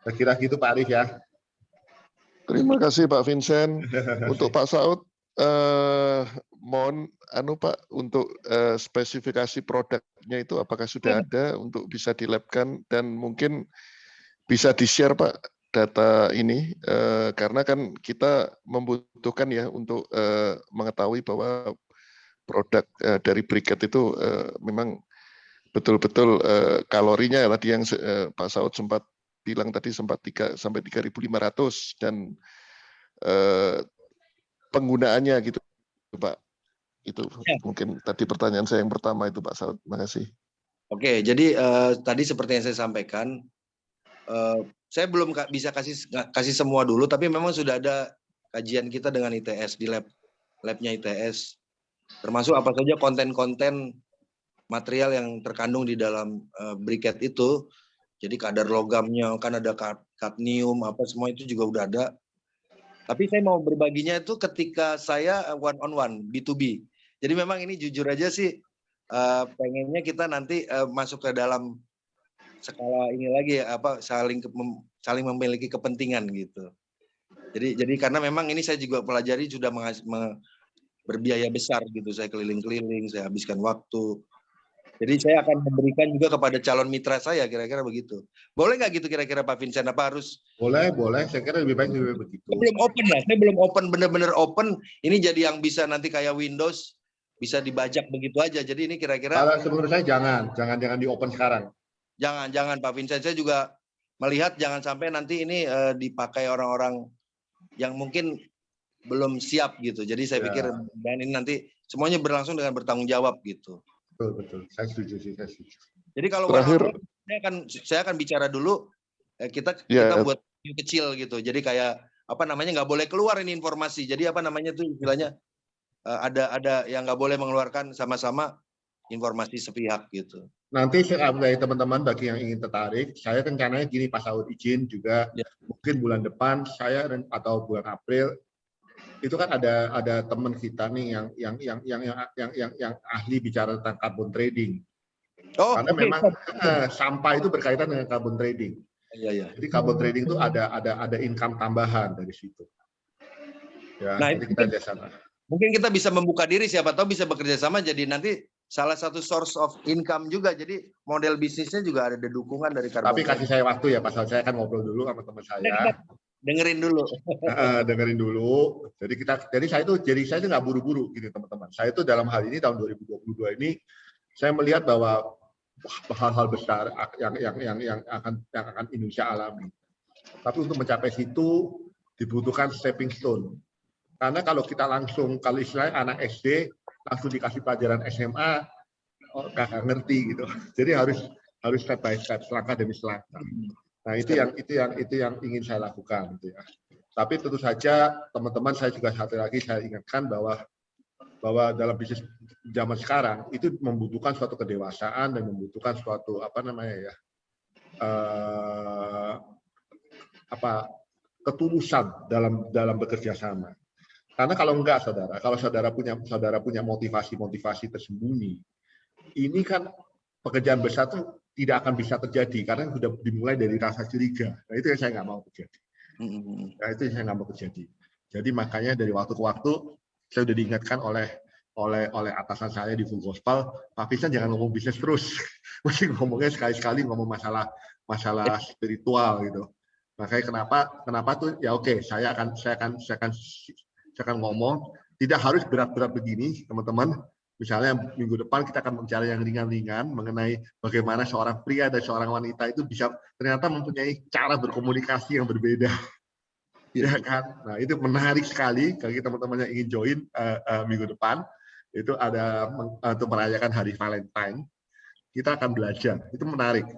Saya kira gitu Pak Arif ya. Terima kasih Pak Vincent. Untuk Pak Saud, mohon Pak untuk spesifikasi produknya itu apakah sudah ada untuk bisa dilabkan dan mungkin bisa di-share Pak data ini karena kan kita membutuhkan ya untuk mengetahui bahwa produk dari briket itu memang betul-betul kalorinya tadi yang Pak Saud sempat bilang tadi sempat 3 sampai 3.500 dan penggunaannya gitu Pak. Itu mungkin tadi pertanyaan saya yang pertama itu Pak Saud. Terima kasih. Oke, jadi tadi seperti yang saya sampaikan, saya belum bisa kasih semua dulu, tapi memang sudah ada kajian kita dengan ITS di labnya ITS, termasuk apa saja konten-konten material yang terkandung di dalam briket itu. Jadi kadar logamnya, kan ada kadmium, apa semua itu juga udah ada. Tapi saya mau berbaginya itu ketika saya one on one, B2B. Jadi memang ini jujur aja sih, pengennya kita nanti masuk ke dalam skala ini lagi saling memiliki kepentingan gitu. Jadi karena memang ini saya juga pelajari sudah berbiaya besar gitu. Saya keliling-keliling, saya habiskan waktu. Jadi saya akan memberikan juga kepada calon mitra saya, kira-kira begitu. Boleh nggak gitu kira-kira Pak Vincent? Apa harus? Boleh. Saya kira lebih baik begitu. Belum open ya, saya belum open, benar-benar open. Ini jadi yang bisa nanti kayak Windows, bisa dibajak begitu aja. Jadi ini kira-kira. Kalau menurut saya jangan di open sekarang. Jangan Pak Vincent. Saya juga melihat jangan sampai nanti ini dipakai orang-orang yang mungkin belum siap gitu. Jadi saya pikir dan ini nanti semuanya berlangsung dengan bertanggung jawab gitu. Betul. Saya setuju. Jadi kalau saya akan bicara dulu, kita buat kecil gitu. Jadi kayak apa namanya, nggak boleh keluar ini informasi. Jadi apa namanya tuh istilahnya ada yang nggak boleh mengeluarkan sama-sama informasi sepihak gitu. Nanti dari teman-teman bagi yang ingin tertarik, saya rencananya gini Pak Saud izin juga mungkin bulan depan saya atau bulan April itu kan ada teman kita nih yang ahli bicara tentang carbon trading. Karena memang sampah itu berkaitan dengan carbon trading. Iya. Jadi carbon trading itu ada income tambahan dari situ. Ya, nah, nanti kita lihat sana. Mungkin kita bisa membuka diri, siapa tahu bisa bekerja sama jadi nanti salah satu source of income juga. Jadi model bisnisnya juga ada dukungan dari carbon. Tapi kasih saya waktu ya Pak Saud, saya akan ngobrol dulu sama teman saya. Dengerin dulu. Dengerin dulu. Jadi saya itu nggak buru-buru gini teman-teman. Saya itu dalam hal ini tahun 2022 ini saya melihat bahwa hal-hal besar yang akan Indonesia alami. Tapi untuk mencapai situ dibutuhkan stepping stone. Karena kalau kita kalau istilahnya anak SD langsung dikasih pelajaran SMA, nggak ngerti gitu. Jadi harus step by step, selangkah demi selangkah. Nah itu yang ingin saya lakukan gitu ya. Tapi tentu saja teman-teman saya juga satu lagi saya ingatkan bahwa dalam bisnis zaman sekarang itu membutuhkan suatu kedewasaan dan membutuhkan suatu ketulusan dalam bekerja sama. Karena kalau enggak kalau saudara punya motivasi tersembunyi, ini kan pekerjaan besar tuh tidak akan bisa terjadi karena sudah dimulai dari rasa curiga. Nah itu yang saya nggak mau terjadi. Jadi makanya dari waktu ke waktu saya sudah diingatkan oleh atasan saya di Full Gospel, Pak Vincent jangan ngomong bisnis terus, mesti ngomongnya sekali-sekali ngomong masalah spiritual gitu. Makanya kenapa tuh ya oke, saya akan ngomong tidak harus berat-berat begini teman-teman. Misalnya minggu depan kita akan bicara yang ringan-ringan mengenai bagaimana seorang pria dan seorang wanita itu bisa ternyata mempunyai cara berkomunikasi yang berbeda. Ya kan? Nah, itu menarik sekali bagi teman-teman yang ingin join minggu depan. Itu ada untuk merayakan hari Valentine. Kita akan belajar. Itu menarik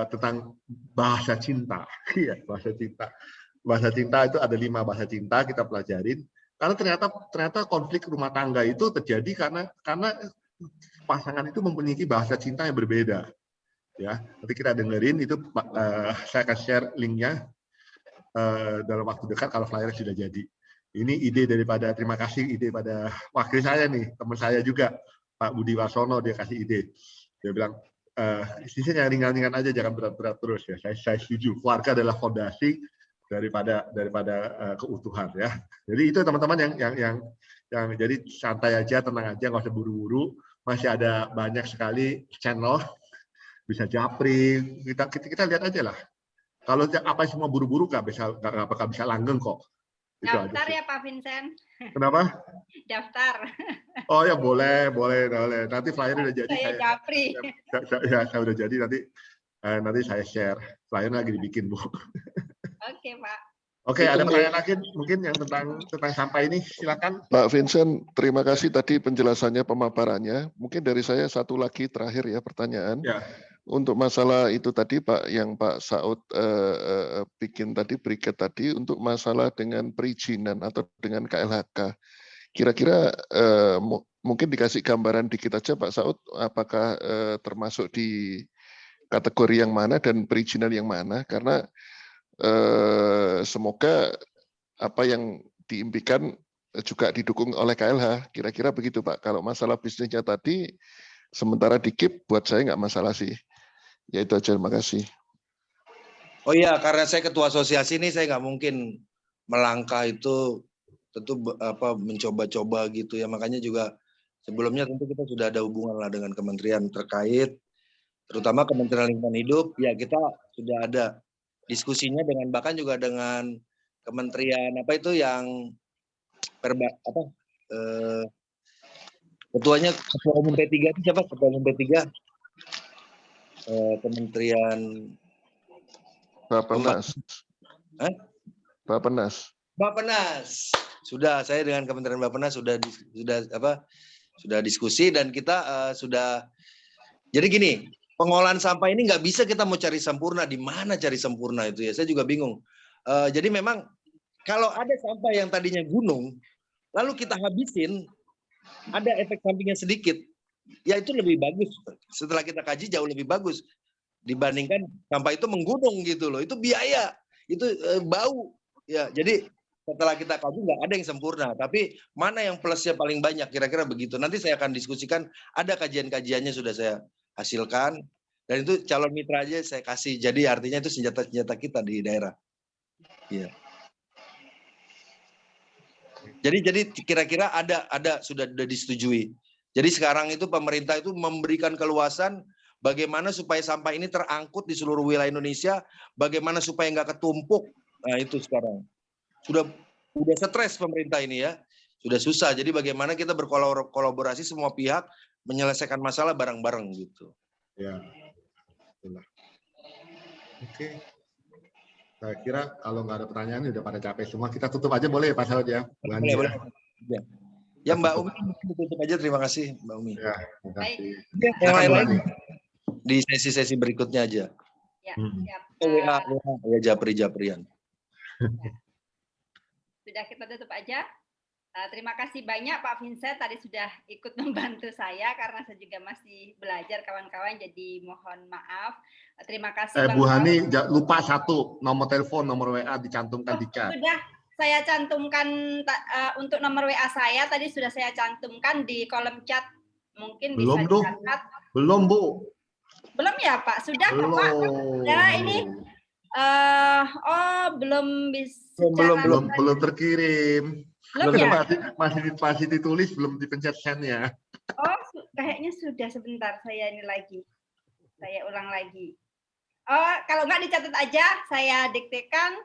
tentang bahasa cinta. Iya, bahasa cinta. Bahasa cinta itu ada 5 bahasa cinta kita pelajarin. Karena ternyata konflik rumah tangga itu terjadi karena pasangan itu mempunyai bahasa cinta yang berbeda. Ya, nanti kita dengerin itu saya akan share linknya dalam waktu dekat kalau flyer sudah jadi. Ini ide daripada, terima kasih ide pada wakil saya nih, teman saya juga, Pak Budi Wasono, dia kasih ide. Dia bilang, isinya yang ringan-ringan aja, jangan berat-berat terus ya. Saya setuju. Keluarga adalah fondasi daripada keutuhan ya. Jadi itu teman-teman yang jadi santai aja, tenang aja, nggak usah buru-buru. Masih ada banyak sekali channel, bisa japri. Kita lihat aja lah. Kalau apa semua buru-buru nggak bakal bisa langgeng kok. Daftar ya Pak Vincent. Kenapa? Daftar. Oh ya boleh. Nanti flyer udah jadi. Saya japri. Saya udah jadi, nanti saya share. Flyer lagi dibikin, Bu. Oke, Pak. Oke, ada pertanyaan lagi mungkin yang tentang sampah ini, silakan. Pak Vincent, terima kasih tadi penjelasannya, pemaparannya. Mungkin dari saya satu lagi terakhir ya pertanyaan. Ya. Untuk masalah itu tadi Pak, yang Pak Saud bikin tadi, briket tadi, untuk masalah dengan perizinan atau dengan KLHK. Kira-kira mungkin dikasih gambaran dikit aja Pak Saud, apakah termasuk di kategori yang mana dan perizinan yang mana? Karena semoga apa yang diimpikan juga didukung oleh KLH. Kira-kira begitu Pak. Kalau masalah bisnisnya tadi, sementara dikip buat saya nggak masalah sih. Ya itu aja, terima kasih. Oh iya, karena saya ketua asosiasi ini, saya nggak mungkin melangkah itu, tentu mencoba-coba gitu ya. Makanya juga sebelumnya tentu kita sudah ada hubungan lah dengan kementerian terkait, terutama Kementerian Lingkungan Hidup. Ya kita sudah ada diskusinya dengan, bahkan juga dengan kementerian apa itu yang ketuanya, ketua umum P3 itu siapa? Ketua umum P3 Kementerian Bappenas. Bappenas. Sudah, saya dengan Kementerian Bappenas sudah diskusi, dan kita sudah. Jadi gini, pengolahan sampah ini nggak bisa kita mau cari sempurna. Di mana cari sempurna itu ya? Saya juga bingung. Jadi memang kalau ada sampah yang tadinya gunung, lalu kita habisin, ada efek sampingnya sedikit. Ya itu lebih bagus. Setelah kita kaji jauh lebih bagus dibandingkan sampah itu menggunung gitu loh. Itu biaya, itu bau. Ya, jadi setelah kita kaji nggak ada yang sempurna. Tapi mana yang plusnya paling banyak? Kira-kira begitu. Nanti saya akan diskusikan. Ada kajian-kajiannya sudah saya hasilkan. Dan itu calon mitra aja saya kasih. Jadi artinya itu senjata-senjata kita di daerah. Iya. Jadi kira-kira ada sudah disetujui. Jadi sekarang itu pemerintah itu memberikan keluasan bagaimana supaya sampah ini terangkut di seluruh wilayah Indonesia, bagaimana supaya nggak ketumpuk. Nah itu sekarang sudah stres pemerintah ini ya, sudah susah. Jadi bagaimana kita berkolaborasi semua pihak menyelesaikan masalah bareng-bareng gitu. Ya, oke. Saya kira kalau nggak ada pertanyaan udah pada capek semua. Kita tutup aja boleh ya Pak Saud ya? Boleh. Ya Mbak Umi, tutup aja. Terima kasih Mbak Umi. Ya, terima kasih. Yang lain-lain di sesi-sesi berikutnya aja. Ya, ya Japri-Japrian. Sudah kita tutup aja. Terima kasih banyak Pak Vincent, tadi sudah ikut membantu saya karena saya juga masih belajar kawan-kawan, jadi mohon maaf. Terima kasih Bu Hani, lupa satu, nomor telepon, nomor WA dicantumkan di chat. Sudah saya cantumkan untuk nomor WA saya, tadi sudah saya cantumkan di kolom chat. Mungkin belum bisa dicatat. Belum Bu. Belum ya Pak? Sudah belum. Pak? Ya ini, belum bisa. Belum terkirim. Belum ya? Masih ditulis, belum dipencet send-nya. Oh, kayaknya sudah, sebentar. Saya ini lagi. Saya ulang lagi. Oh, kalau nggak dicatat aja, saya diktekan.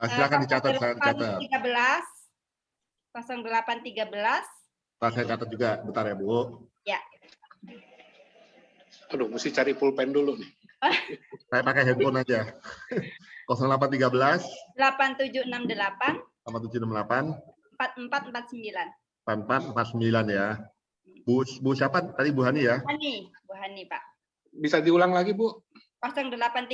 Silakan dicatat, saya catat. 0813. Saya catat juga, bentar ya Bu. Ya. Aduh, mesti cari pulpen dulu nih. Saya pakai handphone aja. 0813. 8768. 8768. 4449. 4449 ya. Bu siapa tadi, Bu Hani ya? Bu Hani Pak. Bisa diulang lagi Bu? 0813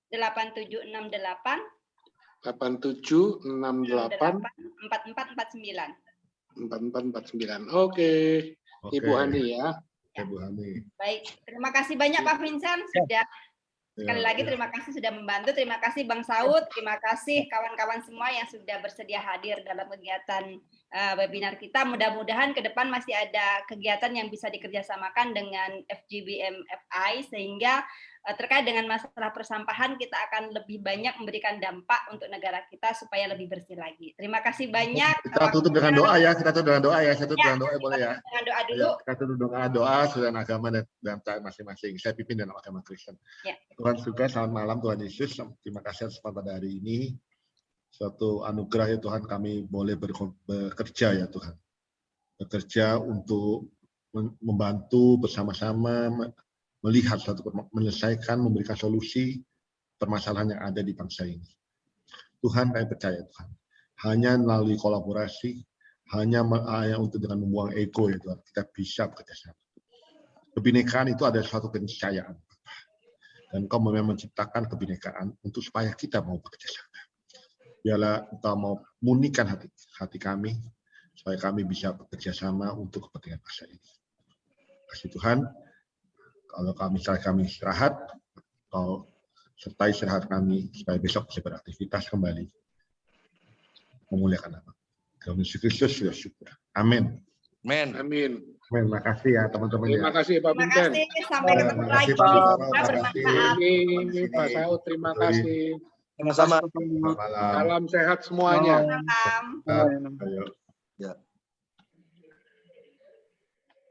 8768 4449. 4449. Oke. Ibu Hani ya. Ibu Hani. Baik, terima kasih banyak Pak Vincent sudah Sekali lagi terima kasih sudah membantu, terima kasih Bang Saud, terima kasih kawan-kawan semua yang sudah bersedia hadir dalam kegiatan webinar kita. Mudah-mudahan ke depan masih ada kegiatan yang bisa dikerjasamakan dengan FGB MFI sehingga terkait dengan masalah persampahan kita akan lebih banyak memberikan dampak untuk negara kita supaya lebih bersih lagi. Terima kasih banyak. Kita tutup dengan doa ya, kita tutup dengan doa ya, saya tutup dengan doa boleh ya. Dengan doa dulu. Ya, kita tutup dengan doa saudara agama dan masing-masing. Saya pimpin dalam agama Kristen. Ya. Tuhan suka, selamat malam Tuhan Yesus. Terima kasih atas pada hari ini. Suatu anugerah ya Tuhan kami boleh bekerja ya Tuhan. Bekerja untuk membantu bersama-sama melihat suatu menyelesaikan, memberikan solusi permasalahan yang ada di bangsa ini. Tuhan, kami percaya Tuhan. Hanya melalui kolaborasi, hanya untuk dengan membuang ego ya Tuhan, kita bisa bekerja sama. Kebinekaan itu adalah suatu keniscayaan. Dan Engkau memang menciptakan kebinekaan untuk supaya kita mau bekerja sama. Biarlah Engkau mau murnikan hati kami, supaya kami bisa bekerja sama untuk kepentingan bangsa ini. Kasih Tuhan. Kalau kami istirahat, kau sertai istirahat kami supaya besok bisa beraktivitas kembali. Memuliakan nama. Dalam Yesus Kristus sudah syukur. Amin. Amin. Amin. Amin. Terima kasih ya teman-teman. Terima kasih Pak Vincent. Terima kasih. Sampai ketemu lagi. Bermanfaat. Pak Saud, terima kasih. Sama-sama. Salam sehat semuanya. Salam. Ayo. Ya.